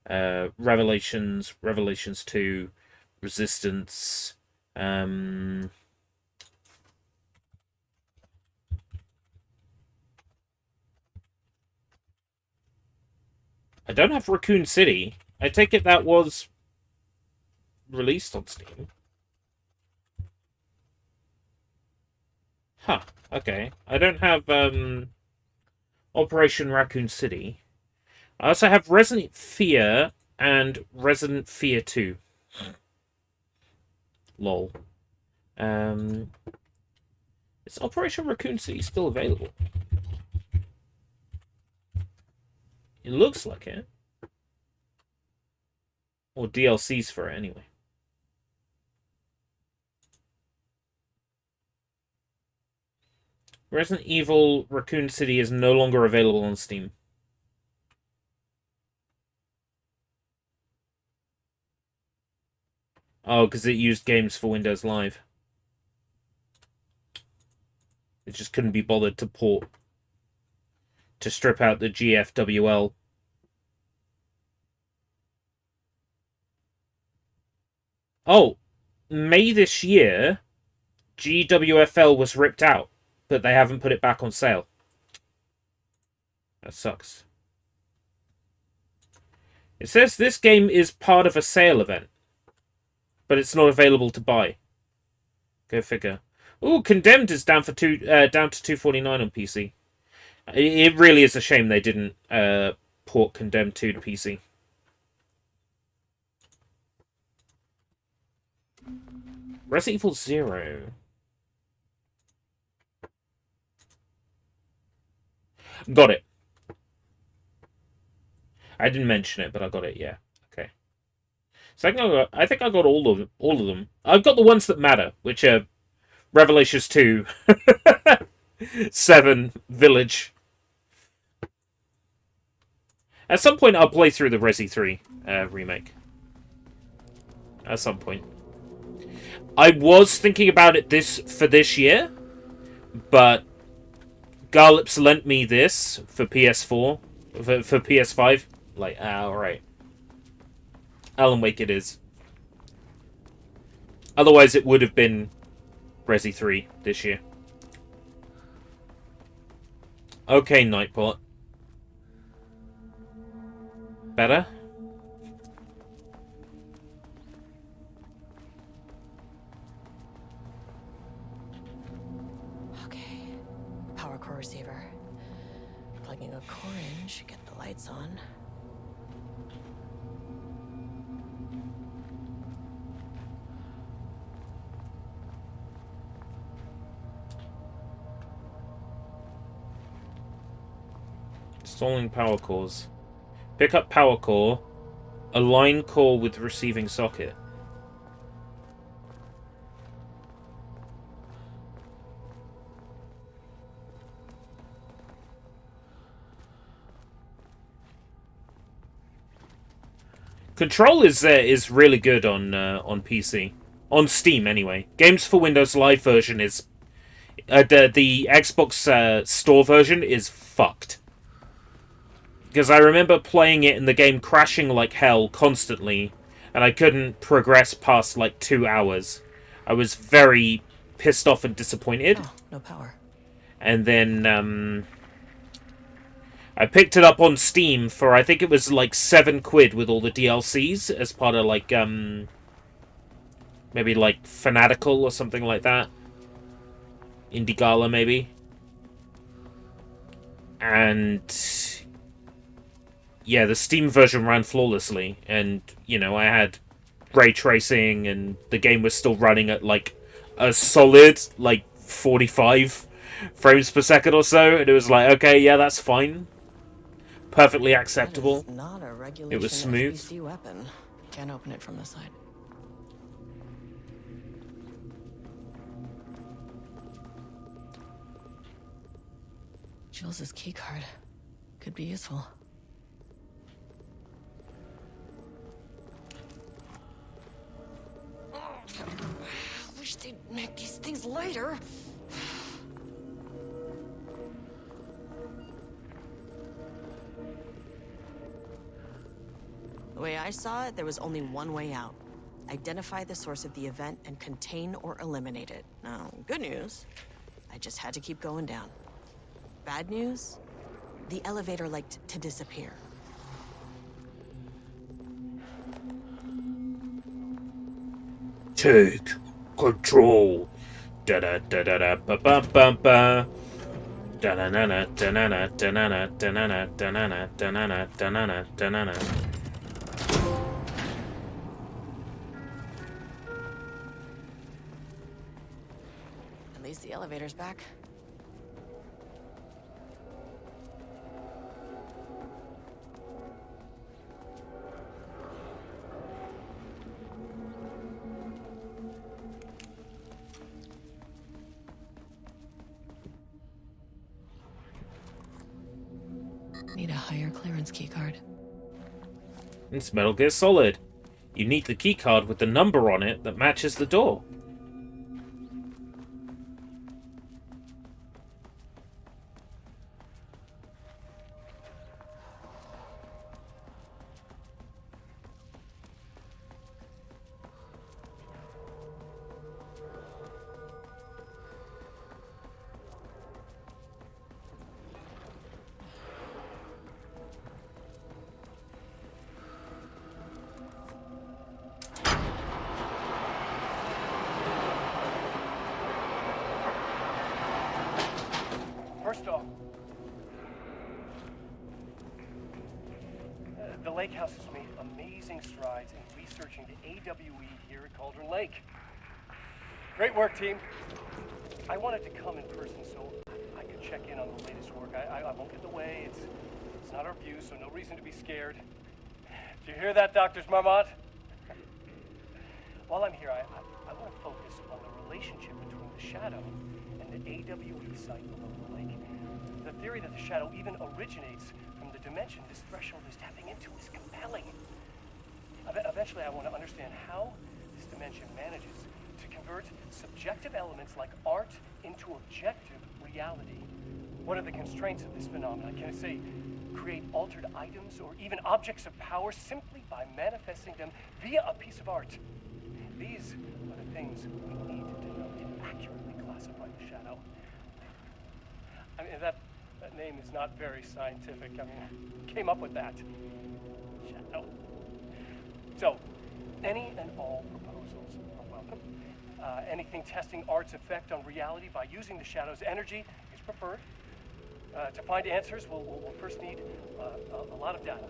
Revelations 2, Resistance, I don't have Raccoon City. I take it that was released on Steam. Huh, okay. I don't have Operation Raccoon City. I also have Resident Fear and Resident Fear 2. Lol. Is Operation Raccoon City still available? It looks like it. Or DLCs for it, anyway. Resident Evil Raccoon City is no longer available on Steam. Oh, because it used games for Windows Live. It just couldn't be bothered to port. To strip out the GFWL. Oh, May this year, GWFL was ripped out, but they haven't put it back on sale. That sucks. It says this game is part of a sale event, but it's not available to buy. Go figure. Ooh, Condemned is down to $2.49 on PC. It really is a shame they didn't port Condemned 2 to PC. Resident Evil 0. Got it. I didn't mention it, but I got it, yeah. Okay. So I think I got all of them. I've got the ones that matter, which are Revelations 2, 7, Village. At some point, I'll play through the Resi 3 remake. At some point. I was thinking about it for this year, but Garlips lent me this for PS4, for PS5. Like, alright. Alan Wake it is. Otherwise, it would have been Resi 3 this year. Okay, Nightbot. Better? Okay. Power core receiver. Plugging a core in should get the lights on. Installing power cores. Pick up power core Align core with receiving socket. Control is really good on PC, on Steam anyway. Games for Windows Live version is the Xbox Store version is fucked. Because I remember playing it and the game crashing like hell constantly, and I couldn't progress past like 2 hours. I was very pissed off and disappointed. Oh, no power. And then I picked it up on Steam for, I think it was like £7 with all the DLCs as part of like maybe like Fanatical or something like that. Indie Gala maybe. And yeah, the Steam version ran flawlessly, and you know, I had ray tracing and the game was still running at like a solid like 45 frames per second or so, and it was like, okay, yeah, that's fine. Perfectly acceptable. Not a regulation It was smooth. SBC weapon. Can't open it from the side. Jules' keycard could be useful. Wish they'd make these things lighter. The way I saw it, there was only one way out. Identify the source of the event and contain or eliminate it. Now, good news, I just had to keep going down. Bad news, the elevator liked to disappear. Take control. Da da da da da ba ba ba ba. Da na na na da na na da na na da na na da na na da na na da na na da na na. At least the elevator's back. Need a higher clearance keycard. It's Metal Gear Solid. You need the keycard with the number on it that matches the door. First off, the Lake House has made amazing strides in researching the AWE here at Cauldron Lake. Great work, team. I wanted to come in person so I could check in on the latest work. I won't get in the way. It's not our view, so no reason to be scared. Do you hear that, Dr. Marmont? While I'm here, I want to focus on the relationship between the Shadow and the AWE site below the lake. The theory that the Shadow even originates from the dimension this threshold is tapping into is compelling. Eventually, I want to understand how this dimension manages to convert subjective elements like art into objective reality. What are the constraints of this phenomenon? Can I say create altered items or even objects of power simply by manifesting them via a piece of art? These are the things we need to know to accurately classify the Shadow. I mean, that name is not very scientific. I mean, came up with that. Shadow. So, any and all proposals are welcome. Anything testing art's effect on reality by using the Shadow's energy is preferred. To find answers, we'll first need a lot of data.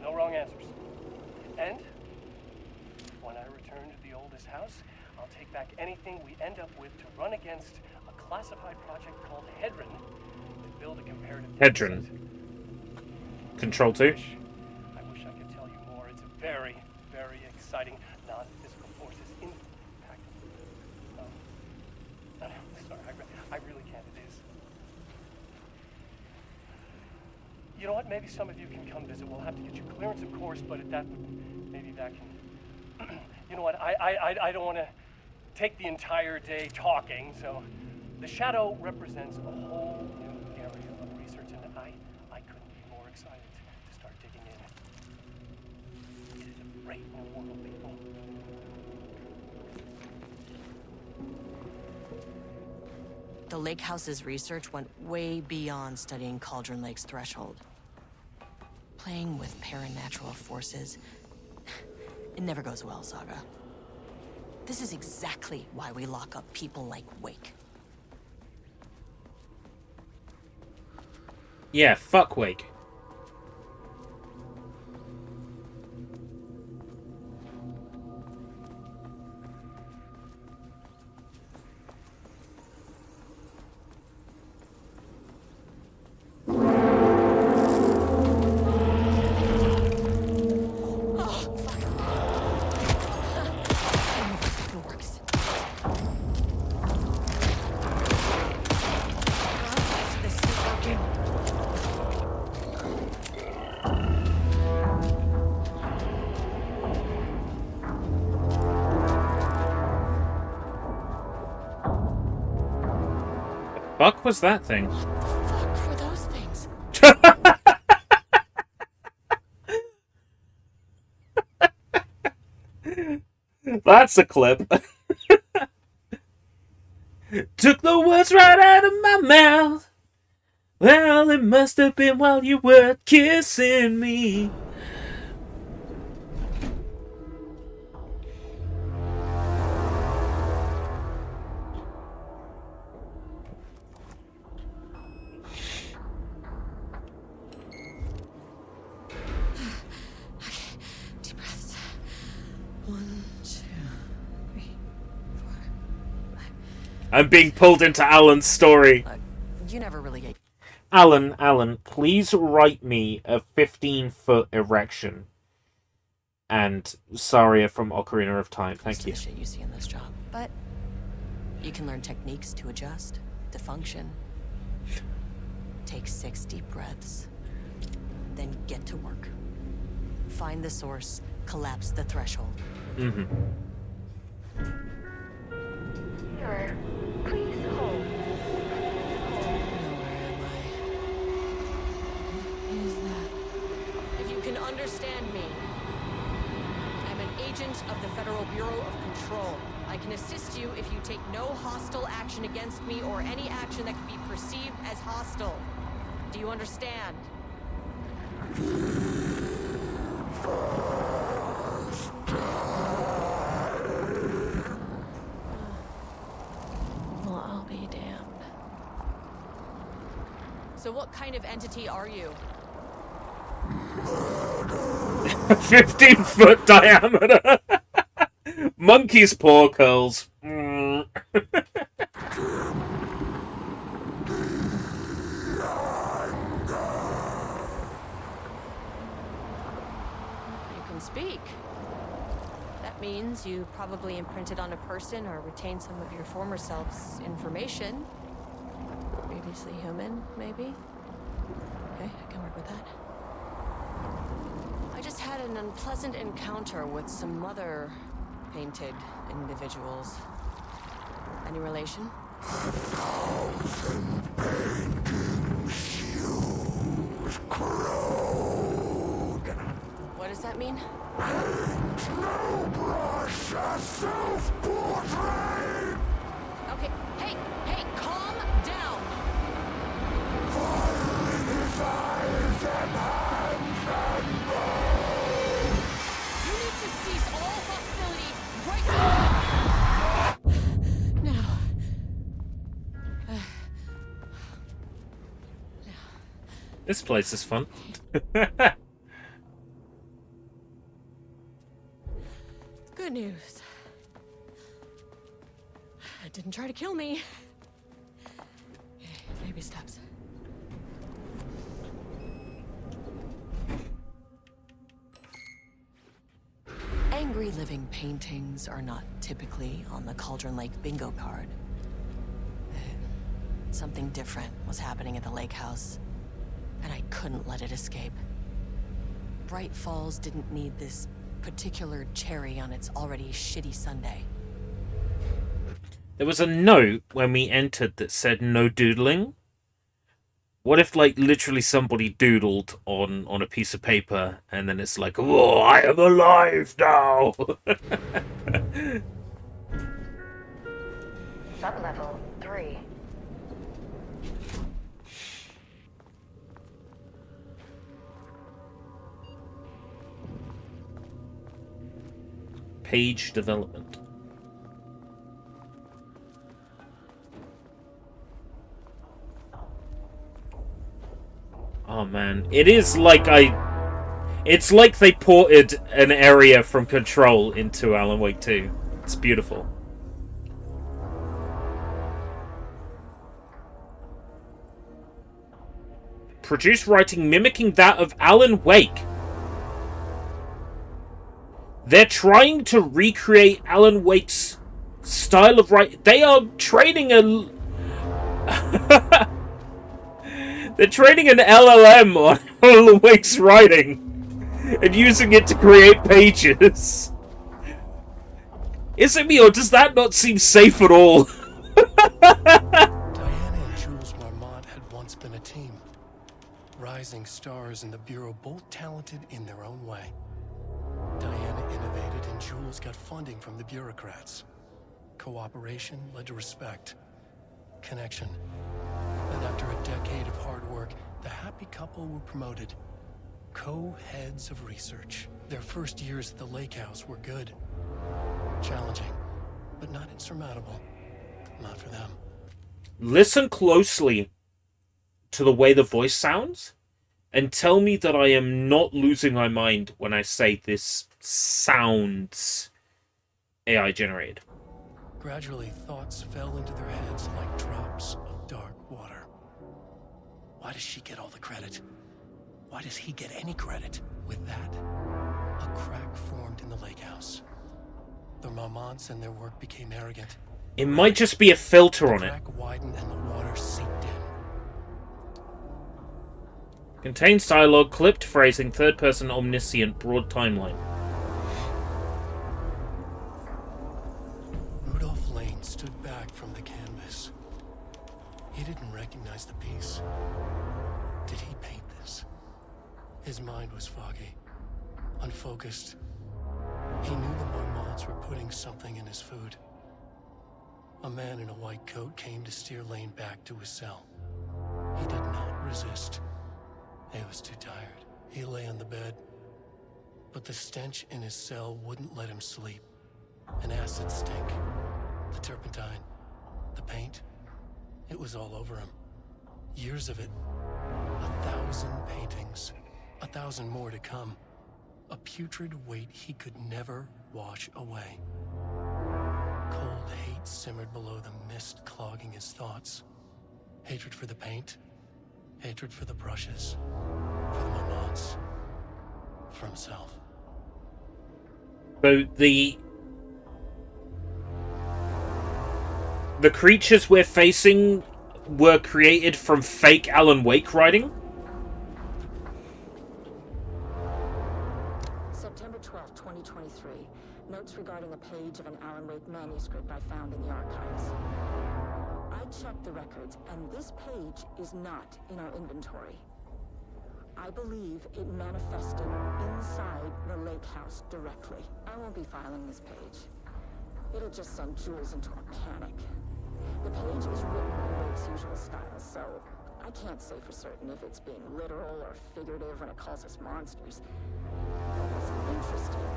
No wrong answers. And when I return to the oldest house, I'll take back anything we end up with to run against a classified project called Hedron to build a comparative Hedron. Control 2. I wish I could tell you more. exciting non-physical forces impact. Sorry, I really can't. It is. You know what? Maybe some of you can come visit. We'll have to get you clearance, of course, but maybe that can. You know what? I don't want to take the entire day talking. So, the shadow represents a whole new area of research, and I couldn't be more excited to start digging in. It is a great new world, people. The Lake House's research went way beyond studying Cauldron Lake's threshold. Playing with paranatural forces, it never goes well, Saga. This is exactly why we lock up people like Wake. Yeah, fuck Wake. Fuck was that thing? Fuck were those things? That's a clip. Took the words right out of my mouth. Well, it must have been while you were kissing me. Deep breaths. 1, 2, 3, 4, 5. I'm being pulled into Alan's story. Look, you never really get. Alan, please write me a 15-foot erection. And Saria from Ocarina of Time. Thank you. The shit you see in this job, but you can learn techniques to adjust, to function. Take 6 deep breaths, then get to work. Find the source, collapse the threshold. Mm-hmm. Sir, please hold. If you can understand me, I'm an agent of the Federal Bureau of Control. I can assist you if you take no hostile action against me or any action that can be perceived as hostile. Do you understand? Well, I'll be damned. So what kind of entity are you? 15-foot diameter. Monkey's paw curls. Mm. You can speak. That means you probably imprinted on a person or retained some of your former self's information. Previously human, maybe? Okay, I can work with that. I just had an unpleasant encounter with some other painted individuals. Any relation? 1,000 painting shoes crowed. What does that mean? Paint no brush a self-portrait. Okay, hey, calm down. Fire in his eyes and hands and bones. You need to cease all hostility right now. This place is fun. Good news. It didn't try to kill me. Baby steps. Angry living paintings are not typically on the Cauldron Lake bingo card. Something different was happening at the lake house, and I couldn't let it escape. Bright Falls didn't need this particular cherry on its already shitty Sunday. There was a note when we entered that said no doodling. What if, like, literally somebody doodled on a piece of paper, and then it's like, "Oh, I am alive now." Sublevel 3. Page development. Oh man, it is like it's like they ported an area from Control into Alan Wake 2. It's beautiful. Produced writing mimicking that of Alan Wake. They're trying to recreate Alan Wake's style of writing. They are training a... They're training an LLM on Alan Wake's writing and using it to create pages. Is it me, or does that not seem safe at all? Diana and Jules Marmont had once been a team. Rising stars in the Bureau, both talented in their own way. Diana innovated and Jules got funding from the bureaucrats. Cooperation led to respect. Connection. And after a decade of hard work, the happy couple were promoted. Co-heads of research. Their first years at the lake house were good. Challenging, but not insurmountable. Not for them. Listen closely to the way the voice sounds, and tell me that I am not losing my mind when I say this sounds AI generated. Gradually, thoughts fell into their heads like drops of dark water. Why does she get all the credit? Why does he get any credit? With that, a crack formed in the lake house. The Marmonts and their work became arrogant. It might just be a filter on it. The crack widened and the water seeped in. Contains dialogue, clipped phrasing, third-person omniscient, broad timeline. Rudolph Lane stood back from the canvas. He didn't recognize the piece. Did he paint this? His mind was foggy, unfocused. He knew the Marmonts were putting something in his food. A man in a white coat came to steer Lane back to his cell. He did not resist. He was too tired. He lay on the bed, but the stench in his cell wouldn't let him sleep. An acid stink, the turpentine, the paint, it was all over him. Years of it, 1,000 paintings, 1,000 more to come. A putrid weight he could never wash away. Cold hate simmered below the mist clogging his thoughts. Hatred for the paint, hatred for the brushes, for the Marmonts, for himself. So the creatures we're facing were created from fake Alan Wake writing? September 12, 2023. Notes regarding a page of an Alan Wake manuscript I found in the archives. I checked the records, and this page is not in our inventory. I believe it manifested inside the lake house directly. I won't be filing this page. It'll just send Jules into a panic. The page is written in Wake's usual style, so I can't say for certain if it's being literal or figurative when it calls us monsters. But what's interesting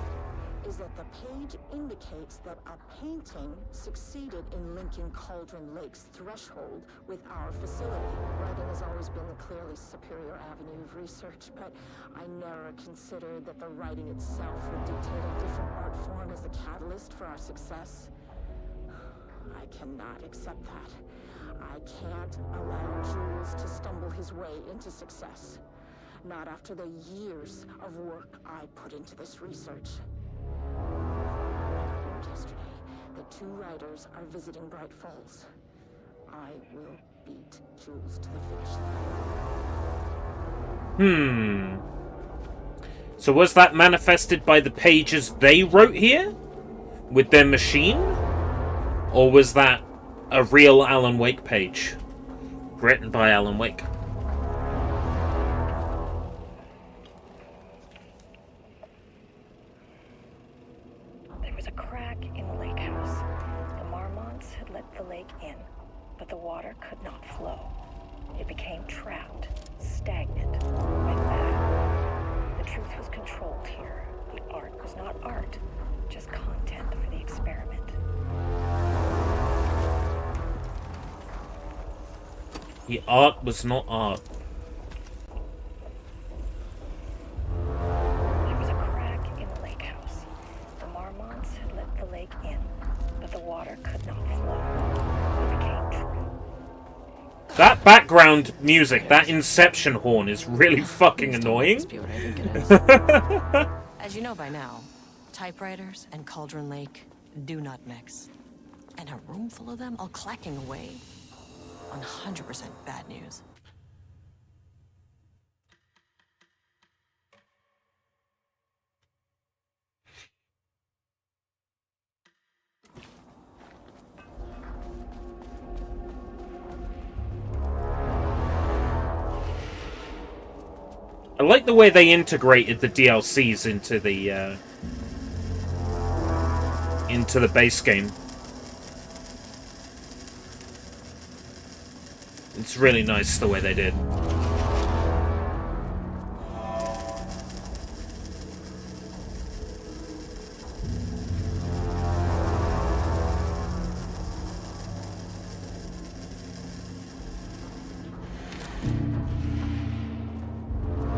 is that the page indicates that a painting succeeded in linking Cauldron Lake's threshold with our facility. Writing has always been the clearly superior avenue of research, but I never considered that the writing itself would dictate a different art form as the catalyst for our success. I cannot accept that. I can't allow Jules to stumble his way into success. Not after the years of work I put into this research. two writers are visiting Bright Falls. I will beat Jules to the finish line. So was that manifested by the pages they wrote here? With their machine? Or was that a real Alan Wake page? Written by Alan Wake. There was a crack in the lake house. The Marmonts had let the lake in, but the water could not flow. It became trapped, stagnant, went bad. The truth was controlled here. The art was not art, just content for the experiment. The art was not art. There was a crack in the lake house. The Marmonts had let the lake in, but the water could not flow. It became trapped. That background music, that Inception horn is really fucking annoying. As you know by now, typewriters and Cauldron Lake do not mix. And a room full of them all clacking away? 100% bad news. I like the way they integrated the DLCs into the base game. It's really nice the way they did.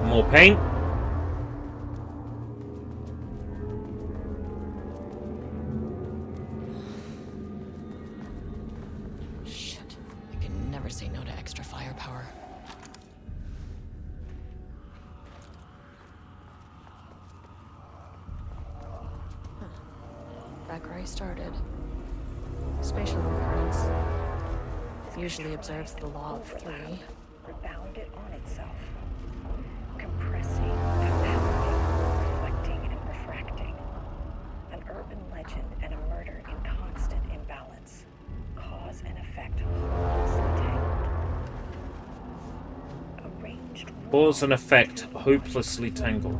More paint. Shit. I can never say no to extra firepower. Back where I started. Spatial recurrence usually observes the law of three. Rebounded on itself. Compressing, compounding, reflecting, and refracting. An urban legend and a murder in constant imbalance. Cause and effect hopelessly tangled. Arranged. Cause and effect hopelessly tangled.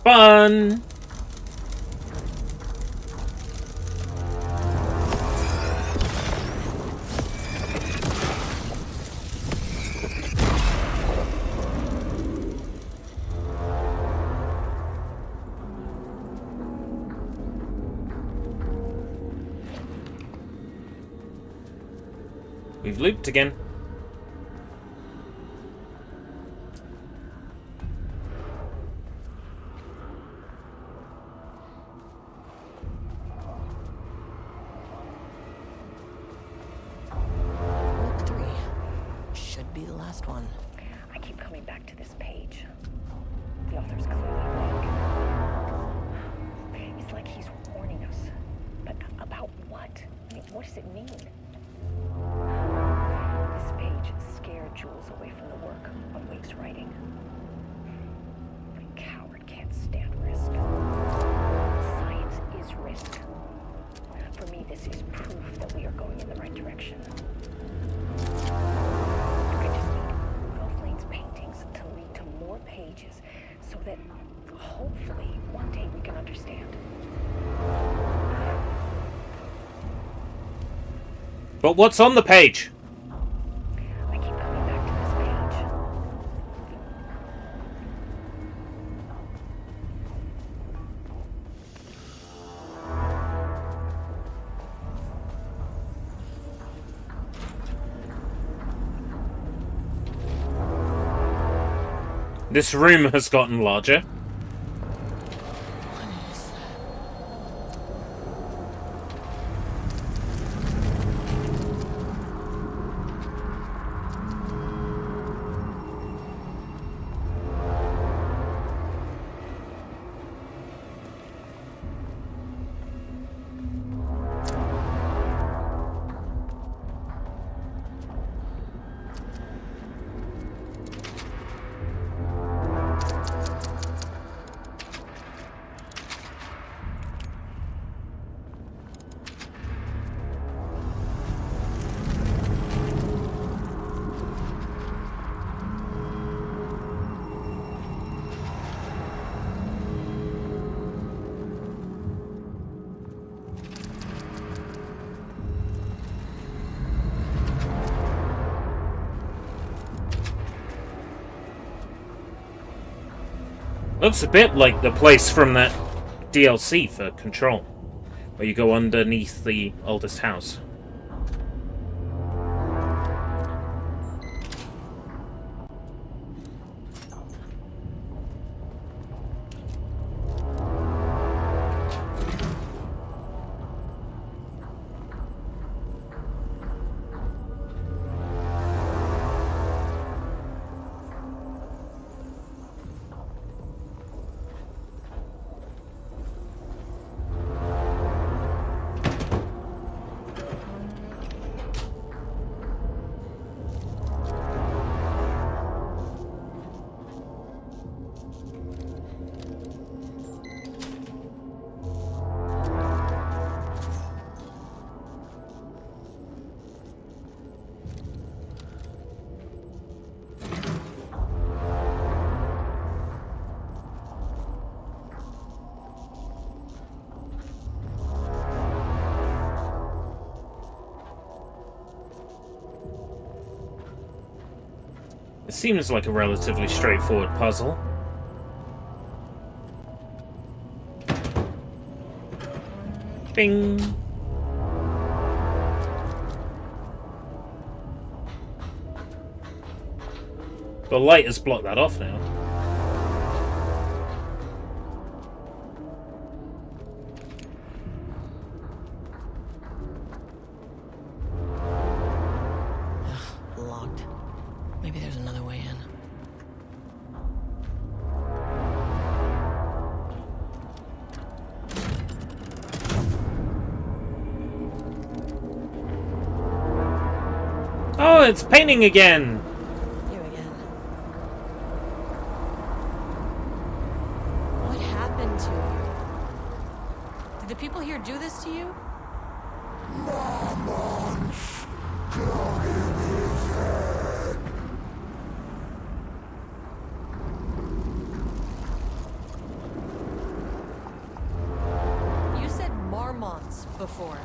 Fun! We've looped again. One. I keep coming back to this page. The author's clearly awake. It's like he's warning us. But about what? I mean, what does it mean? This page scared Jules away from the work on Wake's writing. A coward can't stand risk. Science is risk. For me, this is proof that that hopefully one day we can understand. But what's on the page? I keep coming back to this page. This room has gotten larger. Looks a bit like the place from that DLC for Control, where you go underneath the oldest house. It seems like a relatively straightforward puzzle. Bing! The light has blocked that off now. Locked. Maybe there's another way in. Oh, it's painting again! You again. What happened to you? Did the people here do this to you? You said Marmonts before.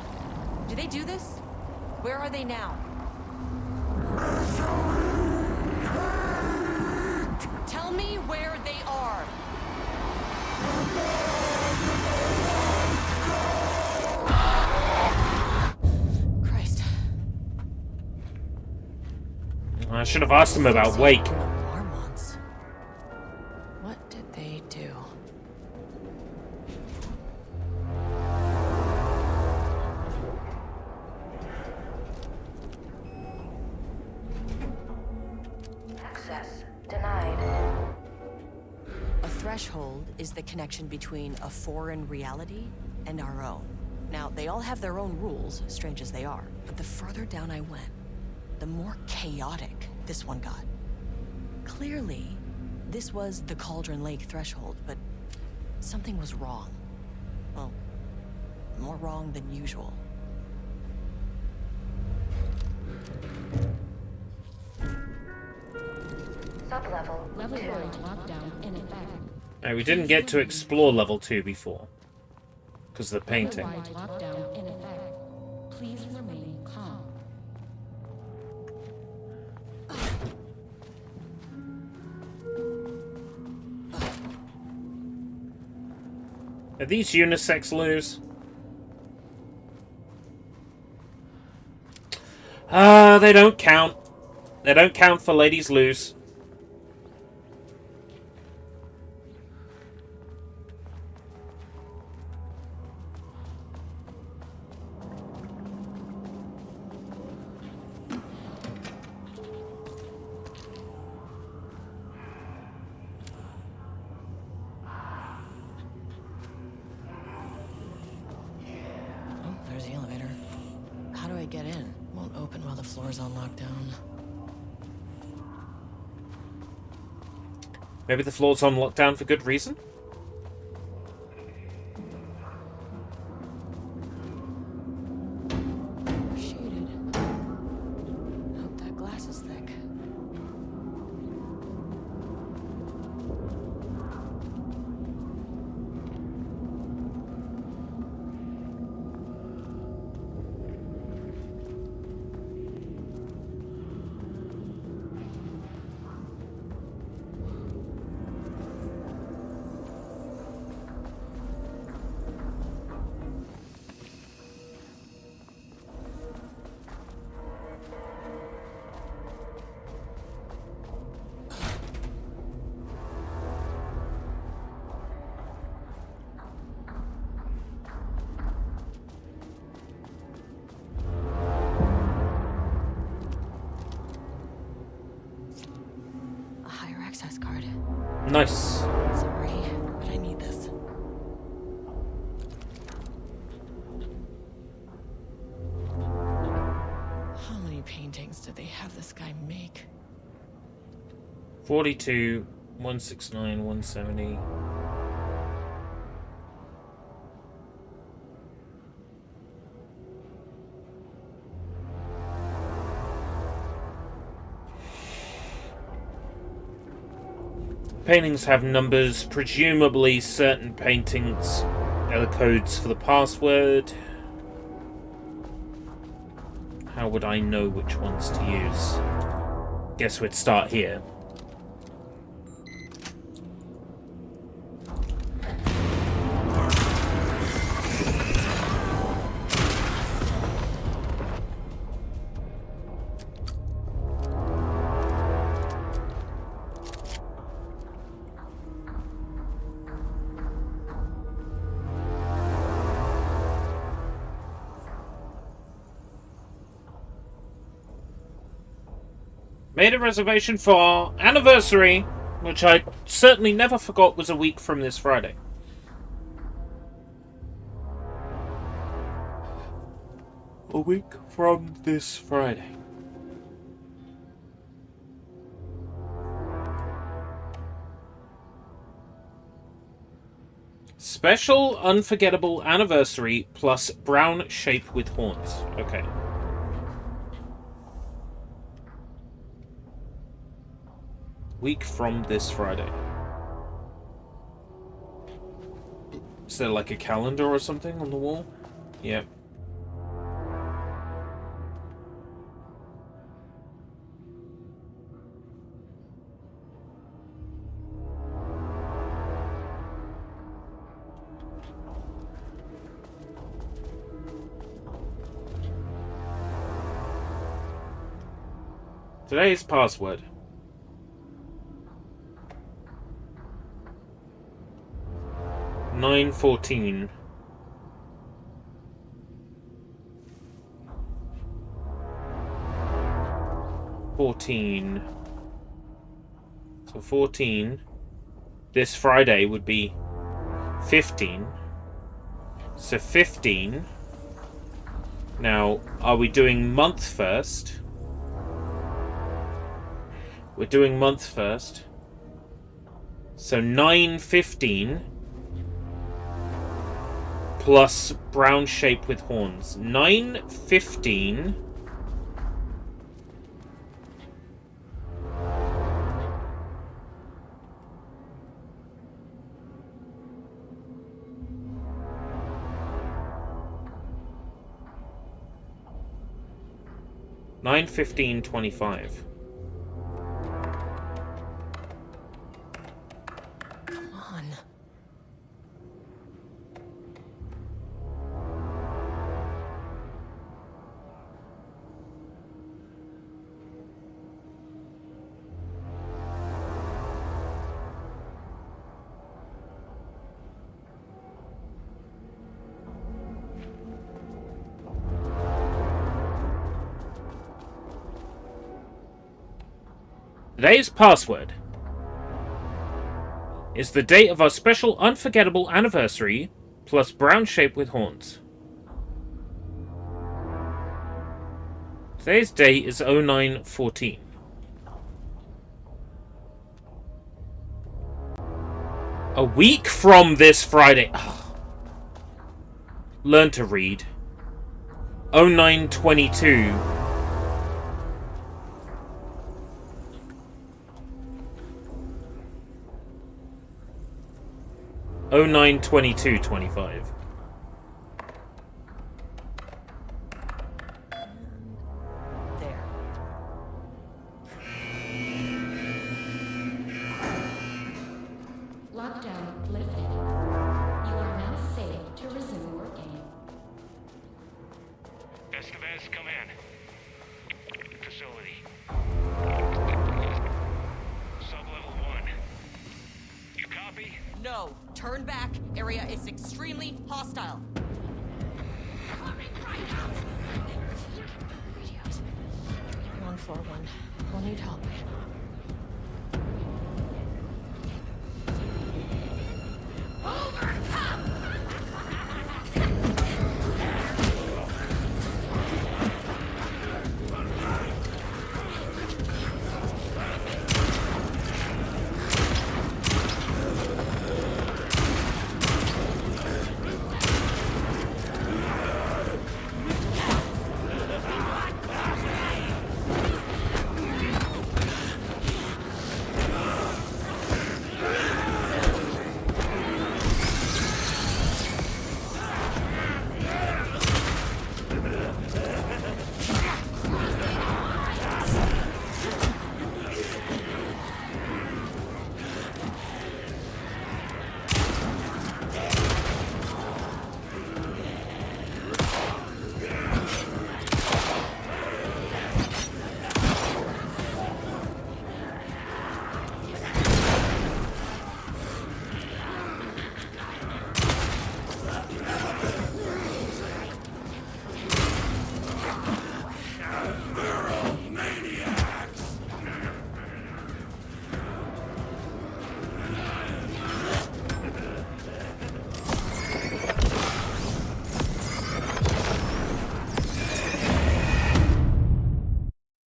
Do they do this? Where are they now? Tell me where they are. Christ. I should have asked him about Wake. Marmonts. What did they do? Access denied. A threshold is the connection between a foreign reality and our own. Now, they all have their own rules, strange as they are, but the further down I went, the more chaotic this one got. Clearly, this was the Cauldron Lake threshold, but something was wrong. Well, more wrong than usual. Sublevel Level 2. 1 lockdown in effect. Now, we didn't get to explore level 2 before. Because of the painting. Lockdown in effect. Please remain calm. Are these unisex loos? They don't count. They don't count for ladies' loos. Oh, there's the elevator. How do I get in? Won't open while the floor's on lockdown. Maybe the floor's on lockdown for good reason? Shaded. Hope that glass is thick. A higher access card. Nice. Sorry, but I need this. How many paintings did they have this guy make? 42, 169, 170. Paintings have numbers. Presumably certain paintings are the codes for the password. How would I know which ones to use? Guess we'd start here. Made a reservation for our anniversary, which I certainly never forgot was a week from this Friday. A week from this Friday. Special unforgettable anniversary plus brown shape with horns. Okay. Week from this Friday. Is there like a calendar or something on the wall? Yep. Today's password. $9.14. $14. So 14. This Friday would be 15. So 15. Now, are we doing month first? We're doing month first. So 9:15 plus brown shape with horns. 9:15 9:15:25. Come on. Today's password is the date of our special unforgettable anniversary plus brown shape with horns. Today's date is 09/14. A week from this Friday. Learn to read. 09/22. Oh 09/22/25. There. Lockdown lifted. You are now safe to resume working. Estevez, come in. Facility. Sub-level 1. You copy? No, turn back. Area is extremely hostile. You're on floor 1. We'll need help.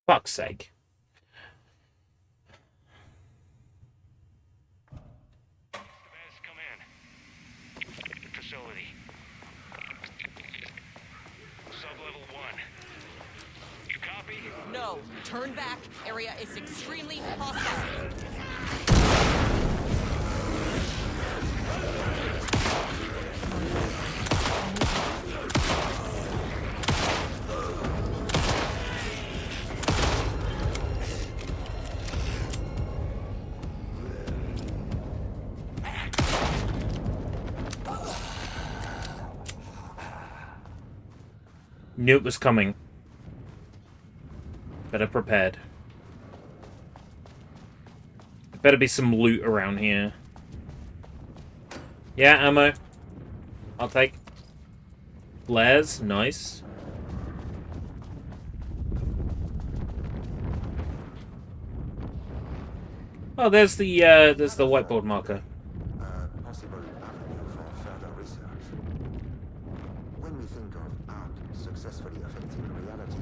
Fuck's sake. Come in. Facility. Sub-level 1. You copy? No, turn back. Area is extremely hostile. Knew it was coming. Better prepared. Better be some loot around here. Yeah, ammo. I'll take. Flares, nice. Oh, there's the whiteboard marker. Possible avenue for further research. When we think of art successfully affecting reality,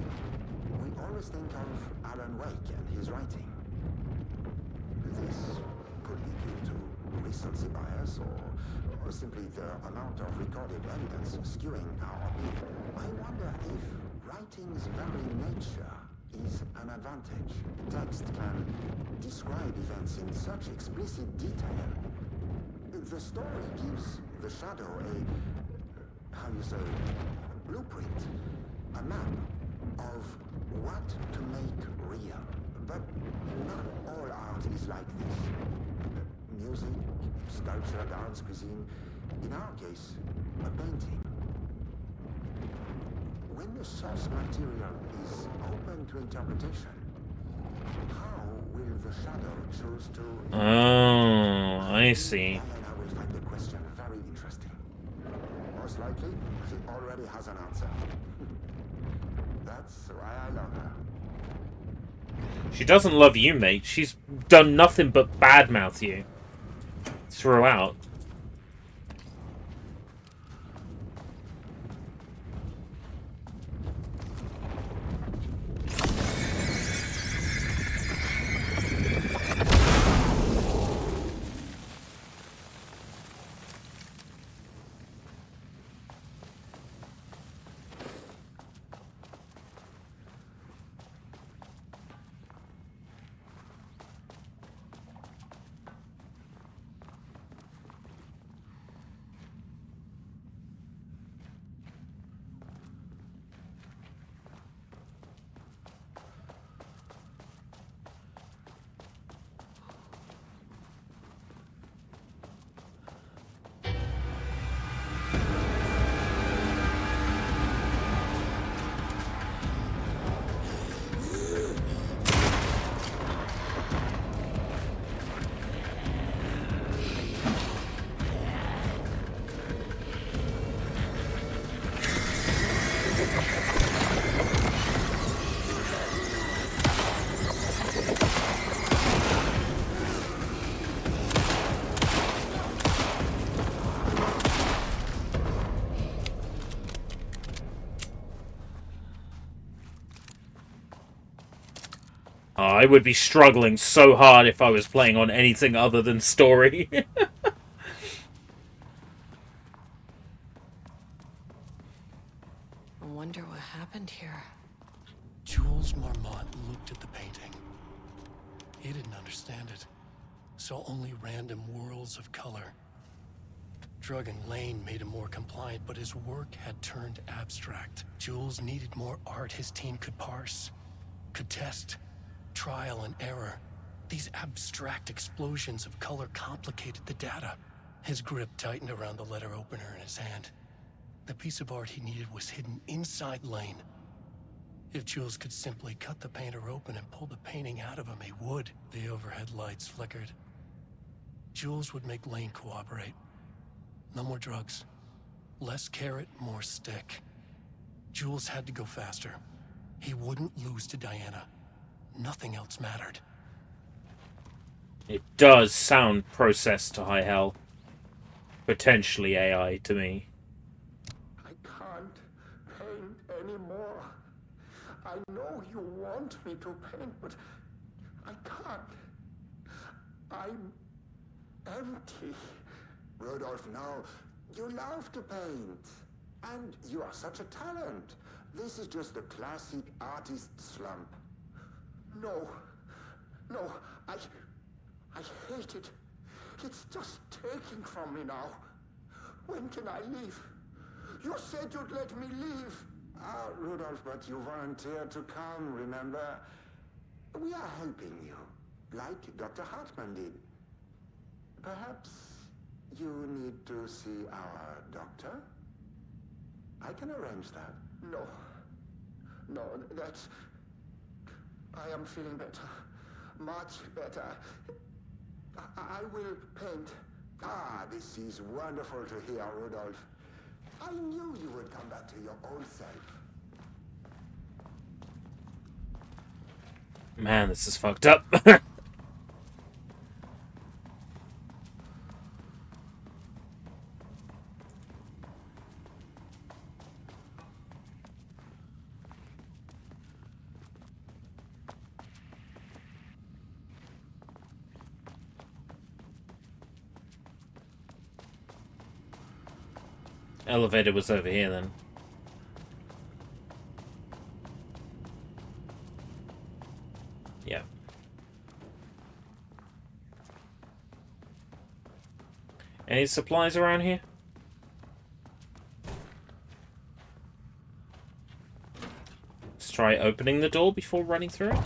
we always think of Alan Wake and his writing. This could be due to recency bias or simply the amount of recorded evidence skewing our opinion. I wonder if writing's very nature is an advantage. Text can describe events in such explicit detail. The story gives the shadow a, how you say, blueprint, a map, of what to make real. But not all art is like this. Music, sculpture, dance, cuisine. In our case, a painting. When the source material is open to interpretation, how will the shadow choose to... Oh, I see. Diana will find the question very interesting. Most likely, she already has an answer. That's why I love her. She doesn't love you, mate. She's done nothing but badmouth you throughout. Oh, I would be struggling so hard if I was playing on anything other than story. I wonder what happened here. Jules Marmont looked at the painting. He didn't understand it. Saw only random whirls of color. Drugging Lane made him more compliant, but his work had turned abstract. Jules needed more art his team could parse, could test. Trial and error. These abstract explosions of color complicated the data. His grip tightened around the letter opener in his hand. The piece of art he needed was hidden inside Lane. If Jules could simply cut the painter open and pull the painting out of him, he would. The overhead lights flickered. Jules would make Lane cooperate. No more drugs. Less carrot, more stick. Jules had to go faster. He wouldn't lose to Diana. Nothing else mattered. It does sound processed to high hell. Potentially AI to me. I can't paint anymore. I know you want me to paint, but I can't. I'm empty. Rudolph, now, you love to paint. And you are such a talent. This is just the classic artist slump. No, I hate it. It's just taking from me now. When can I leave? You said you'd let me leave. Rudolph, but you volunteered to come, remember? We are helping you, like Dr. Hartman did. Perhaps you need to see our doctor? I can arrange that. No, that's... I am feeling better. Much better. I will paint. This is wonderful to hear, Rudolph. I knew you would come back to your old self. Man, this is fucked up. Elevator was over here then. Yeah. Any supplies around here? Let's Try opening the door before running through it.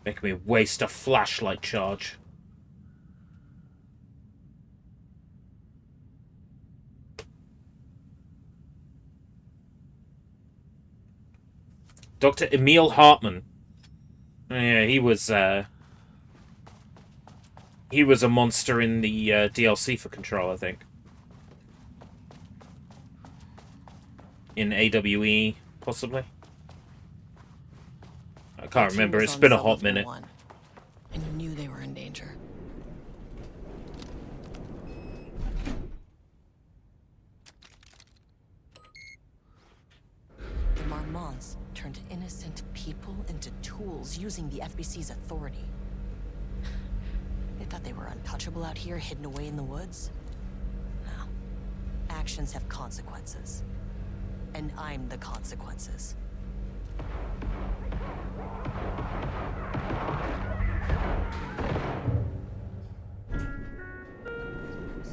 Make me waste a flashlight charge. Dr. Emil Hartman. Oh, yeah, he was a monster in the DLC for Control, I think. In AWE, possibly. I can't remember. It's been a hot minute. And knew they were in danger. The Marmonts turned innocent people into tools using the FBC's authority. They thought they were untouchable out here, hidden away in the woods. No. Actions have consequences. And I'm the consequences.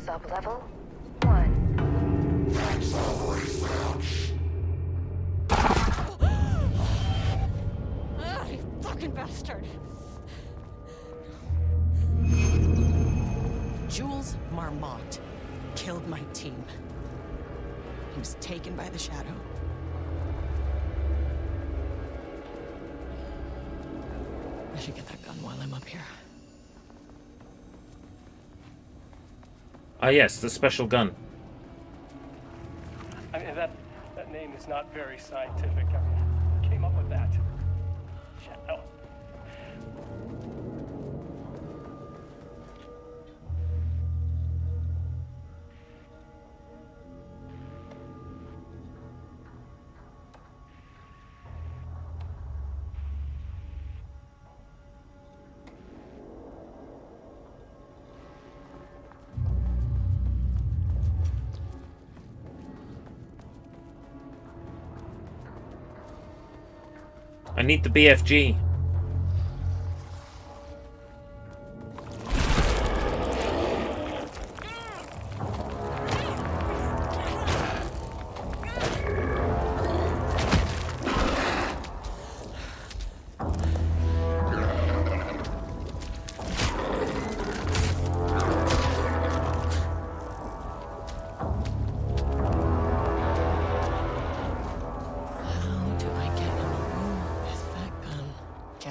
Sublevel 1. Ah, you fucking bastard! Jules Marmont killed my team. He was taken by the Shadow. I should get that gun while I'm up here. Ah, yes, the special gun. I mean, that name is not very scientific. I mean, who came up with that? Shadow. I need the BFG.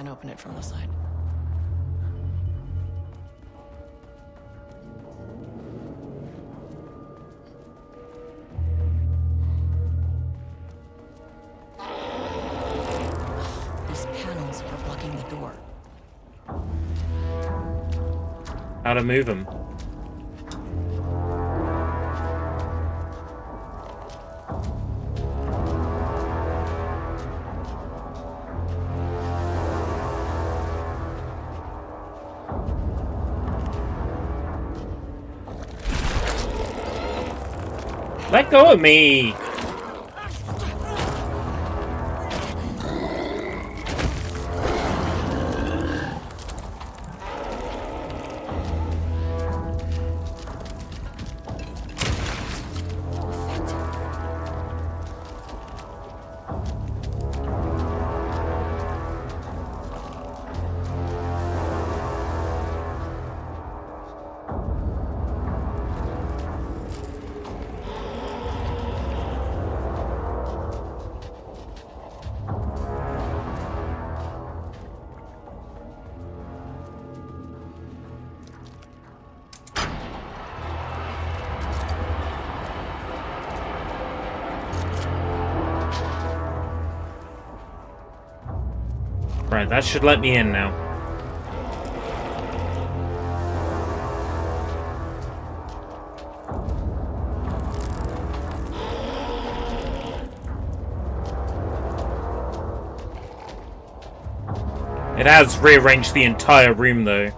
Open it from the side. These panels are blocking the door. How to move them? Let go of me! Right, that should let me in now. It has rearranged the entire room, though.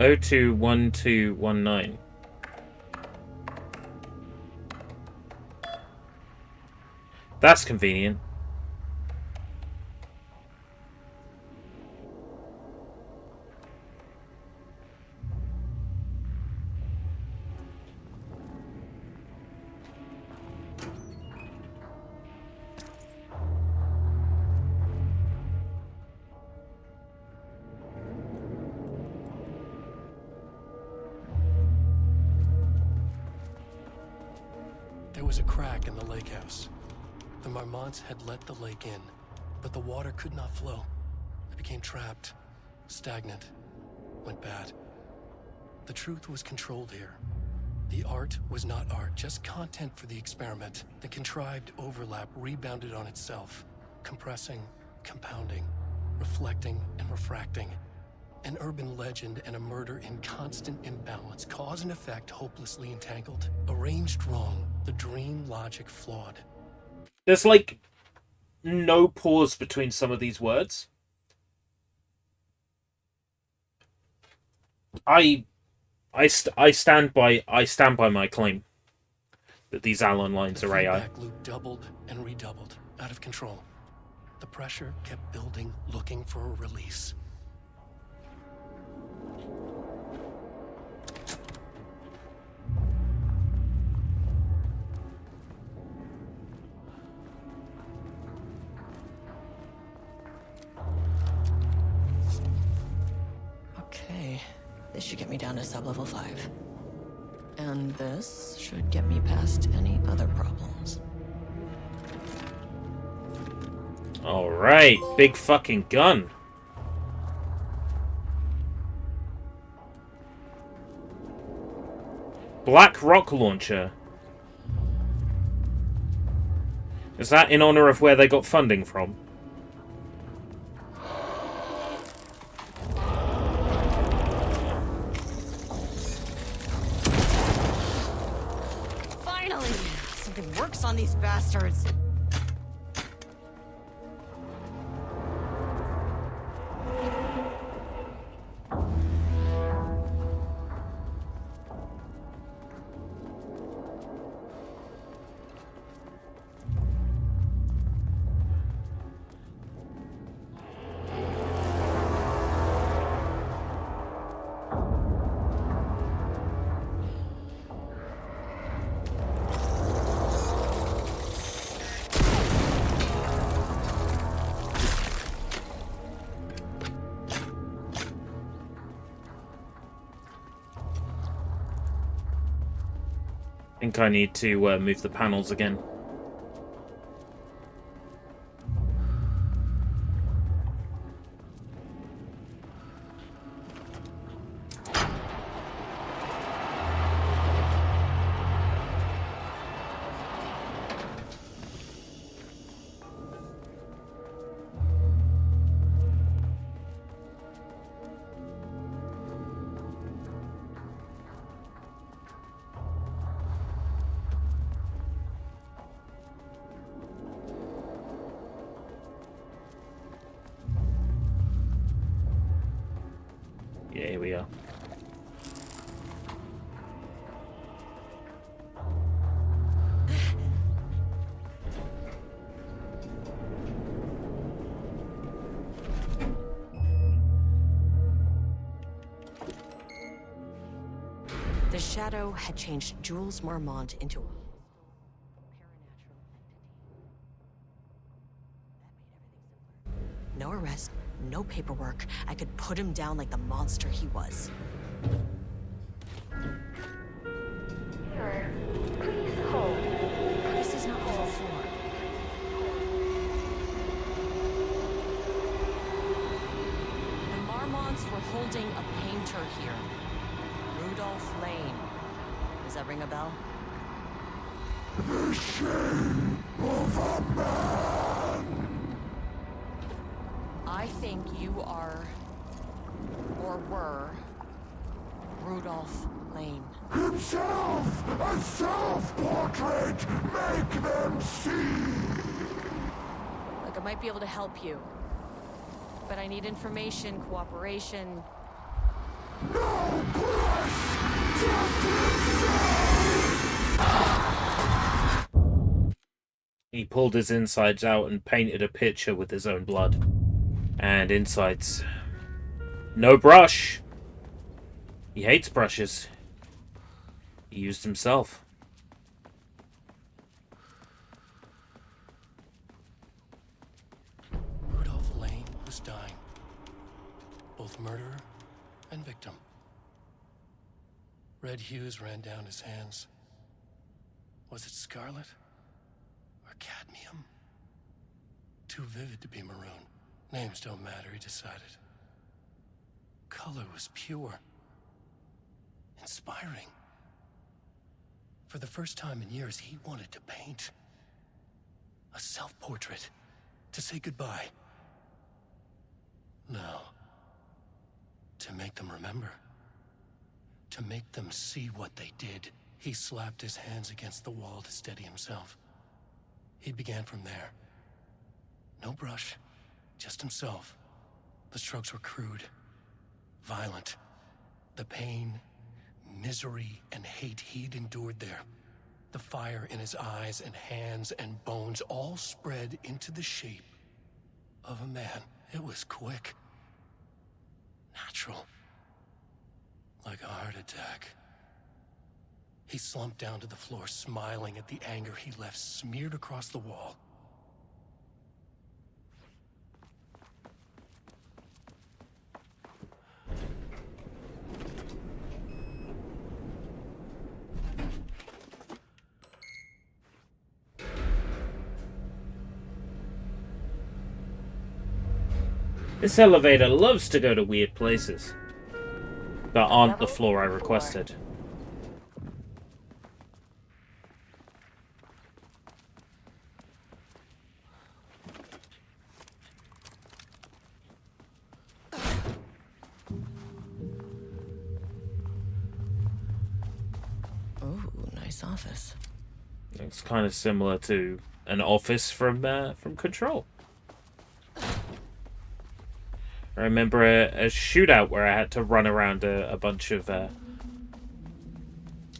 021219. That's convenient. There was a crack in the lake house. The Marmonts had let the lake in, but the water could not flow. It became trapped, stagnant, went bad. The truth was controlled here. The art was not art, just content for the experiment. The contrived overlap rebounded on itself, compressing, compounding, reflecting and refracting. An urban legend and a murder in constant imbalance, cause and effect hopelessly entangled. Arranged wrong, the dream logic flawed. There's like no pause between some of these words. I stand by my claim that these Allen lines are AI. The feedback loop doubled and redoubled, out of control. The pressure kept building, looking for a release. Okay, this should get me down to sub-level 5. And this should get me past any other problems. Alright, big fucking gun. Black rock launcher. Is that in honor of where they got funding from? Finally! Something works on these bastards. I think I need to move the panels again. Yeah, here we are. The Shadow had changed Jules Marmont into a no arrest, no paperwork. I could put him down like the monster he was. Sir, please hold. This is not level 4. The Marmonts were holding a painter here. Rudolph Lane. Does that ring a bell? The shame of a man. I think you are, or were, Rudolph Lane. Himself! A self-portrait! Make them see! Look, I might be able to help you. But I need information, cooperation. He pulled his insides out and painted a picture with his own blood. And insides. No brush! He hates brushes. He used himself. Rudolph Lane was dying. Both murderer and victim. Red hues ran down his hands. Was it scarlet? Or cadmium? Too vivid to be maroon. Names don't matter, he decided. Color was pure. Inspiring. For the first time in years, he wanted to paint. A self-portrait. To say goodbye. No. To make them remember. To make them see what they did. He slapped his hands against the wall to steady himself. He began from there. No brush, just himself. The strokes were crude, violent. The pain, misery, and hate he'd endured there. The fire in his eyes and hands and bones all spread into the shape of a man. It was quick. Natural. Like a heart attack. He slumped down to the floor, smiling at the anger he left smeared across the wall. This elevator loves to go to weird places that aren't the floor I requested. Ooh, nice office. It's kind of similar to an office from Control. I remember a shootout where I had to run around a bunch of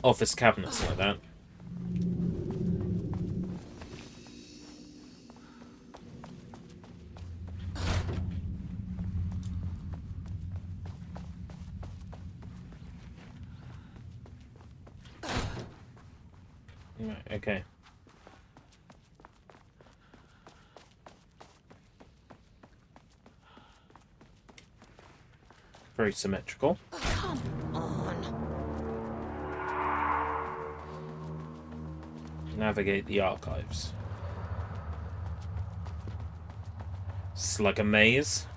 office cabinets like that. Okay. Very symmetrical. Come on. Navigate the archives. It's like a maze.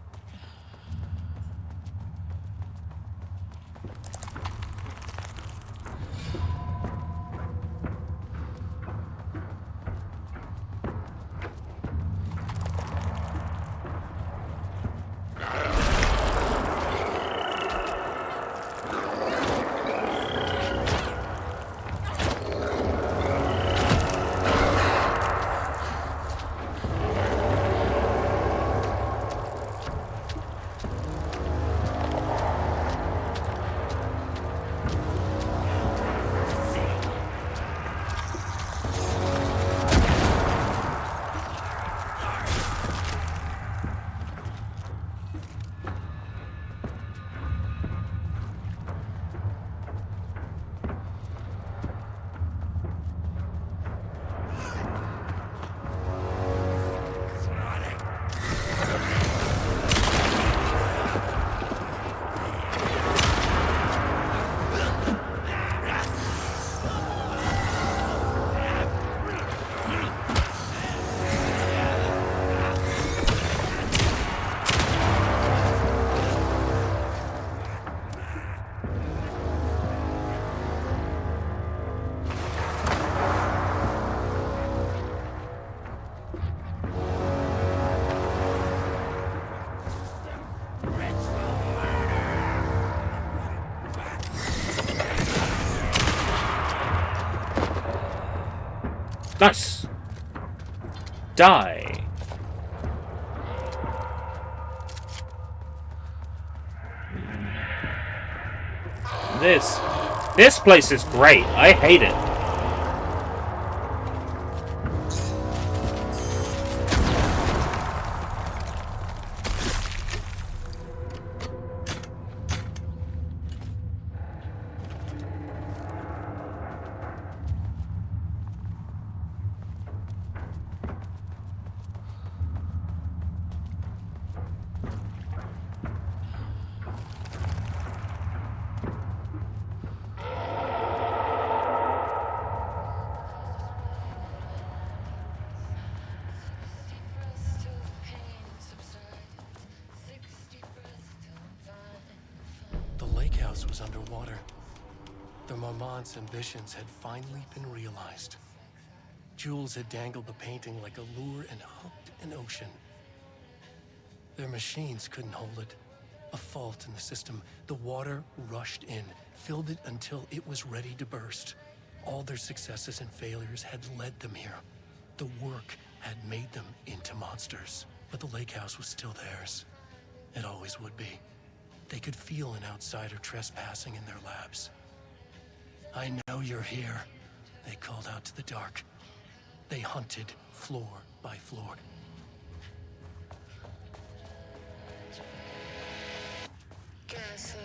Nice! Die! this. This place is great. I hate it. The lake house was underwater. The Marmont's ambitions had finally been realized. Jules had dangled the painting like a lure and hooked an ocean. Their machines couldn't hold it. A fault in the system. The water rushed in, filled it until it was ready to burst. All their successes and failures had led them here. The work had made them into monsters. But the lake house was still theirs. It always would be. They could feel an outsider trespassing in their labs. I know you're here, they called out to the dark. They hunted floor by floor. Guess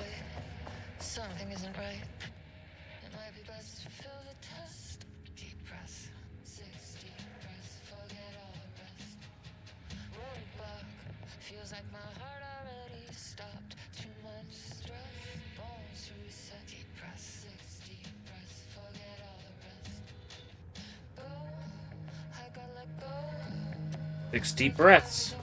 something isn't right. It might be best to fill the test. Deep breaths. 6 deep breaths. Forget all the rest. Roll back. Feels like my heart already stopped. Too much stress. Bones to reset. Deep breaths. 6 deep breaths. Forget all the rest. Go. I gotta let go. 6 deep breaths.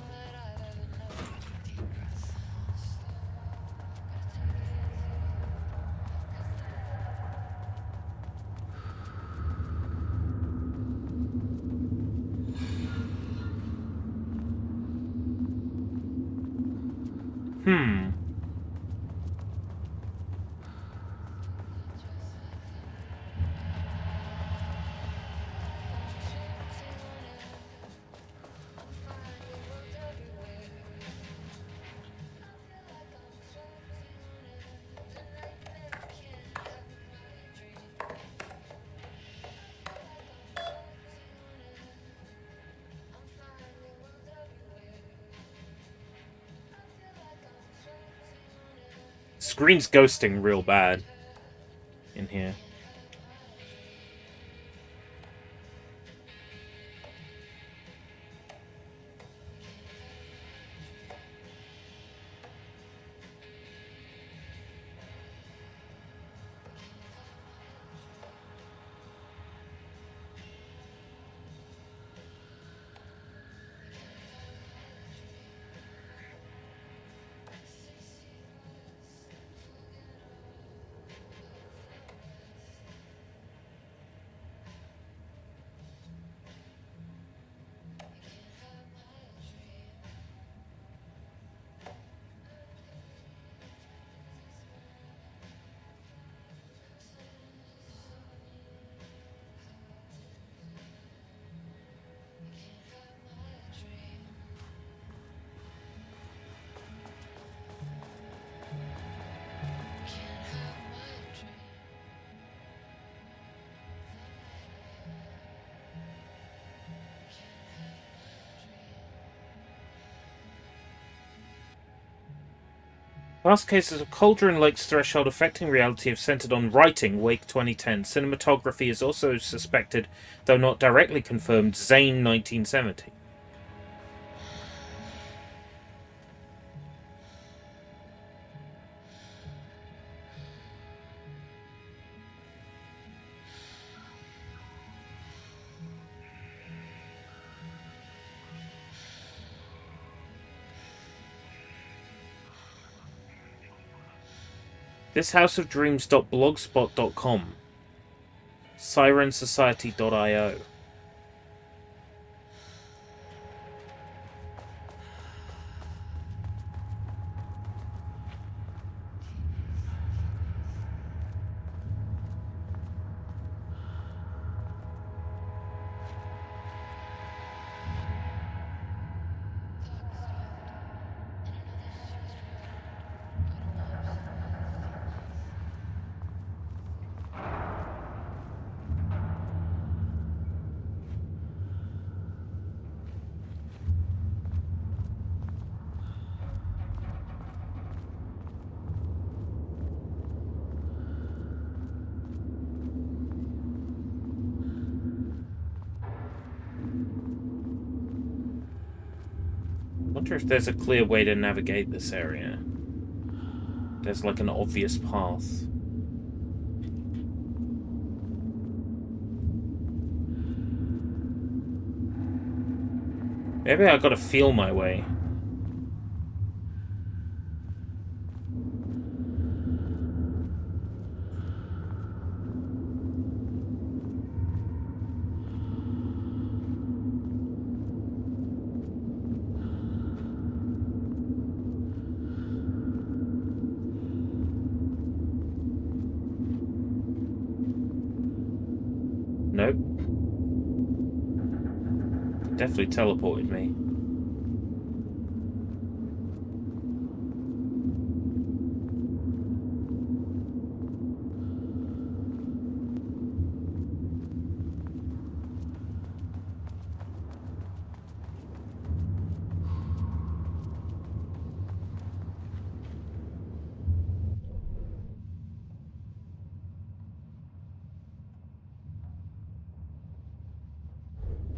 Screen's ghosting real bad in here. Last cases of Cauldron Lake's threshold affecting reality have centered on writing, Wake 2010. Cinematography is also suspected, though not directly confirmed, Zane 1970. Thishouseofdreams.blogspot.com. Sirensociety.io. wonder if there's a clear way to navigate this area. There's like an obvious path. Maybe I gotta feel my way. Nope. Definitely teleported me.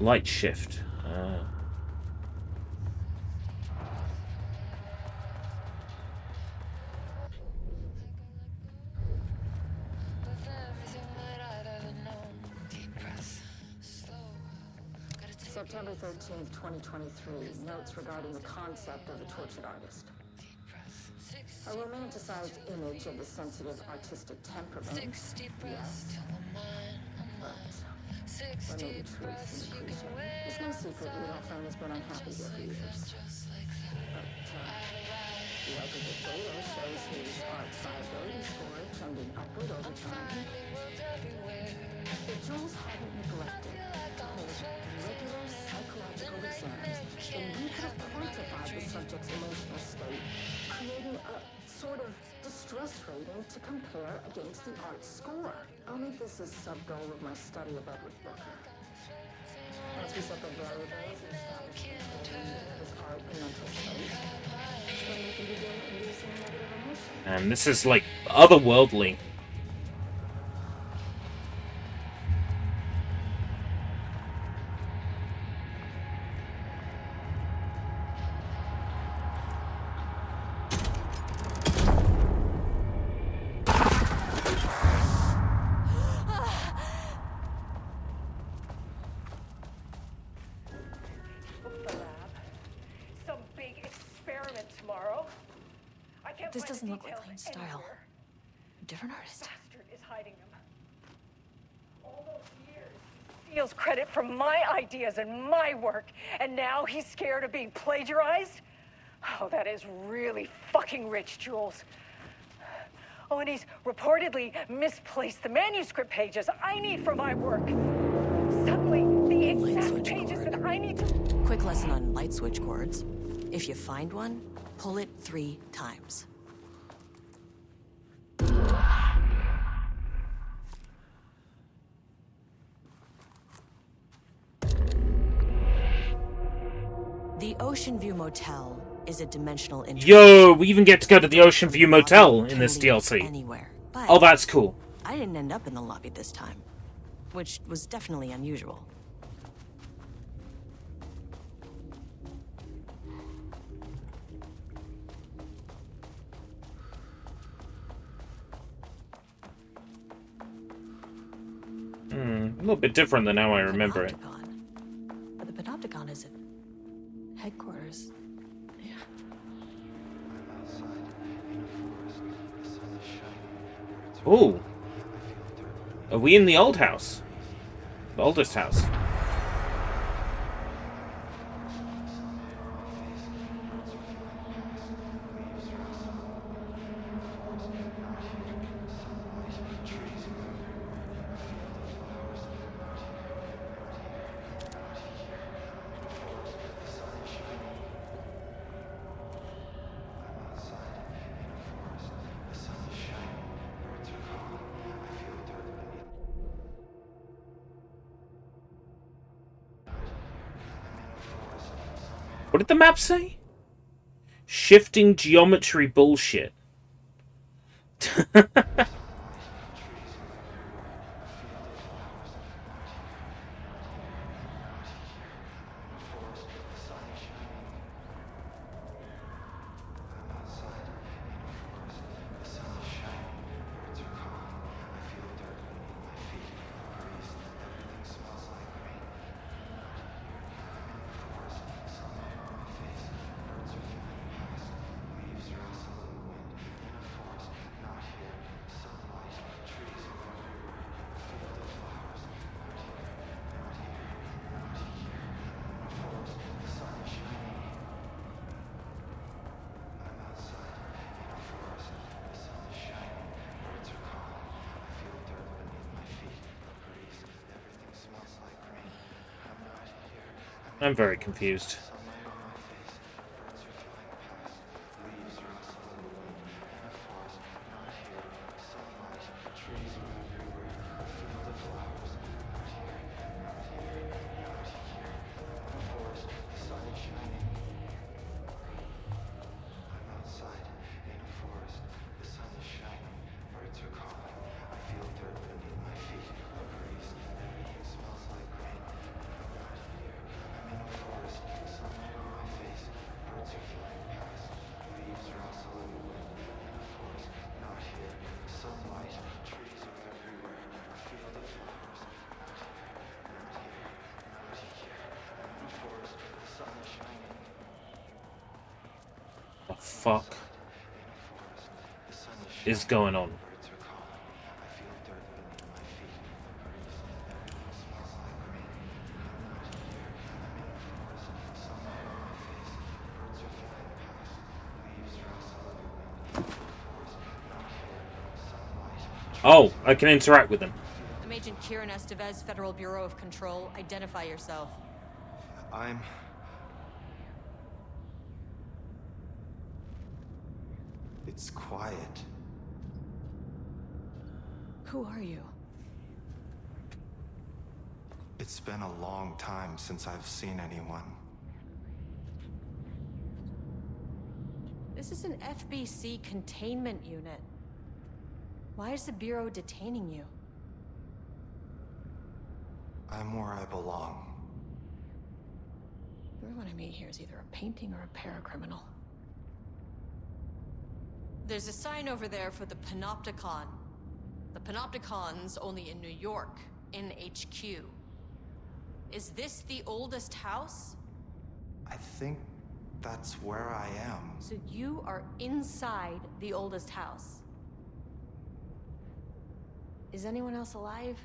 Light shift. September 13th, 2023. Notes regarding the concept of the tortured artist. A romanticized image of the sensitive artistic temperament. Yes. But there may be truth in the cliche. It's no secret Rudolph Lane has been unhappy here for years. But the aggregate data shows his art's viability score trending upward over time. If Jules hadn't neglected to hold regular psychological exams, then we could have quantified the subject's emotional state, creating a sort of distress rating to compare against the art score. I'll make this a sub-goal of my study of Edward Booker. Once we set the variables and establish his art and mental state, then we can begin inducing negative emotion. And this is like otherworldly. This doesn't look like Lane's style. Different artist. Bastard is hiding them. All those years, he steals credit for my ideas and my work, and now he's scared of being plagiarized? Oh, that is really fucking rich, Jules. Oh, and he's reportedly misplaced the manuscript pages I need for my work. Suddenly, the exact pages that I need to... Quick lesson on light switch cords. If you find one, pull it 3 times. The Ocean View Motel is a dimensional intrusion. Yo, we even get to go to the Ocean View Motel in this DLC. Anywhere, but oh, that's cool. I didn't end up in the lobby this time, which was definitely unusual. A little bit different than how I remember it. But the Panopticon is at headquarters. Yeah. Ooh. Are we in the old house? The oldest house. What did the map say? Shifting geometry bullshit. I'm very confused. What the fuck is going on? Oh, I can interact with them. I'm Agent Kieran Estevez, Federal Bureau of Control. Identify yourself. It's quiet. Who are you? It's been a long time since I've seen anyone. This is an FBC containment unit. Why is the Bureau detaining you? I'm where I belong. Everyone I meet here is either a painting or a paracriminal. There's a sign over there for the Panopticon. The Panopticon's only in New York, in HQ. Is this the oldest house? I think that's where I am. So you are inside the oldest house. Is anyone else alive?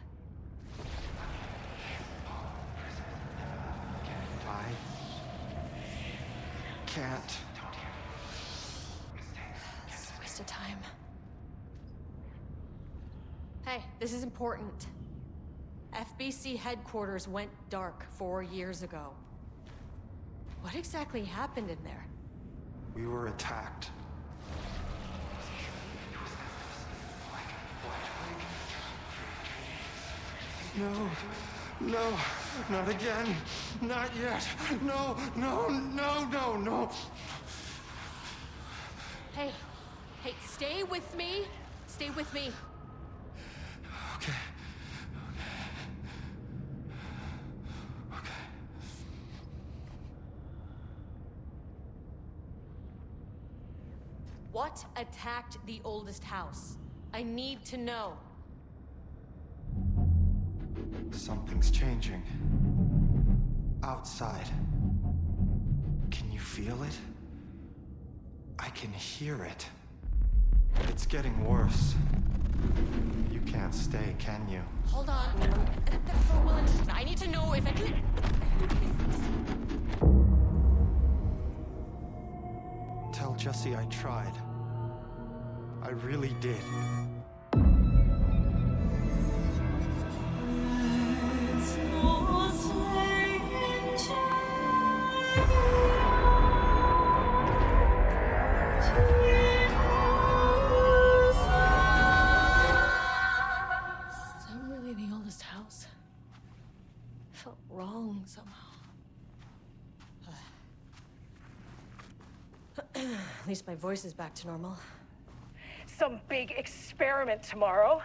I can't. It's a waste of time. Hey, this is important. FBC headquarters went dark 4 years ago. What exactly happened in there? We were attacked. No, no, not again. Not yet. No, no, no, no, no. Hey, stay with me. Stay with me. Okay. What attacked the oldest house? I need to know. Something's changing. Outside. Can you feel it? I can hear it. It's getting worse. You can't stay, can you? Hold on. I need to know if I can... Tell Jesse I tried. I really did. Felt wrong somehow. At least my voice is back to normal. Some big experiment tomorrow.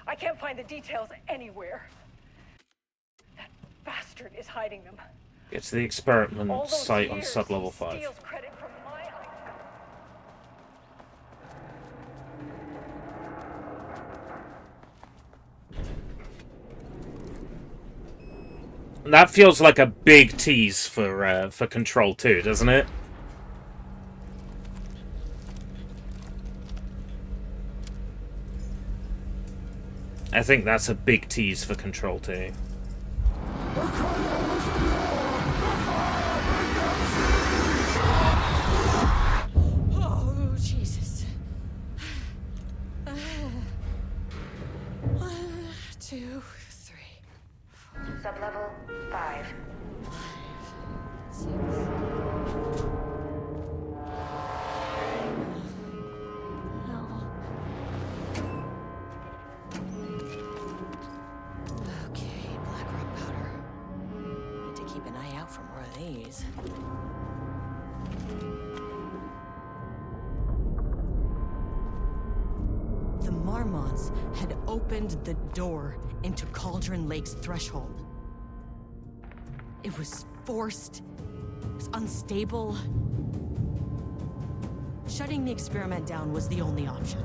I can't find the details anywhere. That bastard is hiding them. It's the experiment All those site on years, sub-level he 5. steals credit from my That feels like a big tease for Control 2, doesn't it? I think that's a big tease for Control 2. Oh, Jesus. 1, 2, 3. Sublevel 5. Marmonts had opened the door into Cauldron Lake's threshold. It was forced. It was unstable. Shutting the experiment down was the only option.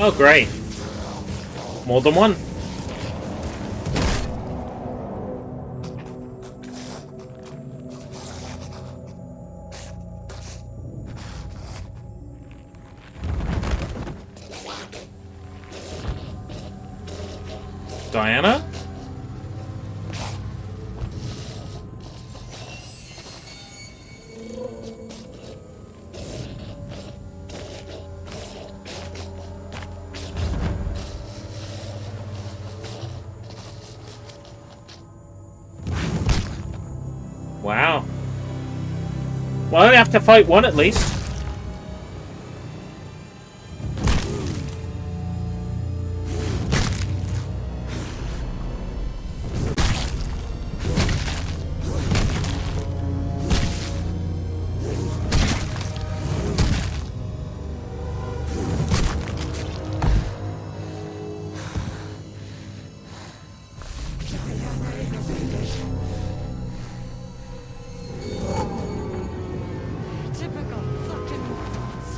Oh, great. More than one. Diana? Wow. Well, I only have to fight one at least. Typical fucking morons.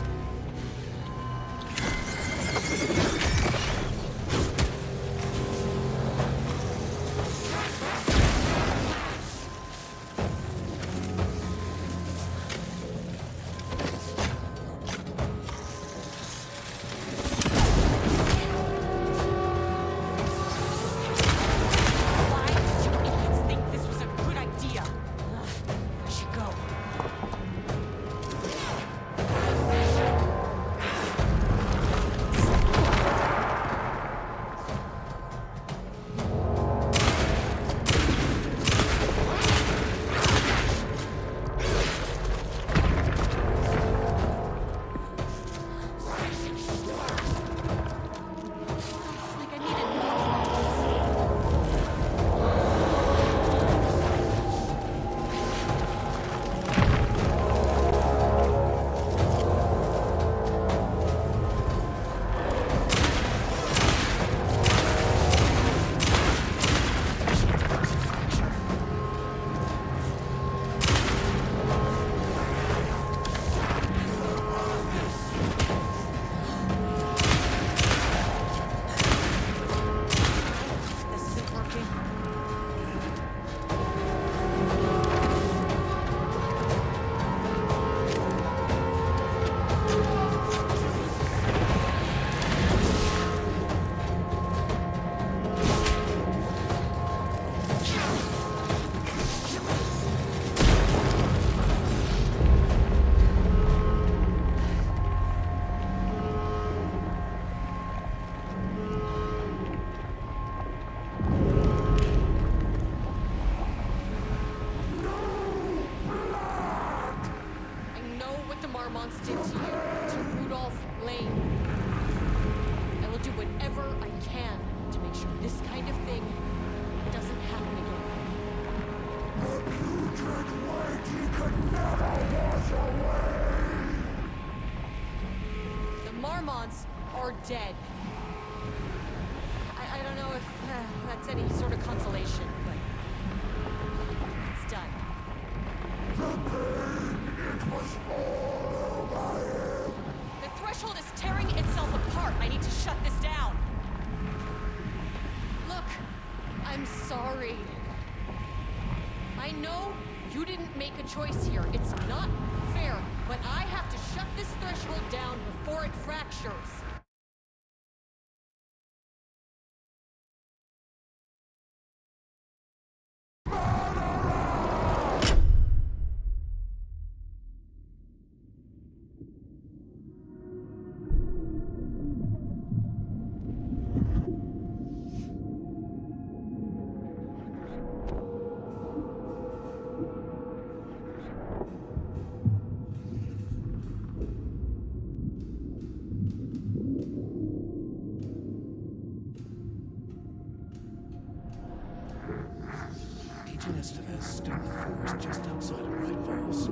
Why did you idiots think this was a good idea? I should go. Like I needed more problems. This isn't working. I know what the Marmonts did to you, to Rudolph Lane. I will do whatever I can to make sure this kind of thing doesn't happen again. The Marmonts are dead. I don't know if that's any sort of consolation, but it's done. The threshold is tearing itself apart. I need to shut this down. Look, I'm sorry. I know you didn't make a choice here. It's not fair, but I have to shut this threshold down before it fractures. Agent Estevez stood in the forest just outside of Bright Falls.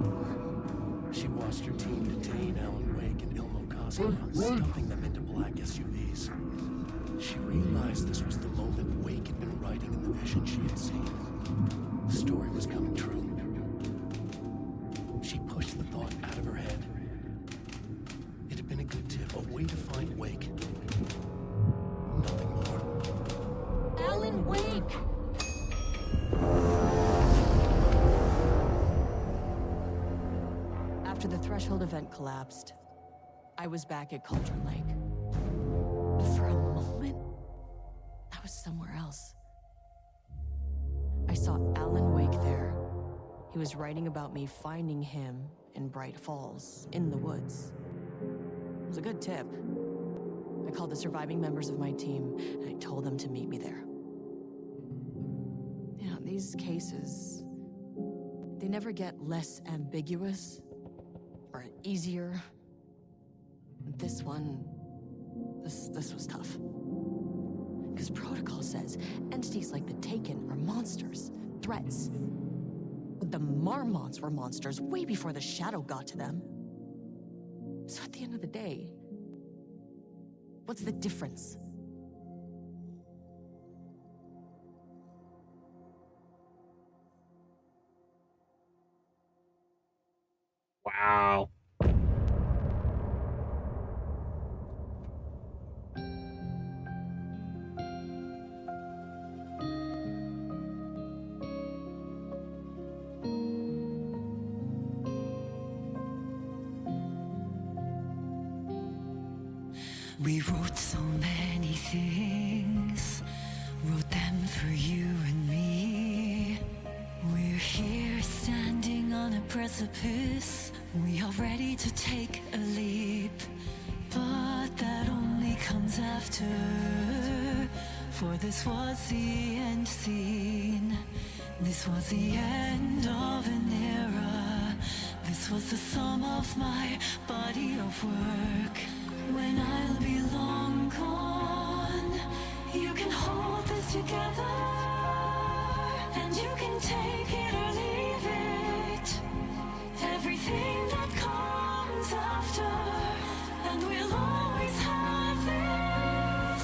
She watched her team detain Alan Wake and Ilmo Koskela, stuffing them into black SUVs. She realized this was the moment Wake had been writing in the vision she had seen. The story was coming true. She pushed the thought out of her head. It had been a good tip, a way to find Wake. Nothing more. Alan Wake! After the Threshold event collapsed, I was back at Cauldron Lake. But for a moment, I was somewhere else. I saw Alan Wake there. He was writing about me finding him in Bright Falls, in the woods. It was a good tip. I called the surviving members of my team, and I told them to meet me there. You know, these cases, they never get less ambiguous or easier. This one, this was tough. Because protocol says entities like the Taken are monsters, threats. But the Marmonts were monsters way before the Shadow got to them. So at the end of the day, what's the difference? Wow. We wrote so many things, wrote them for you and me. We're here standing on a precipice. We are ready to take a leap, but that only comes after. For this was the end scene. This was the end of an era. This was the sum of my body of work. When I'll be long gone, you can hold this together, and you can take it or leave it. Everything that comes after, and we'll always have this.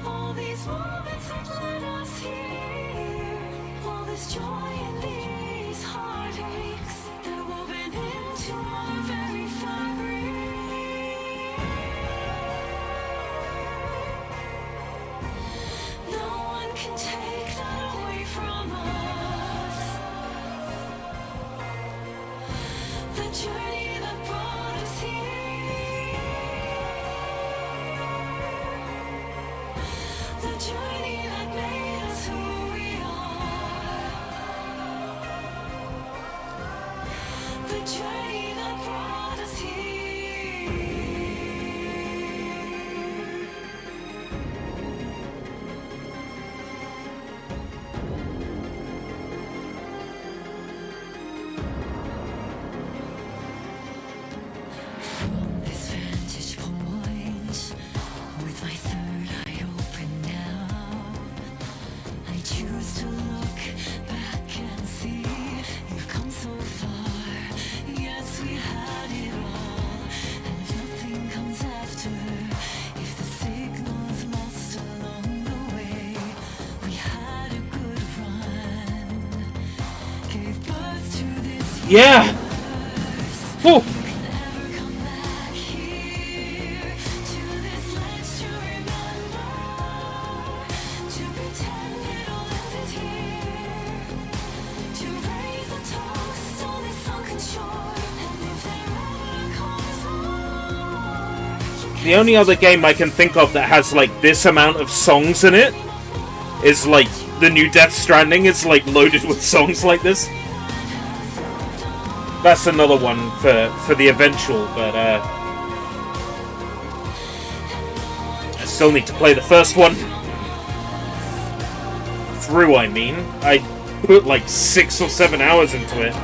All these moments that led us here, all this joy and these heartaches, they're woven into our very fabric. Can take that away from us. The journey that brought us here. The journey that made us who we are. The journey that brought us here. Yeah! Whew. The only other game I can think of that has like this amount of songs in it is like the new Death Stranding. It's like loaded with songs like this. That's another one for the eventual, but I still need to play the first one through. I mean, I put like 6 or 7 hours into it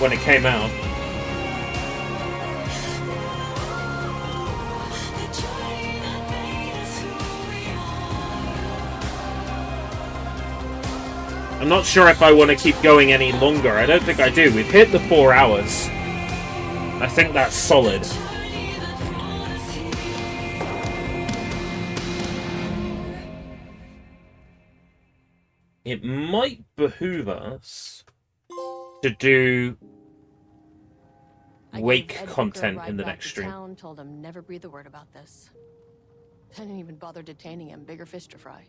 when it came out. I'm not sure if I want to keep going any longer. I don't think I do. We've hit the 4 hours. I think that's solid. It might behoove us to do wake content in the next stream. Town, told him never breathe a word about this. Didn't even bother detaining him. Bigger fish to fry.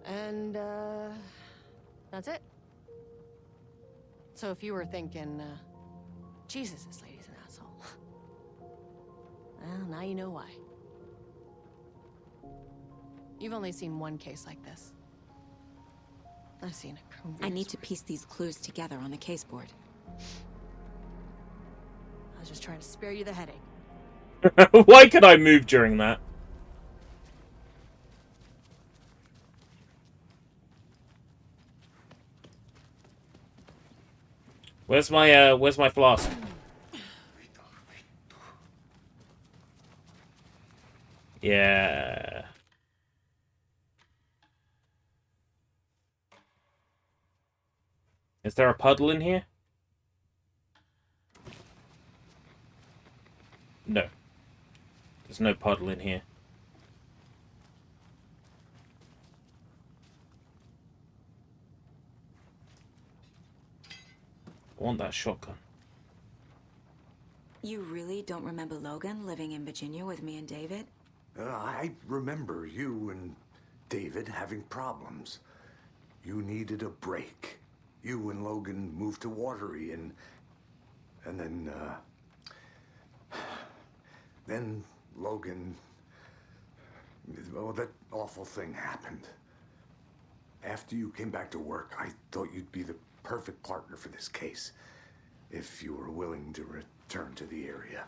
And that's it. So if you were thinking, Jesus, this lady's an asshole. Well, now you know why. You've only seen one case like this. I've seen a I need to piece these clues together on the case board. I was just trying to spare you the headache. Why could I move during that? Where's my flask? Yeah. Is there a puddle in here? No. There's no puddle in here. I want that shotgun. You really don't remember Logan living in Virginia with me and David? I remember you and David having problems. You needed a break. You and Logan moved to Watery and then Logan, well, that awful thing happened. After you came back to work, I thought you'd be the perfect partner for this case, if you were willing to return to the area.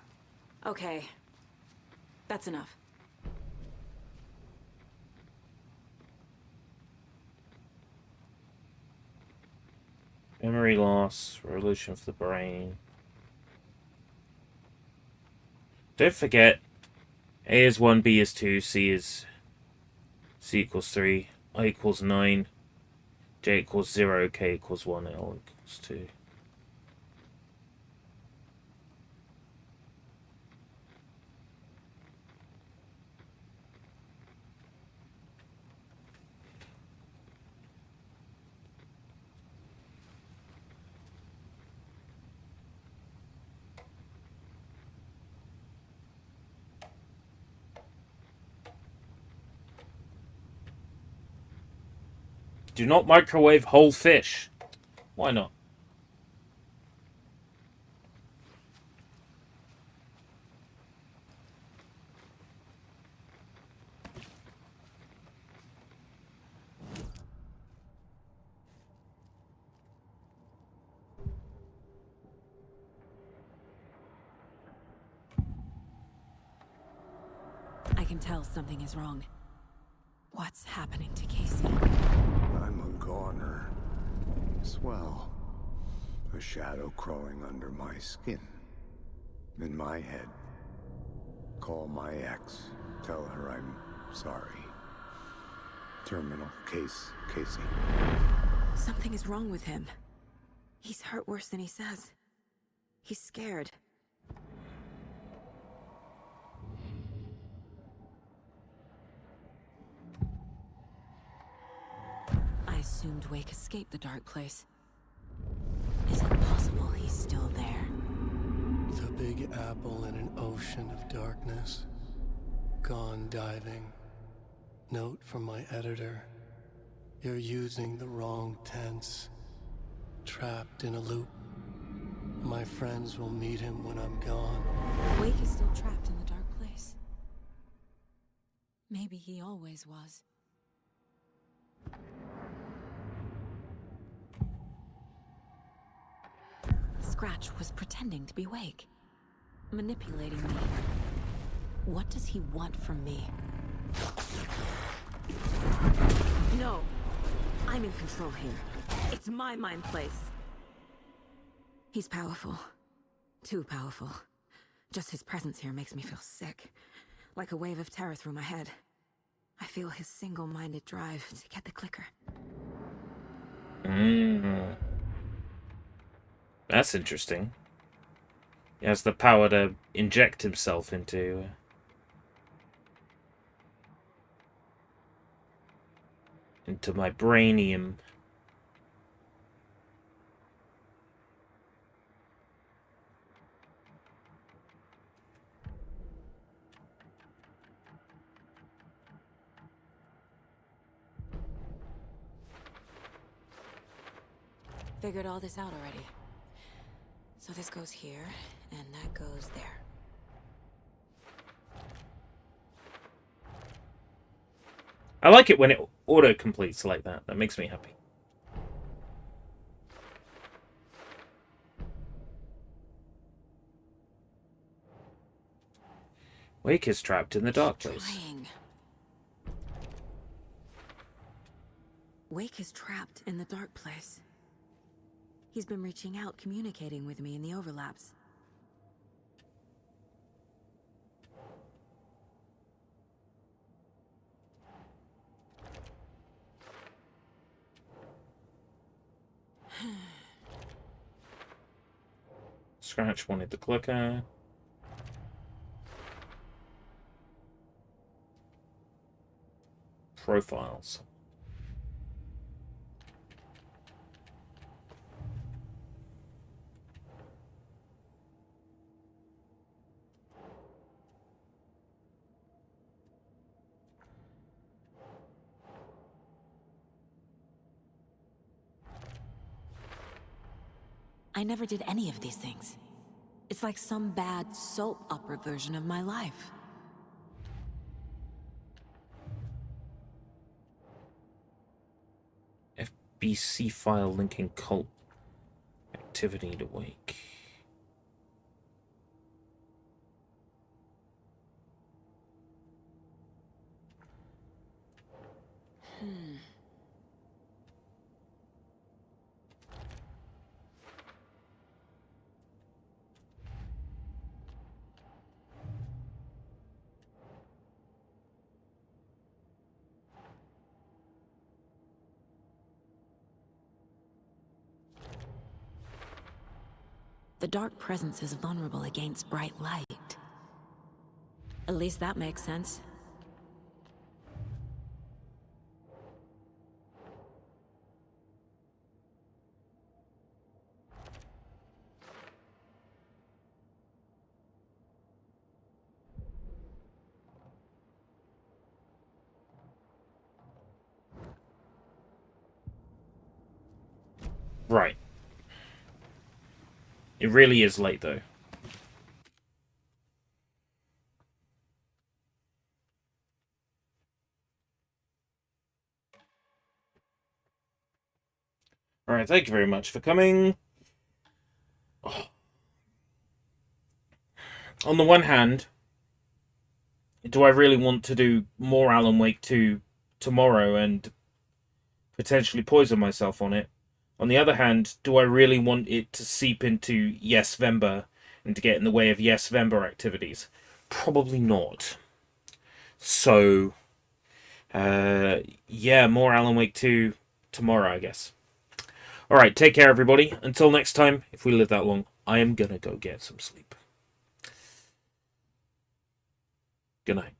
Okay. That's enough. Memory loss, revolution of the brain. Don't forget, A is 1, B is 2, C equals 3, I equals 9, J equals 0, K equals 1, L equals 2. Do not microwave whole fish. Why not? I can tell something is wrong. What's happening to Casey? I'm a goner. Swell. A shadow crawling under my skin. In my head. Call my ex. Tell her I'm sorry. Terminal case, Casey. Something is wrong with him. He's hurt worse than he says. He's scared. I assumed Wake escaped the dark place. Is it possible he's still there? The Big Apple in an ocean of darkness. Gone diving. Note from my editor. You're using the wrong tense. Trapped in a loop. My friends will meet him when I'm gone. Wake is still trapped in the dark place. Maybe he always was. Scratch was pretending to be Wake. Manipulating me. What does he want from me? No. I'm in control here. It's my mind place. He's powerful. Too powerful. Just his presence here makes me feel sick. Like a wave of terror through my head. I feel his single-minded drive to get the clicker. That's interesting. He has the power to inject himself into my brainium. Figured all this out already. So this goes here, and that goes there. I like it when it auto-completes like that. That makes me happy. Wake is trapped in the dark place. Wake is trapped in the dark place. He's been reaching out, communicating with me in the overlaps. Scratch wanted the clicker. Profiles. I never did any of these things. It's like some bad soap opera version of my life. FBC file linking cult activity to Wake. The dark presence is vulnerable against bright light. At least that makes sense. Right. It really is late, though. Alright, thank you very much for coming. Oh. On the one hand, do I really want to do more Alan Wake 2 tomorrow and potentially poison myself on it? On the other hand, do I really want it to seep into Yes Vember and to get in the way of Yes Vember activities? Probably not. So, yeah, more Alan Wake 2 tomorrow, I guess. Alright, take care, everybody. Until next time, if we live that long, I am gonna go get some sleep. Good night.